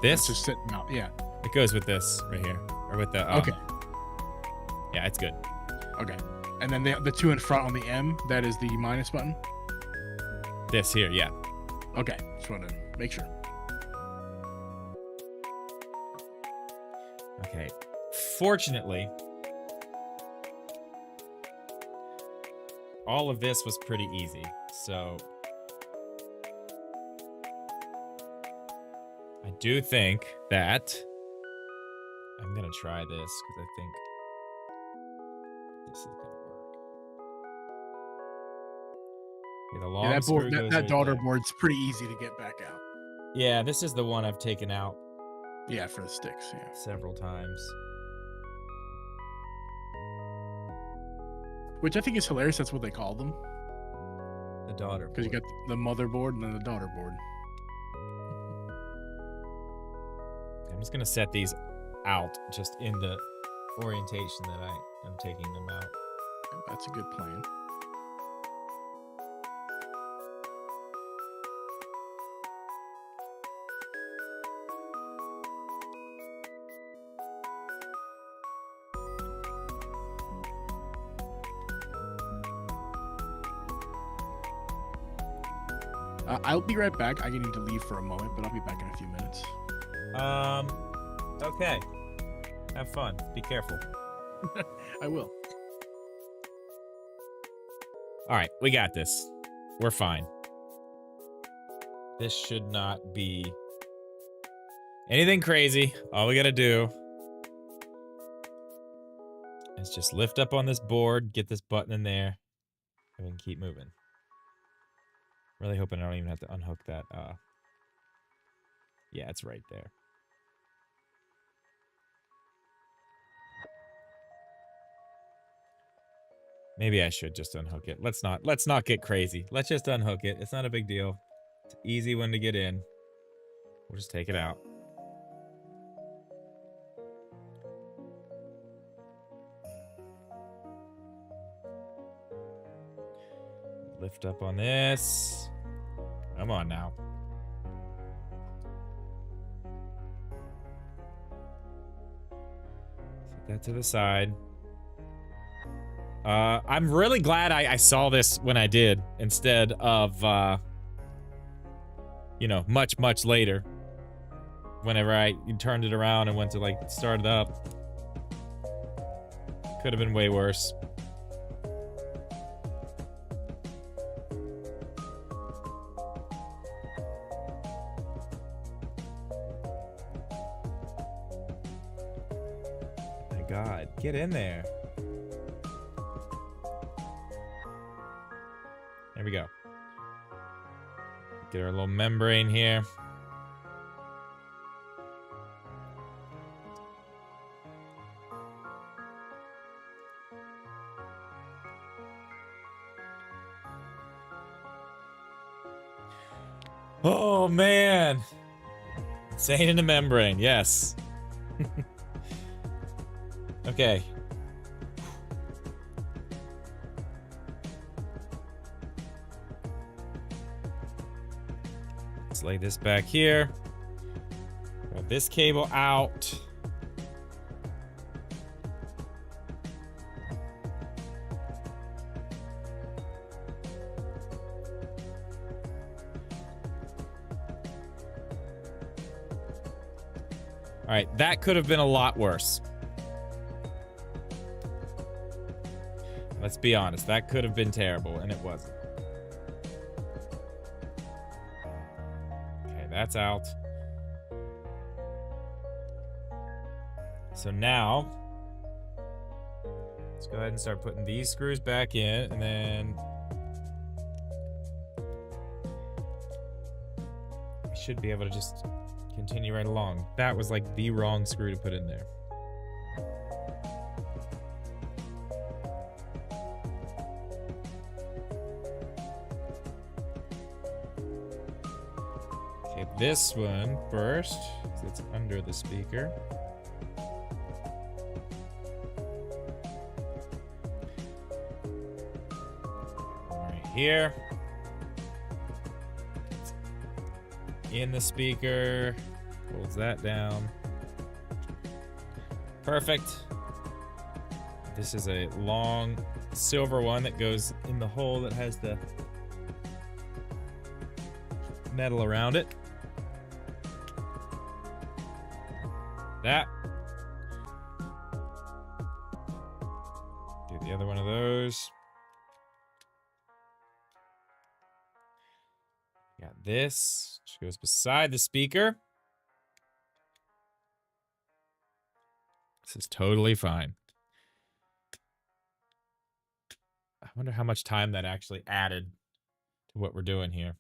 Speaker 1: This?
Speaker 2: It's just sitting out. Yeah.
Speaker 1: It goes with this right here. Or with the...
Speaker 2: Okay.
Speaker 1: Yeah, it's good.
Speaker 2: Okay. And then the two in front on the M, that is the minus button?
Speaker 1: This here, yeah.
Speaker 2: Okay. Just wanted to make sure.
Speaker 1: Okay. Fortunately, all of this was pretty easy, so I do think that I'm gonna try this because I think this is gonna work. Okay, the long
Speaker 2: Yeah, that
Speaker 1: screw
Speaker 2: board,
Speaker 1: goes
Speaker 2: that
Speaker 1: right
Speaker 2: daughter
Speaker 1: there.
Speaker 2: board's pretty easy to get back out.
Speaker 1: Yeah, this is the one I've taken out
Speaker 2: Yeah, for the sticks. Yeah.
Speaker 1: several times.
Speaker 2: Which I think is hilarious. That's what they call them.
Speaker 1: The daughter
Speaker 2: Because you
Speaker 1: board.
Speaker 2: got the motherboard and then the daughter board.
Speaker 1: I'm just gonna set these out just in the orientation that I am taking them out.
Speaker 2: That's a good plan. I'll be right back. I need to leave for a moment, but I'll be back in a few minutes.
Speaker 1: Okay. Have fun. Be careful.
Speaker 2: I will.
Speaker 1: All right, we got this. We're fine. This should not be anything crazy. All we gotta do is just lift up on this board, get this button in there, and we can keep moving. Really hoping I don't even have to unhook that. Yeah, it's right there. Maybe I should just unhook it. Let's not get crazy. Let's just unhook it. It's not a big deal. It's an easy one to get in. We'll just take it out. Lift up on this. Come on now. Set that to the side. I'm really glad I saw this when I did, instead of, you know, much later. Whenever I turned it around and went to, like, start it up. Could have been way worse. My God, get in there. There we go. Get our little membrane here. Oh, man. Insane in the membrane, yes. Okay. Let's lay this back here. Grab this cable out. All right, that could have been a lot worse. Let's be honest, that could have been terrible, and it wasn't. Okay, that's out. So now, let's go ahead and start putting these screws back in, and then we should be able to just continue right along. That was like the wrong screw to put in there. Okay, this one first, because it's under the speaker. Right here. In the speaker. Pulls that down. Perfect. This is a long silver one that goes in the hole that has the metal around it. That. Do the other one of those. Got this, which goes beside the speaker. This is totally fine. I wonder how much time that actually added to what we're doing here.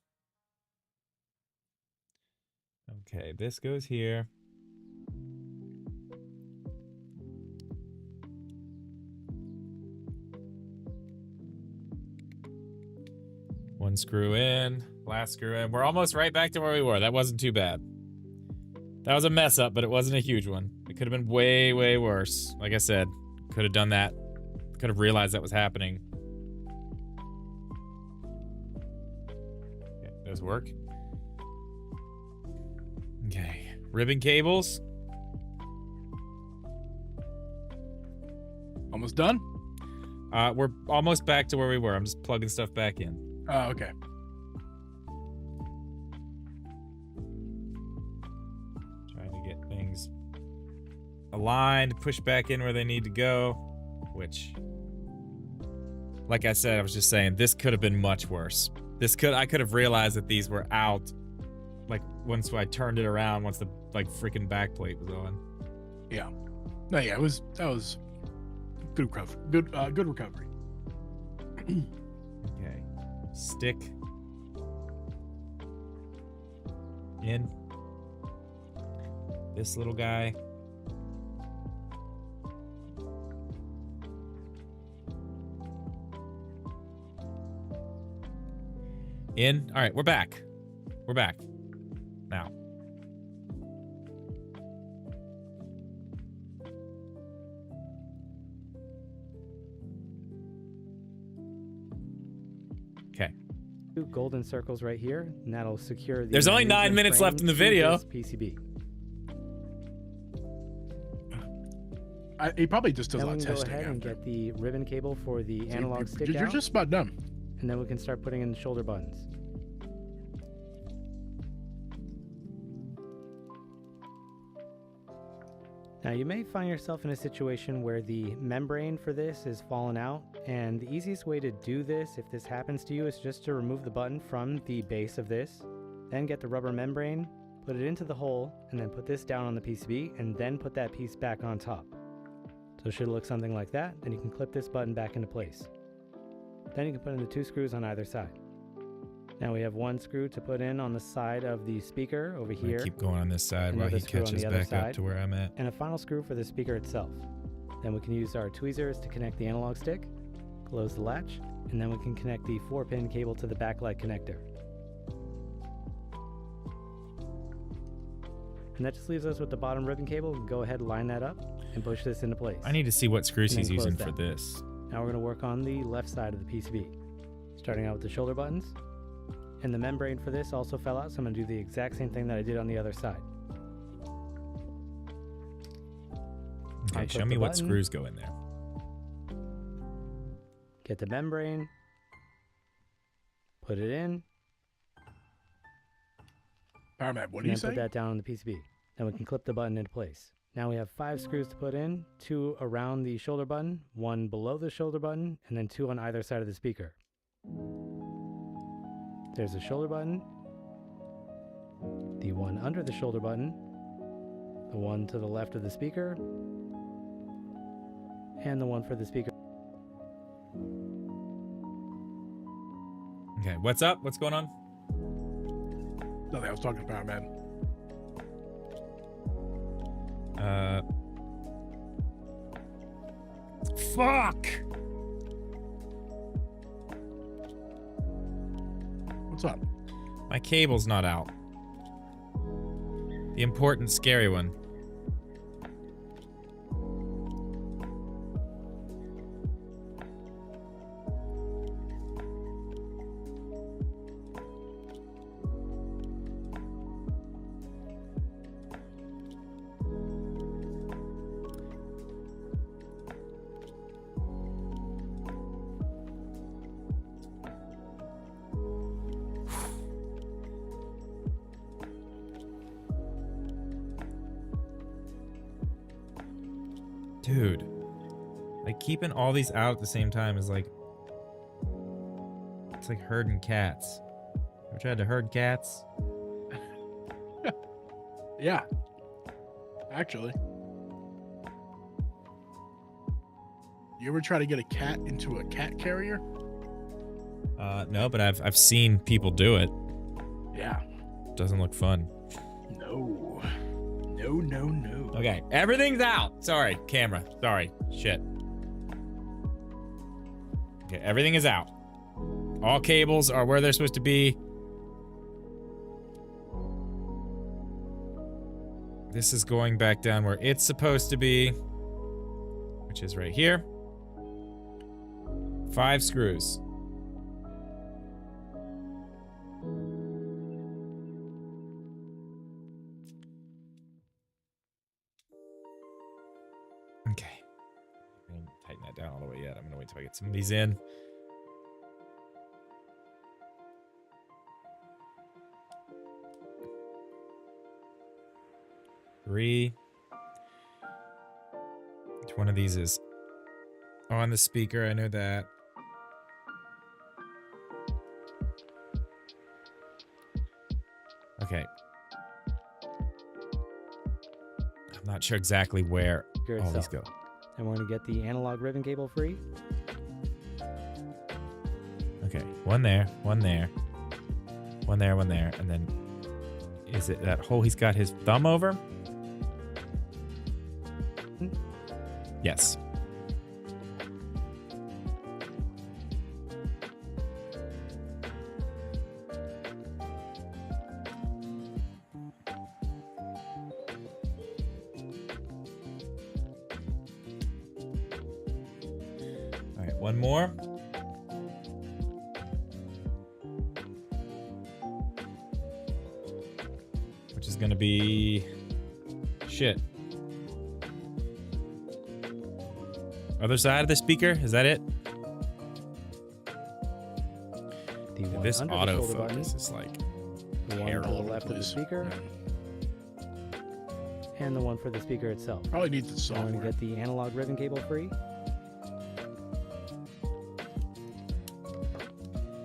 Speaker 1: Okay, this goes here. One screw in, last screw in. We're almost right back to where we were. That wasn't too bad. That was a mess up, but it wasn't a huge one. It could have been way, way worse. Like I said, could have done that. Could have realized that was happening. Okay, does work. Okay, ribbon cables.
Speaker 2: Almost done?
Speaker 1: We're almost back to where we were. I'm just plugging stuff back in.
Speaker 2: Oh, okay.
Speaker 1: Aligned, push back in where they need to go, which, like I said, I was just saying, this could have been much worse. I could have realized that these were out, like, once I turned it around, once the, like, freaking back plate was on.
Speaker 2: Yeah. No, yeah, that was good recovery. Good recovery.
Speaker 1: Okay. Stick. In. This little guy. In. All right, we're back. We're back. Now. Okay.
Speaker 3: 2 golden circles right here, and that'll secure the
Speaker 1: There's only 9
Speaker 3: movement
Speaker 1: minutes left in the
Speaker 3: frame to
Speaker 1: video.
Speaker 3: this PCB.
Speaker 2: He probably just does a
Speaker 3: Then
Speaker 2: lot
Speaker 3: we
Speaker 2: of
Speaker 3: can go
Speaker 2: testing.
Speaker 3: ahead and
Speaker 2: after.
Speaker 3: get the ribbon cable for the analog stick
Speaker 2: You're
Speaker 3: out,
Speaker 2: just about done.
Speaker 3: and then we can start putting in the shoulder buttons. Now you may find yourself in a situation where the membrane for this is fallen out, and the easiest way to do this, if this happens to you, is just to remove the button from the base of this, then get the rubber membrane, put it into the hole, and then put this down on the PCB, and then put that piece back on top. So it should look something like that. Then you can clip this button back into place. Then you can put in the 2 screws on either side. Now we have 1 screw to put in on the side of the speaker over
Speaker 1: I'm gonna
Speaker 3: here,
Speaker 1: keep going on this side while
Speaker 3: Another
Speaker 1: he
Speaker 3: screw on
Speaker 1: catches
Speaker 3: the other
Speaker 1: back up
Speaker 3: side.
Speaker 1: to where I'm at.
Speaker 3: and a final screw for the speaker itself. Then we can use our tweezers to connect the analog stick, close the latch, and then we can connect the 4-pin cable to the backlight connector. And that just leaves us with the bottom ribbon cable. We can go ahead and line that up and push this into place.
Speaker 1: I need to see what screws
Speaker 3: And
Speaker 1: he's
Speaker 3: then
Speaker 1: using
Speaker 3: close
Speaker 1: for
Speaker 3: that.
Speaker 1: this.
Speaker 3: Now we're going to work on the left side of the PCB. Starting out with the shoulder buttons. And the membrane for this also fell out, so I'm going to do the exact same thing that I did on the other side.
Speaker 1: Okay,
Speaker 3: I'll
Speaker 1: show
Speaker 3: click
Speaker 1: me
Speaker 3: the
Speaker 1: what
Speaker 3: button.
Speaker 1: screws go in there.
Speaker 3: Get the membrane. Put it in.
Speaker 2: Powerman, what
Speaker 3: And
Speaker 2: do you
Speaker 3: then
Speaker 2: say?
Speaker 3: put that down on the PCB. Then we can clip the button into place. Now we have 5 screws to put in, 2 around the shoulder button, 1 below the shoulder button, and then 2 on either side of the speaker. There's the shoulder button, the one under the shoulder button, the one to the left of the speaker, and the one for the speaker.
Speaker 1: Okay, what's up? What's going on?
Speaker 2: Nothing. I was talking to Powerman.
Speaker 1: Fuck!
Speaker 2: What's up?
Speaker 1: My cable's not out. The important, scary one. Dude, like keeping all these out at the same time is like, it's like herding cats. Ever tried to herd cats?
Speaker 2: Yeah. Actually. You ever try to get a cat into a cat carrier?
Speaker 1: No, but I've seen people do it.
Speaker 2: Yeah.
Speaker 1: Doesn't look fun.
Speaker 2: No. No, no, no.
Speaker 1: Okay, everything's out. Sorry, camera. Sorry, shit. Okay, everything is out. All cables are where they're supposed to be. This is going back down where it's supposed to be, which is right here. 5 screws. Okay. I didn't tighten that down all the way yet. I'm gonna wait till I get some of these in. Three. Which one of these is on the speaker? I know that. Okay. I'm not sure exactly where
Speaker 3: Here
Speaker 1: all these
Speaker 3: itself.
Speaker 1: go.
Speaker 3: And we're going to get the analog ribbon cable free.
Speaker 1: Okay, one there, one there, one there, one there, and then is it that hole he's got his thumb over? Yes. All right, one more. gonna be shit. Other side of the speaker, is that it?
Speaker 3: The one
Speaker 1: This
Speaker 3: under the shoulder
Speaker 1: autofocus is like
Speaker 3: the one to the
Speaker 1: terrible.
Speaker 3: left of the speaker, and the one for the speaker itself.
Speaker 2: Probably needs the
Speaker 3: I'm going
Speaker 2: software.
Speaker 3: to get the analog ribbon cable free.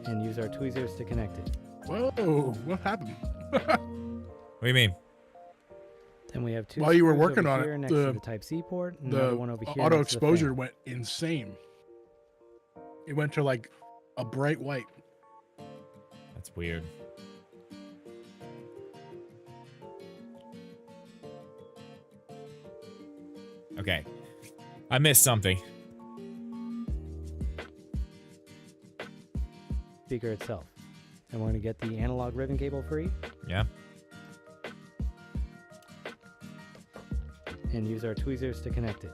Speaker 3: And use our tweezers to connect it.
Speaker 2: Whoa, what happened?
Speaker 1: What do you mean?
Speaker 3: Then we have two
Speaker 2: While you were
Speaker 3: screws
Speaker 2: working
Speaker 3: over
Speaker 2: on
Speaker 3: here
Speaker 2: it,
Speaker 3: next to the Type-C port, and another
Speaker 2: The
Speaker 3: one over here
Speaker 2: auto
Speaker 3: next to the
Speaker 2: exposure
Speaker 3: fan.
Speaker 2: went insane. It went to like a bright white.
Speaker 1: That's weird. Okay. I missed something.
Speaker 3: Speaker itself. And we're going to get the analog ribbon cable free
Speaker 1: Yeah.
Speaker 3: and use our tweezers to connect it.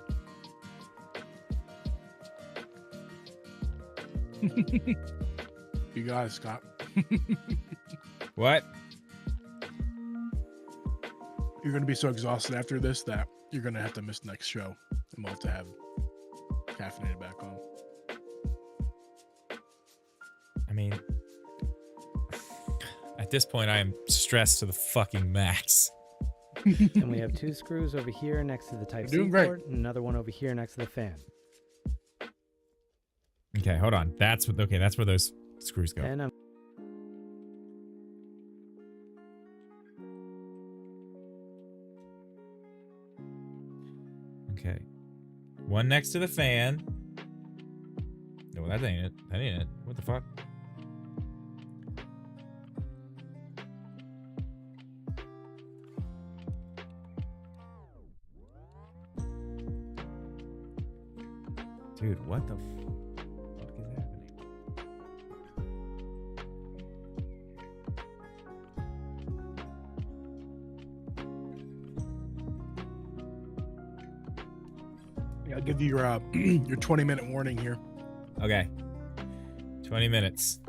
Speaker 2: You got it, Scott.
Speaker 1: What?
Speaker 2: You're gonna be so exhausted after this that you're gonna have to miss the next show, and we'll have to have caffeinated back on.
Speaker 1: I mean, at this point, I am stressed to the fucking max.
Speaker 3: And we have two screws over here next to the Type-C
Speaker 2: doing great.
Speaker 3: port and another one over here next to the fan.
Speaker 1: Okay, hold on. That's what. Okay, that's where those screws go.
Speaker 3: And
Speaker 1: Okay, one next to the fan. No, that ain't it. That ain't it. What the fuck? Dude, what the fuck is happening?
Speaker 2: Yeah, I'll give you your your 20-minute warning here.
Speaker 1: Okay. 20 minutes.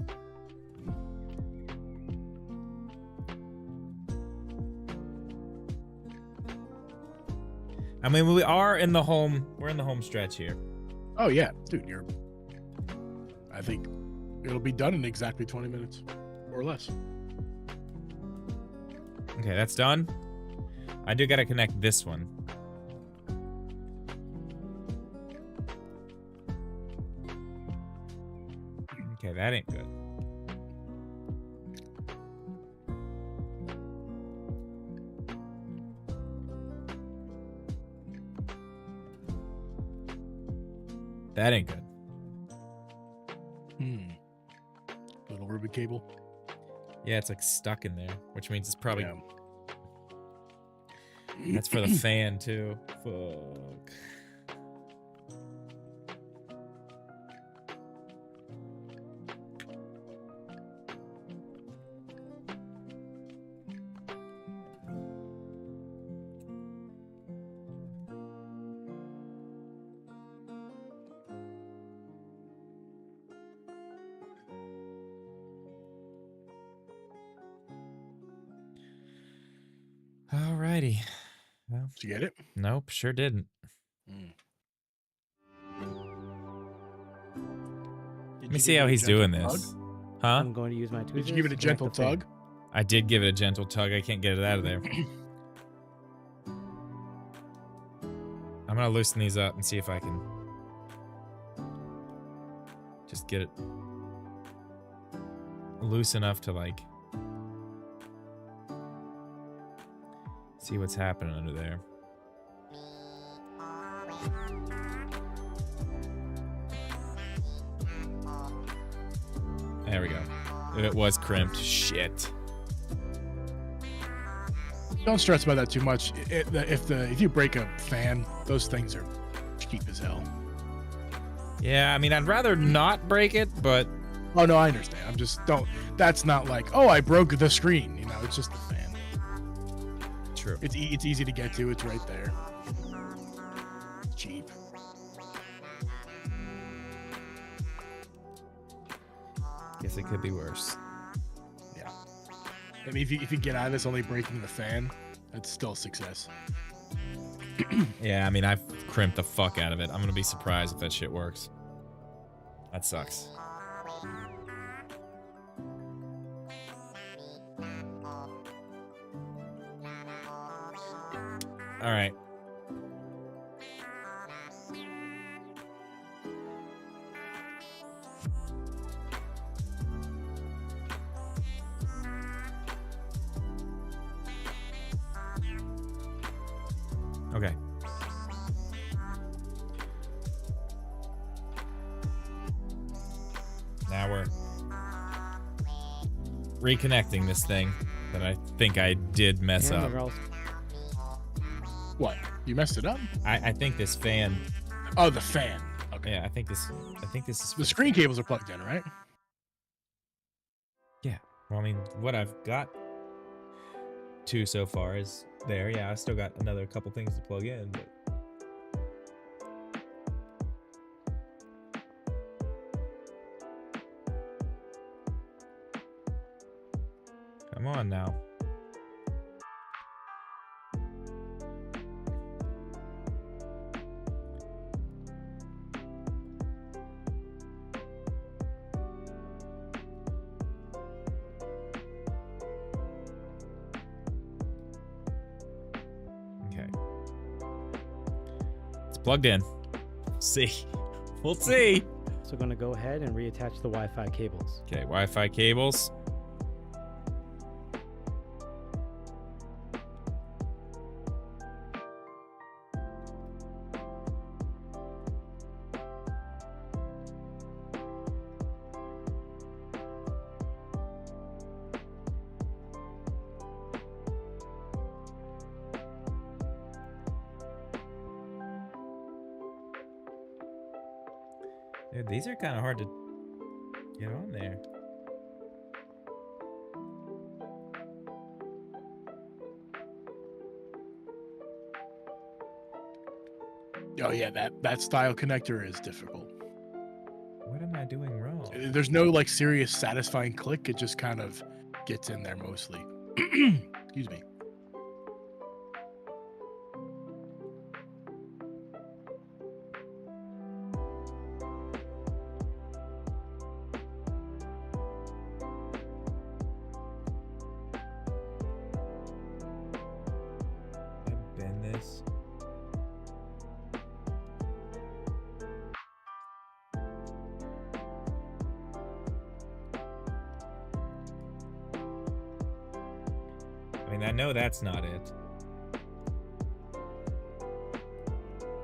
Speaker 1: I mean, we are in the home. We're in the home stretch here.
Speaker 2: Oh yeah, dude, I think it'll be done in exactly 20 minutes or less.
Speaker 1: Okay, that's done. I do gotta connect this one. Okay, that ain't good. That ain't good.
Speaker 2: Little Ruby cable.
Speaker 1: Yeah, it's like stuck in there, which means it's probably
Speaker 2: Yeah.
Speaker 1: that's for the fan too. Fuck. Alrighty. Well,
Speaker 2: Did you get it?
Speaker 1: nope, sure didn't. Let me see how he's doing this. Huh?
Speaker 3: I'm going to use my tweezers.
Speaker 2: Did you give it a
Speaker 3: to connect
Speaker 2: gentle
Speaker 3: the fan.
Speaker 2: tug?
Speaker 1: I did give it a gentle tug. I can't get it out of there. I'm gonna loosen these up and see if I can just get it loose enough to like see what's happening under there. There we go. It was crimped. Shit.
Speaker 2: Don't stress about that too much. If you break a fan, those things are cheap as hell.
Speaker 1: Yeah, I mean, I'd rather not break it, but
Speaker 2: Oh no, I understand. I'm just don't. That's not like, oh, I broke the screen. You know, it's just the fan.
Speaker 1: true.
Speaker 2: It's easy to get to. It's right there. It's cheap.
Speaker 1: Guess it could be worse.
Speaker 2: Yeah. I mean, if you get out of this only breaking the fan, that's still a success.
Speaker 1: Yeah, I mean, I've crimped the fuck out of it. I'm gonna be surprised if that shit works. That sucks. All right. Okay. Now we're reconnecting this thing that I think I did mess
Speaker 3: And
Speaker 1: up.
Speaker 3: they're also-
Speaker 2: What? You messed it up?
Speaker 1: I think this fan.
Speaker 2: Oh, the fan. Okay.
Speaker 1: Yeah, I think this is
Speaker 2: The screen cables are plugged in, right?
Speaker 1: Yeah. Well, I mean, what I've got to so far is there. Yeah, I still got another couple things to plug in, but come on now. Okay. It's plugged in. See. We'll see.
Speaker 3: So going to go ahead and reattach the Wi-Fi cables.
Speaker 1: Okay, Wi-Fi cables. Dude, these are kind of hard to get on there.
Speaker 2: Oh yeah, that style connector is difficult.
Speaker 1: What am I doing wrong?
Speaker 2: There's no like serious satisfying click. It just kind of gets in there mostly. Excuse me.
Speaker 1: Bend this. I mean, I know that's not it.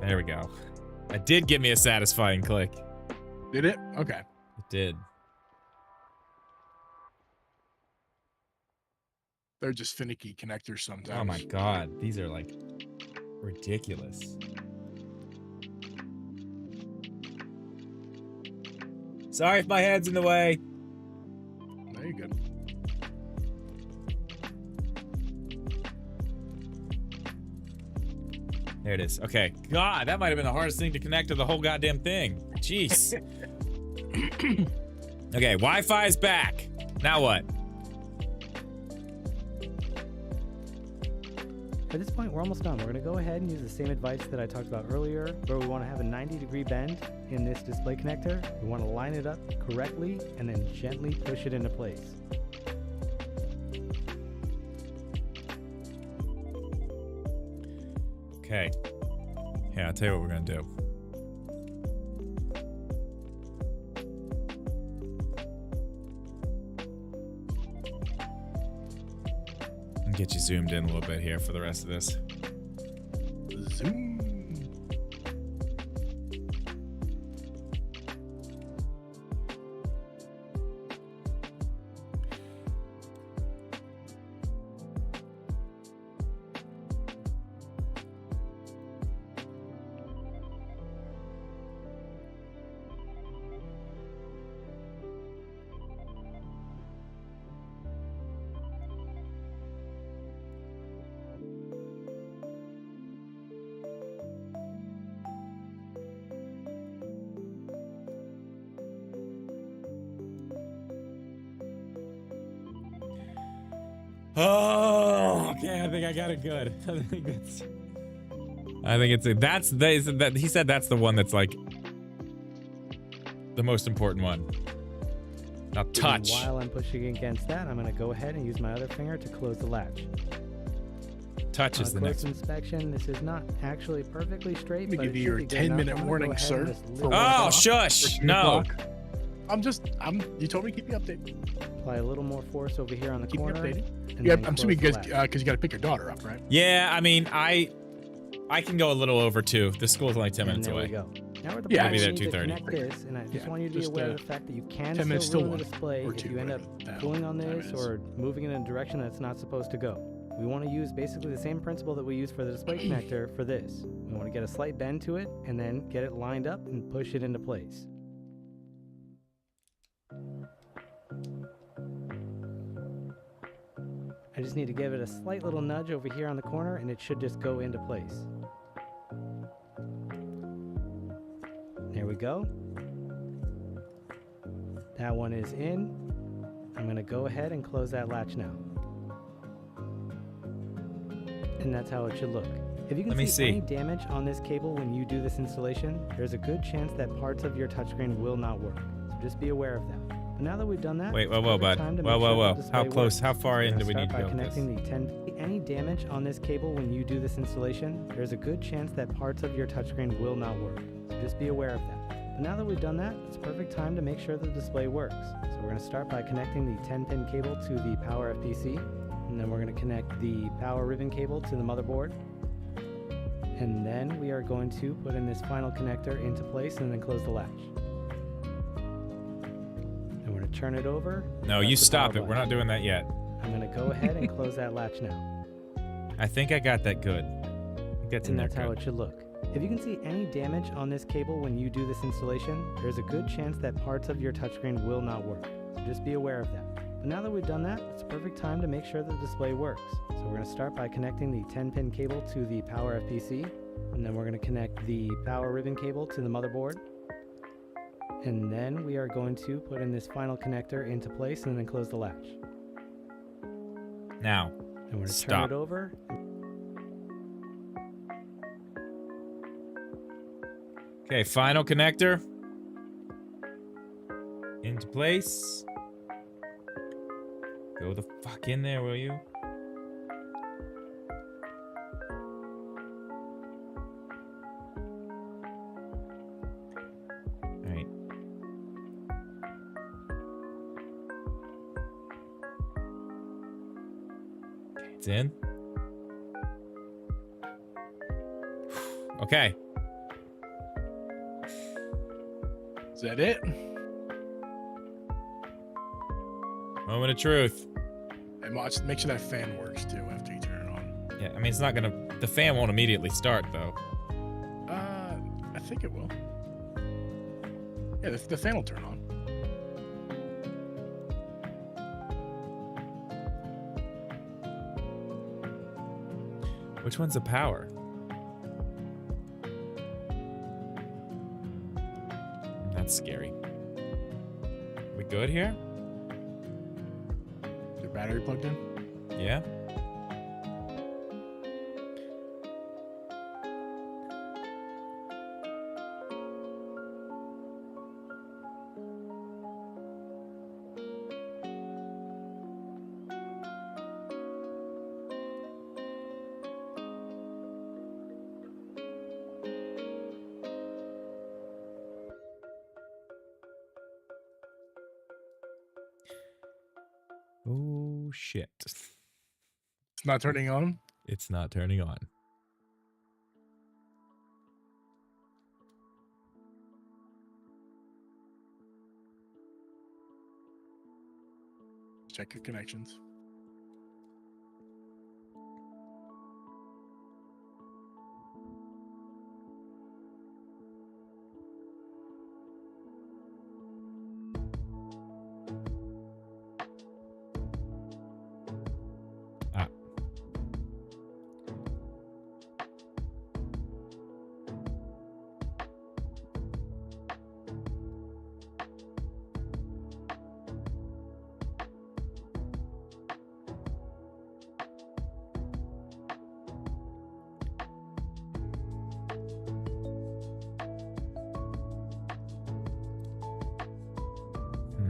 Speaker 1: There we go. It did give me a satisfying click.
Speaker 2: Did it? Okay.
Speaker 1: It did.
Speaker 2: They're just finicky connectors sometimes.
Speaker 1: Oh my god, these are like ridiculous. Sorry if my head's in the way.
Speaker 2: There you go.
Speaker 1: There it is. Okay. God, that might have been the hardest thing to connect to the whole goddamn thing. Jeez. Okay, Wi-Fi's back. Now what?
Speaker 3: At this point, we're almost done. We're going to go ahead and use the same advice that I talked about earlier, where we want to have a 90-degree bend in this display connector. We want to line it up correctly and then gently push it into place.
Speaker 1: Okay. Yeah, I'll tell you what we're gonna do. I'll get you zoomed in a little bit here for the rest of this.
Speaker 2: Zoom.
Speaker 1: Oh, okay. I think I got it good. I think he said that's the one that's like the most important one. Now touch.
Speaker 3: And while I'm pushing against that, I'm going to go ahead and use my other finger to close the latch.
Speaker 1: Touch is the next one.
Speaker 3: Inspection. This is not actually perfectly straight.
Speaker 2: Let me give you your 10-minute warning, sir.
Speaker 1: Oh, shush! No.
Speaker 2: You told me to keep you updated.
Speaker 3: Apply a little more force over here on the corner.
Speaker 2: Keep you updated. Yeah, I'm assuming because you got to pick your daughter up, right?
Speaker 1: Yeah, I mean, I can go a little over too. The school's only 10 minutes away.
Speaker 3: There we go. Now we're at the
Speaker 1: Yeah,
Speaker 3: point
Speaker 1: be there
Speaker 3: where you need to
Speaker 1: 2:30.
Speaker 3: connect this, and I just want you to be aware of the fact that you can
Speaker 2: 10 minutes
Speaker 3: still
Speaker 2: still
Speaker 3: ruin the
Speaker 2: one,
Speaker 3: display
Speaker 2: or
Speaker 3: if
Speaker 2: two,
Speaker 3: you end up
Speaker 2: whatever.
Speaker 3: pulling on
Speaker 2: Time
Speaker 3: this
Speaker 2: is.
Speaker 3: or moving in a direction that's not supposed to go. We want to use basically the same principle that we use for the display connector for this. We want to get a slight bend to it and then get it lined up and push it into place. I just need to give it a slight little nudge over here on the corner and it should just go into place. There we go. That one is in. I'm going to go ahead and close that latch now. And that's how it should look. If you can see any damage on this cable when you do this installation, there's a good chance that parts of your touchscreen will not work. So just be aware of that. But now that we've done that,
Speaker 1: wait, whoa, bud. Whoa. How close? How far in do we need to go with this?
Speaker 3: Any damage on this cable when you do this installation, there's a good chance that parts of your touchscreen will not work. So just be aware of that. But now that we've done that, it's a perfect time to make sure the display works. So we're going to start by connecting the 10-pin cable to the power FPC, and then we're going to connect the power ribbon cable to the motherboard. And then we are going to put in this final connector into place and then close the latch. And we're going to turn it over.
Speaker 1: No, you stop it. We're not doing that yet.
Speaker 3: I'm going to go ahead and close that latch now.
Speaker 1: I think I got that good. That's in there.
Speaker 3: And that's how it should look. If you can see any damage on this cable when you do this installation, there's a good chance that parts of your touchscreen will not work. So just be aware of that. But now that we've done that, it's a perfect time to make sure the display works. So we're going to start by connecting the 10-pin cable to the power FPC, and then we're going to connect the power ribbon cable to the motherboard. And then we are going to put in this final connector into place and then close the latch.
Speaker 1: Now,
Speaker 3: and we're going to turn it over.
Speaker 1: Okay, final connector. Into place. Go the fuck in there, will you? Alright. Okay, it's in. Okay.
Speaker 2: Is that it?
Speaker 1: Moment of truth.
Speaker 2: And make sure that fan works too after you turn it on.
Speaker 1: Yeah, I mean, it's not gonna... The fan won't immediately start, though.
Speaker 2: I think it will. Yeah, the fan will turn on.
Speaker 1: Which one's the power? That's scary. We good here?
Speaker 2: Is your battery plugged in?
Speaker 1: Yeah. Oh, shit.
Speaker 2: It's not turning on?
Speaker 1: It's not turning on.
Speaker 2: Check your connections.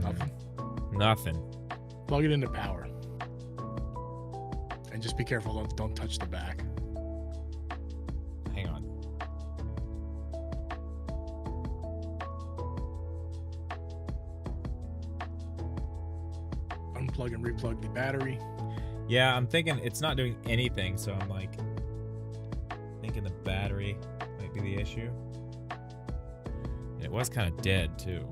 Speaker 2: Nothing.
Speaker 1: Nothing.
Speaker 2: Plug it into power. And just be careful, don't touch the back.
Speaker 1: Hang on.
Speaker 2: Unplug and replug the battery.
Speaker 1: Yeah, I'm thinking it's not doing anything, so I'm like thinking the battery might be the issue. And it was kind of dead too.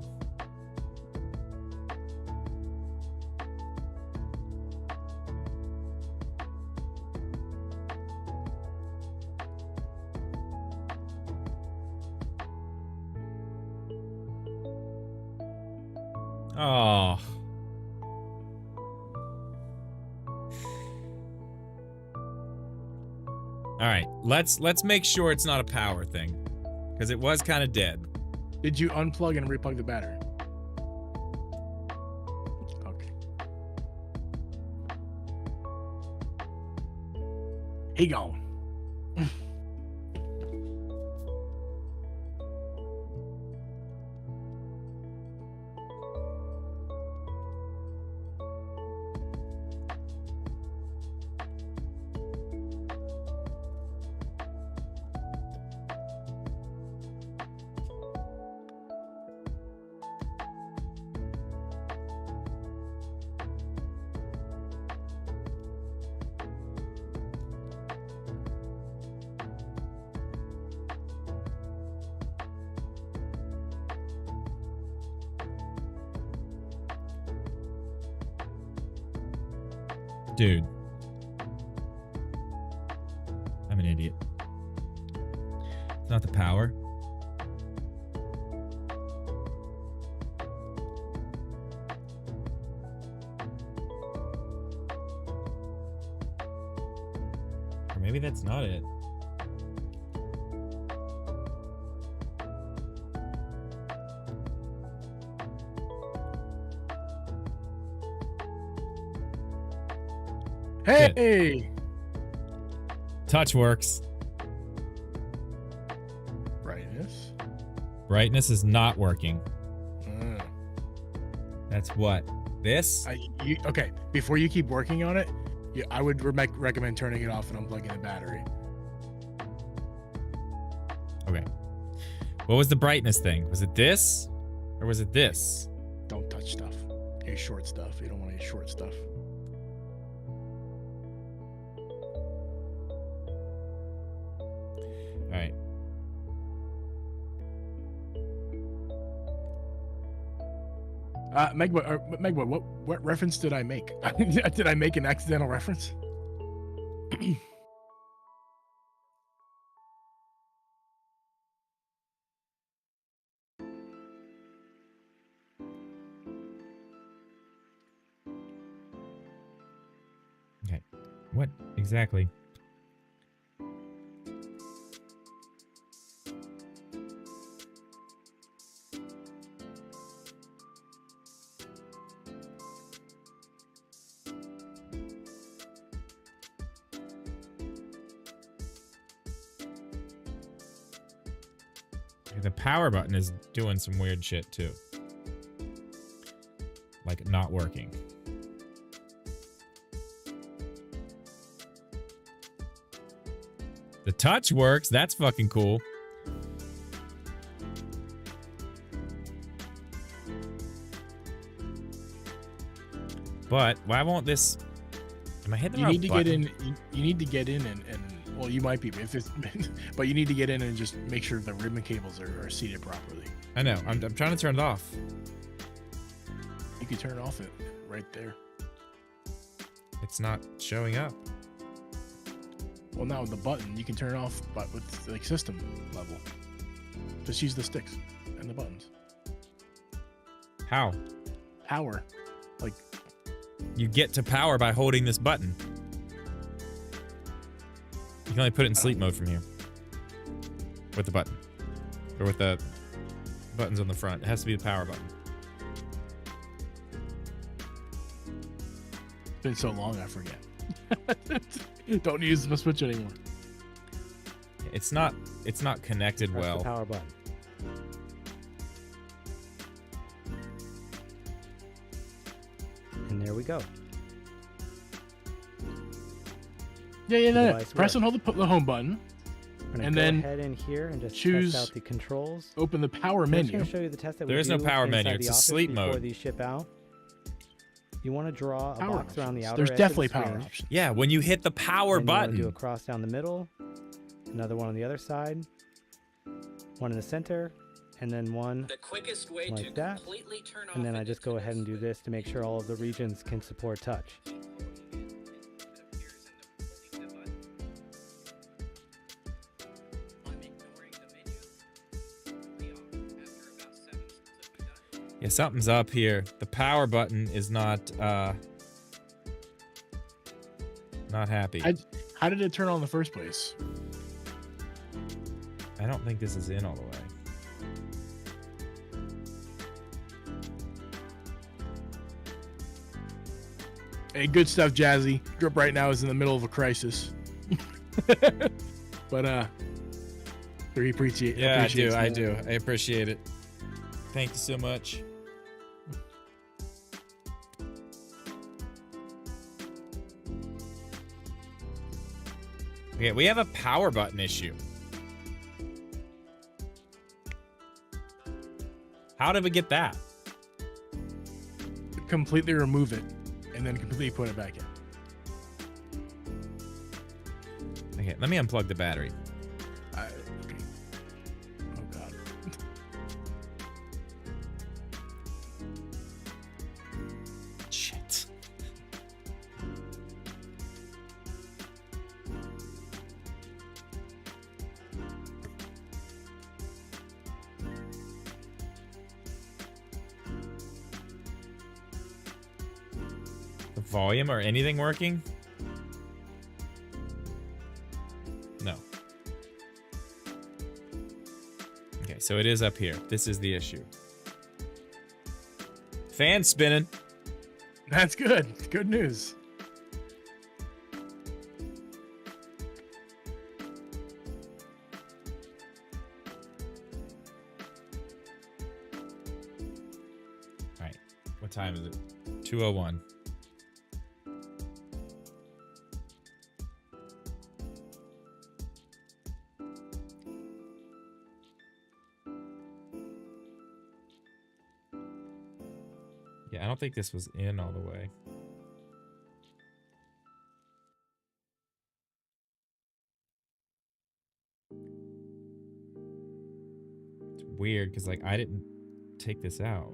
Speaker 1: Oh. All right, let's make sure it's not a power thing, because it was kind of dead.
Speaker 2: Did you unplug and replug the battery? Okay. He gone.
Speaker 1: Dude. I'm an idiot. It's not the power. Or maybe that's not it.
Speaker 2: Hey!
Speaker 1: Touch works.
Speaker 2: Brightness.
Speaker 1: Brightness is not working. That's what? This?
Speaker 2: Okay, before you keep working on it, I would recommend turning it off and unplugging the battery.
Speaker 1: Okay. What was the brightness thing? Was it this? Or was it this?
Speaker 2: Don't touch stuff. Use short stuff. You don't want to use short stuff.
Speaker 1: All right.
Speaker 2: Megwood, what reference did I make? Did I make an accidental reference?
Speaker 1: Okay. What exactly? The power button is doing some weird shit too. Like not working. The touch works. That's fucking cool. But why won't this? Am I hitting the wrong button?
Speaker 2: You need to get in and well, you might be, if it's, but you need to get in and just make sure the ribbon cables are seated properly.
Speaker 1: I know. I'm trying to turn it off.
Speaker 2: You can turn off it right there.
Speaker 1: It's not showing up.
Speaker 2: Well, now with the button, you can turn it off, but with like system level. Just use the sticks and the buttons.
Speaker 1: How?
Speaker 2: Power. Like,
Speaker 1: you get to power by holding this button. You can only put it in sleep mode from here. With the button. Or with the buttons on the front. It has to be the power button.
Speaker 2: it's been so long, I forget. Don't use the switch anymore.
Speaker 1: It's not connected
Speaker 3: Press
Speaker 1: well.
Speaker 3: the power button. And there we go.
Speaker 2: Yeah.
Speaker 3: Device
Speaker 2: Press and
Speaker 3: works.
Speaker 2: hold the home button.
Speaker 3: We're gonna
Speaker 2: And
Speaker 3: go
Speaker 2: then
Speaker 3: ahead in here and just
Speaker 2: choose
Speaker 3: test out the controls.
Speaker 2: Open the power
Speaker 3: I'm just
Speaker 2: menu.
Speaker 3: gonna show you the test that
Speaker 1: There
Speaker 3: we
Speaker 1: is no
Speaker 3: do
Speaker 1: power
Speaker 3: inside
Speaker 1: menu,
Speaker 3: the
Speaker 1: it's a
Speaker 3: office
Speaker 1: sleep
Speaker 3: before
Speaker 1: mode.
Speaker 3: these ship out. You want to draw a
Speaker 2: Power
Speaker 3: box around the
Speaker 2: options.
Speaker 3: outer
Speaker 2: There's
Speaker 3: edge
Speaker 2: definitely
Speaker 3: of the
Speaker 2: power
Speaker 3: screen.
Speaker 2: options.
Speaker 1: Yeah, when you hit the power
Speaker 3: Then you wanna do a
Speaker 1: button.
Speaker 3: cross down the middle, another one on the other side, one in the center, and then one
Speaker 5: The quickest way
Speaker 3: like
Speaker 5: to
Speaker 3: that.
Speaker 5: completely turn
Speaker 3: And
Speaker 5: off
Speaker 3: then I
Speaker 5: an
Speaker 3: just go
Speaker 5: internet
Speaker 3: ahead and do
Speaker 5: switch.
Speaker 3: this to make sure all of the regions can support touch.
Speaker 1: Yeah, something's up here. The power button is not happy.
Speaker 2: How did it turn on in the first place?
Speaker 1: I don't think this is in all the way.
Speaker 2: Hey, good stuff, Jazzy. Drip right now is in the middle of a crisis. But we appreciate.
Speaker 1: Yeah, I do.
Speaker 2: appreciates
Speaker 1: I
Speaker 2: that.
Speaker 1: do. I appreciate it. Thank you so much. Okay, we have a power button issue. How did we get that?
Speaker 2: Completely remove it, and then completely put it back in.
Speaker 1: Okay, let me unplug the battery.
Speaker 2: Okay. Oh God.
Speaker 1: Shit. The volume or anything working? No. Okay, so it is up here. This is the issue. Fan spinning.
Speaker 2: That's good. Good news.
Speaker 1: Alright. What time is it? 2:01. Yeah, I don't think this was in all the way. It's weird because, like, I didn't take this out.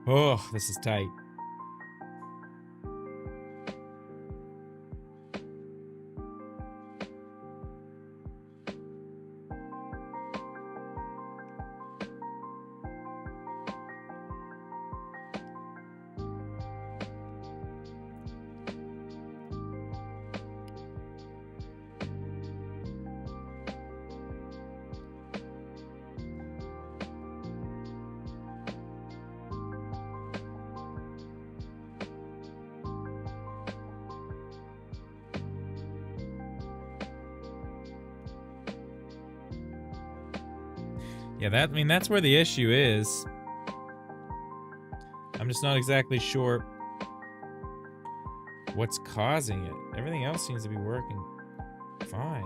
Speaker 1: Oh, this is tight. Yeah, I mean, that's where the issue is. I'm just not exactly sure what's causing it. Everything else seems to be working fine.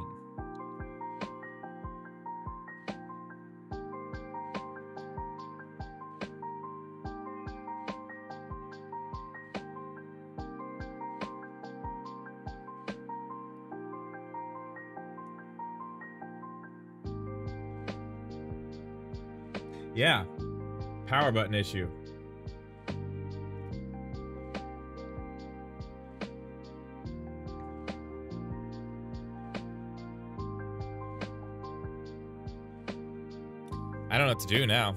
Speaker 1: Yeah, power button issue. I don't know what to do now.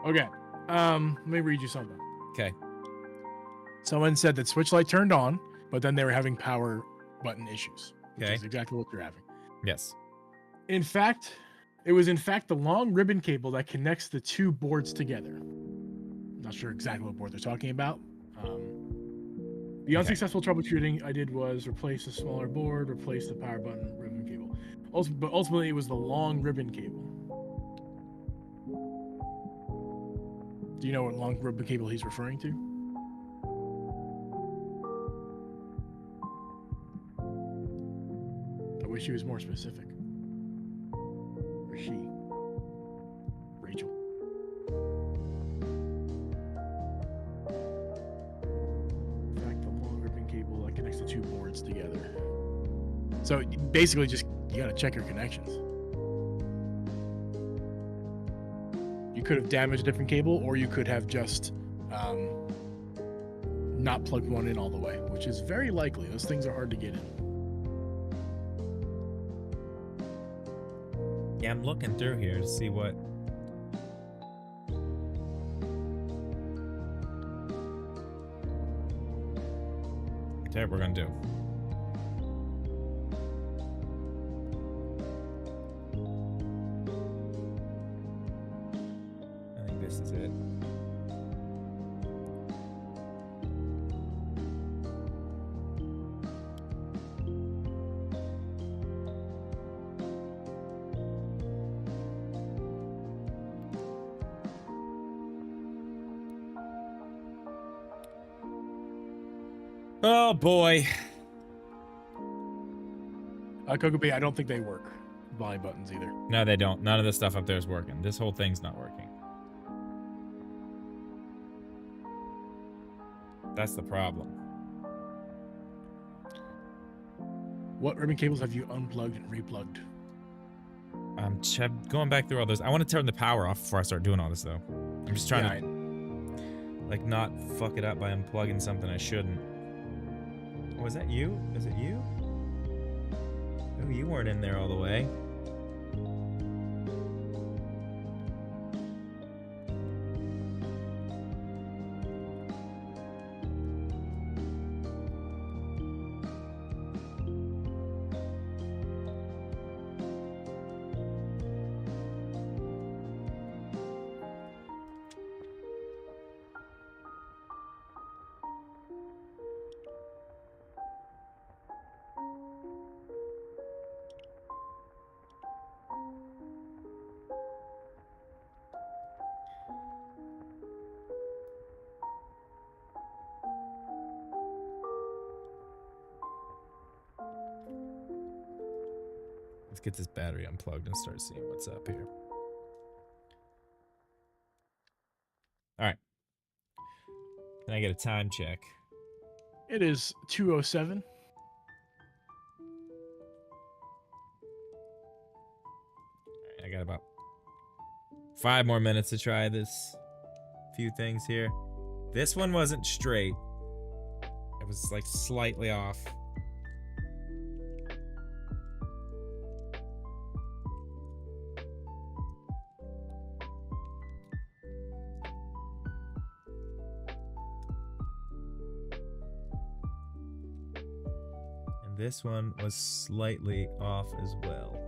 Speaker 2: Okay. Let me read you something.
Speaker 1: Okay.
Speaker 2: Someone said that switch light turned on, but then they were having power button issues. Which
Speaker 1: Okay.
Speaker 2: is exactly what you're having.
Speaker 1: Yes.
Speaker 2: In fact, it was in fact the long ribbon cable that connects the two boards together. Not sure exactly what board they're talking about. The unsuccessful troubleshooting I did was replace a smaller board, replace the power button ribbon cable. But ultimately, it was the long ribbon cable. Do you know what long ribbon cable he's referring to? I wish he was more specific. Or she. Rachel. In fact, the long ribbon cable that connects the two boards together. So basically, just you gotta check your connections. You could have damaged a different cable, or you could have just not plugged one in all the way, which is very likely. Those things are hard to get in.
Speaker 1: Yeah, I'm looking through here to see what. Okay, we're gonna do. I think this is it. Oh boy.
Speaker 2: Kokobe, I don't think they work. Volume buttons either.
Speaker 1: No, they don't. None of the stuff up there is working. This whole thing's not working. That's the problem.
Speaker 2: What ribbon cables have you unplugged and replugged?
Speaker 1: I'm going back through all those. I want to turn the power off before I start doing all this, though. I'm just trying to, like, not fuck it up by unplugging something I shouldn't. Oh, is that you? Is it you? Oh, you weren't in there all the way. Let's get this battery unplugged and start seeing what's up here. All right. Can I get a time check?
Speaker 2: It is 2:07.
Speaker 1: I got about 5 more minutes to try this few things here. This one wasn't straight. It was like slightly off. This one was slightly off as well.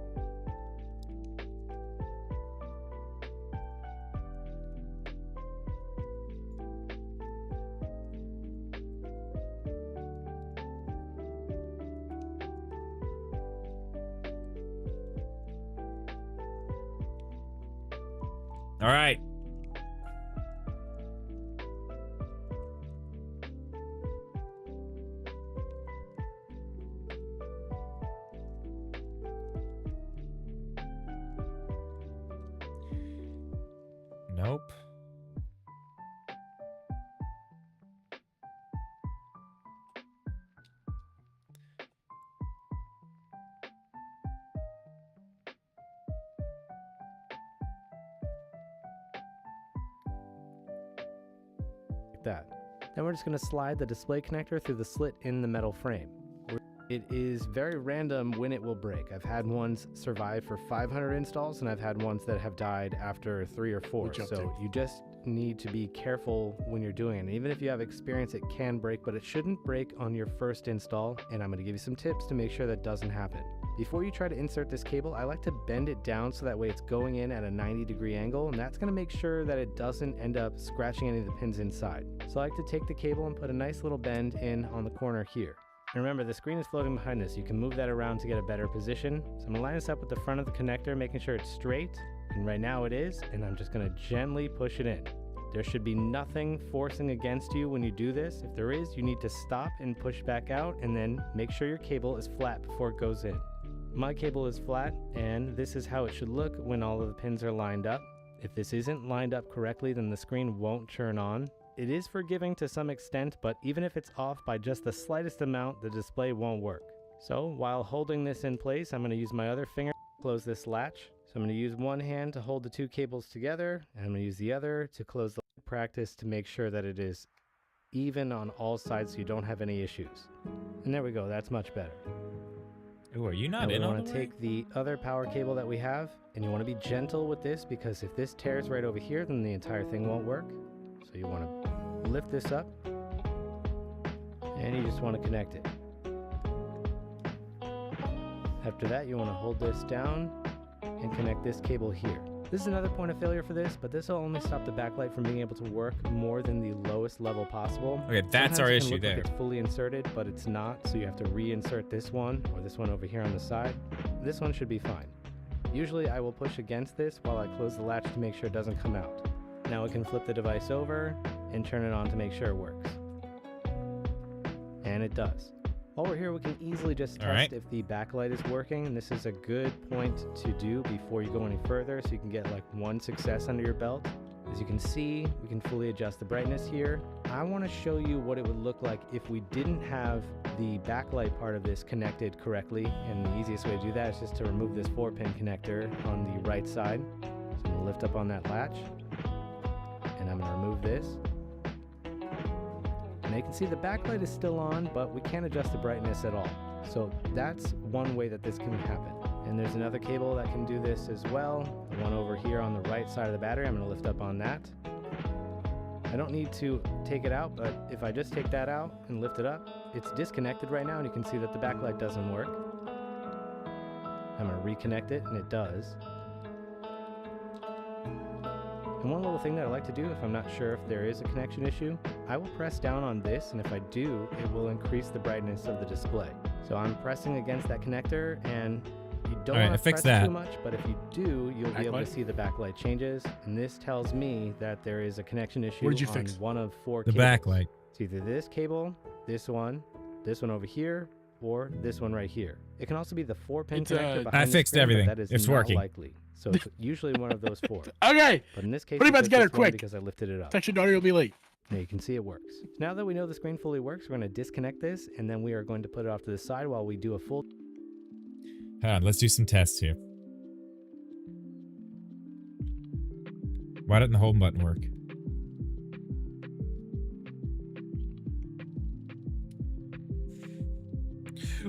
Speaker 1: All right. Nope.
Speaker 3: Like that. Then we're just going to slide the display connector through the slit in the metal frame. It is very random when it will break. I've had ones survive for 500 installs, and I've had ones that have died after 3 or 4. So you just need to be careful when you're doing it. And even if you have experience, it can break, but it shouldn't break on your first install. And I'm going to give you some tips to make sure that doesn't happen. Before you try to insert this cable, I like to bend it down so that way it's going in at a 90-degree angle, and that's going to make sure that it doesn't end up scratching any of the pins inside. So I like to take the cable and put a nice little bend in on the corner here. And remember, the screen is floating behind this. You can move that around to get a better position. So I'm going to line this up with the front of the connector, making sure it's straight. And right now it is, and I'm just going to gently push it in. There should be nothing forcing against you when you do this. If there is, you need to stop and push back out, and then make sure your cable is flat before it goes in. My cable is flat, and this is how it should look when all of the pins are lined up. If this isn't lined up correctly, then the screen won't turn on. It is forgiving to some extent, but even if it's off by just the slightest amount, the display won't work. So while holding this in place, I'm going to use my other finger to close this latch. So I'm going to use one hand to hold the two cables together, and I'm going to use the other to close the practice to make sure that it is even on all sides so you don't have any issues. And there we go, that's much better.
Speaker 1: Ooh, are you not
Speaker 3: now
Speaker 1: in
Speaker 3: we
Speaker 1: on
Speaker 3: want to take the other power cable that we have, and you want to be gentle with this, because if this tears right over here, then the entire thing won't work. So you want to lift this up, and you just want to connect it. After that, you want to hold this down and connect this cable here. This is another point of failure for this, but this will only stop the backlight from being able to work more than the lowest level possible.
Speaker 1: Okay, that's
Speaker 3: Sometimes
Speaker 1: our
Speaker 3: it can
Speaker 1: issue
Speaker 3: look
Speaker 1: there.
Speaker 3: like it's fully inserted, but it's not, so you have to reinsert this one or this one over here on the side. This one should be fine. Usually I will push against this while I close the latch to make sure it doesn't come out. Now we can flip the device over and turn it on to make sure it works. And it does. While we're here, we can easily just test if the backlight is working, and this is a good point to do before you go any further, so you can get like one success under your belt. As you can see, we can fully adjust the brightness here. I want to show you what it would look like if we didn't have the backlight part of this connected correctly, and the easiest way to do that is just to remove this 4-pin connector on the right side. So I'm going to lift up on that latch, and I'm going to remove this. Now you can see the backlight is still on, but we can't adjust the brightness at all. So that's one way that this can happen. And there's another cable that can do this as well. The one over here on the right side of the battery, I'm going to lift up on that. I don't need to take it out, but if I just take that out and lift it up, it's disconnected right now, and you can see that the backlight doesn't work. I'm going to reconnect it, and it does. And one little thing that I like to do if I'm not sure if there is a connection issue, I will press down on this, and if I do, it will increase the brightness of the display. So I'm pressing against that connector, and you don't want to press too much, but if you do, you'll be able to see the backlight changes, and this tells me that there is a connection issue on one of 4 cables.
Speaker 1: The backlight.
Speaker 3: It's either this cable, this one over here, or this one right here. It can also be the 4-pin connector behind
Speaker 1: I fixed everything.
Speaker 3: That is
Speaker 1: it's
Speaker 3: not
Speaker 1: working.
Speaker 3: likely. So it's usually one of those 4.
Speaker 2: Okay.
Speaker 3: But in this case,
Speaker 2: put it back together quick
Speaker 3: because I lifted it up.
Speaker 2: Section audio will be late.
Speaker 3: Now you can see it works. So now that we know the screen fully works, we're going to disconnect this, and then we are going to put it off to the side while we do a full...
Speaker 1: Hold on, let's do some tests here. Why didn't the home button work?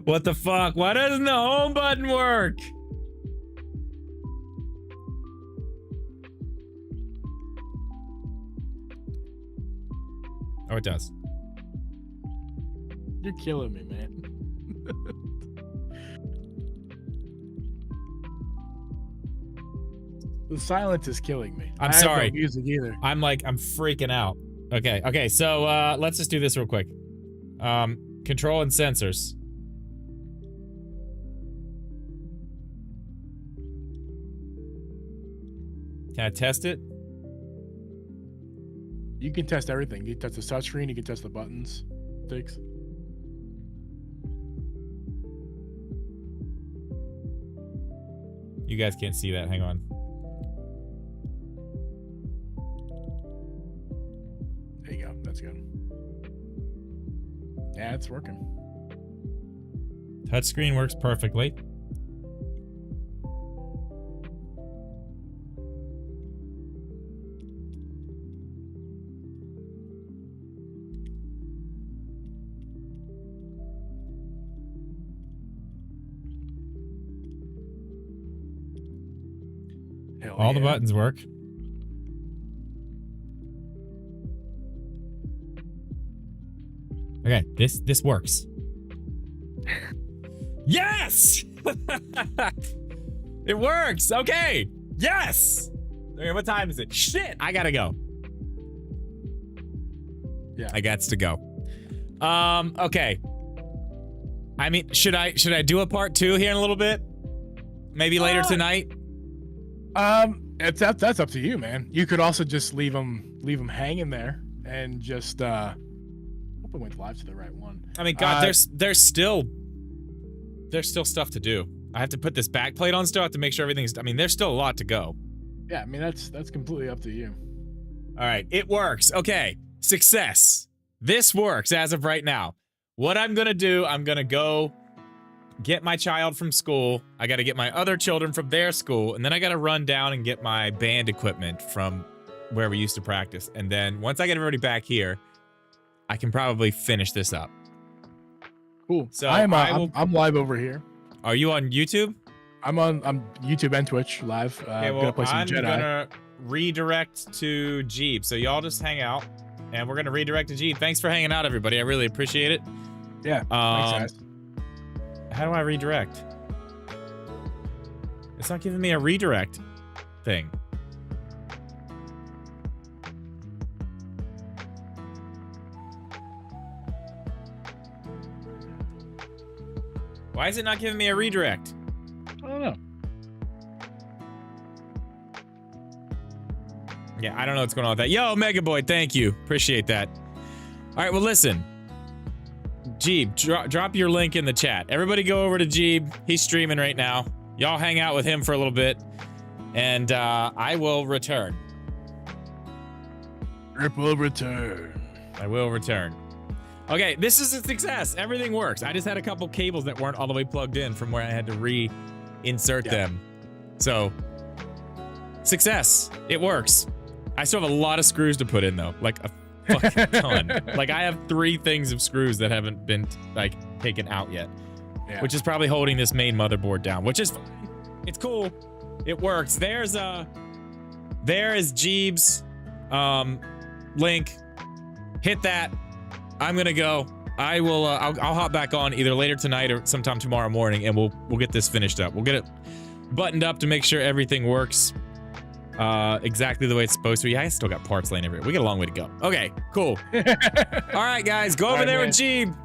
Speaker 1: What the fuck? Why doesn't the home button work? Oh, it does.
Speaker 2: You're killing me, man. The silence is killing me.
Speaker 1: I'm
Speaker 2: I
Speaker 1: sorry.
Speaker 2: Have no music either.
Speaker 1: I'm freaking out. Okay, so let's just do this real quick. Control and sensors. Can I test it?
Speaker 2: You can test everything. You can test the touchscreen. You can test the buttons, sticks.
Speaker 1: You guys can't see that. Hang on.
Speaker 2: There you go. That's good. Yeah, it's working.
Speaker 1: Touchscreen works perfectly. All the buttons work. Okay, this works. Yes! It works. Okay. Yes. Okay, what time is it? Shit, I gotta go.
Speaker 2: Yeah.
Speaker 1: I gots to go. Okay. I mean, should I do a part 2 here in a little bit? Maybe later tonight?
Speaker 2: That's up to you, man. You could also just leave them hanging there and just hope I went live to the right one.
Speaker 1: I mean, God, there's still stuff to do. I have to put this back plate on still. I have to make sure everything's, I mean, there's still a lot to go.
Speaker 2: Yeah, I mean, that's completely up to you.
Speaker 1: All right, it works. Okay, success. This works as of right now. What I'm gonna do, I'm gonna go get my child from school. I gotta get my other children from their school, and then I gotta run down and get my band equipment from where we used to practice. And then once I get everybody back here, I can probably finish this up.
Speaker 2: Cool.
Speaker 1: So
Speaker 2: I'm live over here.
Speaker 1: Are you on YouTube?
Speaker 2: I'm YouTube and Twitch live.
Speaker 1: Okay,
Speaker 2: I'm
Speaker 1: well,
Speaker 2: gonna play some
Speaker 1: I'm
Speaker 2: Jedi.
Speaker 1: gonna redirect to Jeep. So y'all just hang out, and we're gonna redirect to Jeep. Thanks for hanging out, everybody. I really appreciate it.
Speaker 2: Yeah. Thanks, guys.
Speaker 1: How do I redirect? It's not giving me a redirect thing. Why is it not giving me a redirect?
Speaker 2: I don't know.
Speaker 1: Yeah, I don't know what's going on with that. Yo, Mega Boy, thank you. Appreciate that. All right, well, listen. Jeeb, drop your link in the chat. Everybody go over to Jeeb. He's streaming right now. Y'all hang out with him for a little bit, and I will return.
Speaker 2: Rip will return.
Speaker 1: I will return. Okay, this is a success. Everything works. I just had a couple cables that weren't all the way plugged in from where I had to reinsert them. So, success. It works. I still have a lot of screws to put in, though. Like a fucking ton. Like, I have 3 things of screws that haven't been, like, taken out yet.
Speaker 2: Yeah.
Speaker 1: Which is probably holding this main motherboard down, which is fine. It's cool. It works. There is Jeeb's link. Hit that. I'm gonna go. I will. I'll hop back on either later tonight or sometime tomorrow morning, and we'll get this finished up. We'll get it buttoned up to make sure everything works exactly the way it's supposed to. Yeah, I still got parts laying everywhere. We got a long way to go. Okay, cool. All right, guys, go over there with Jeeb.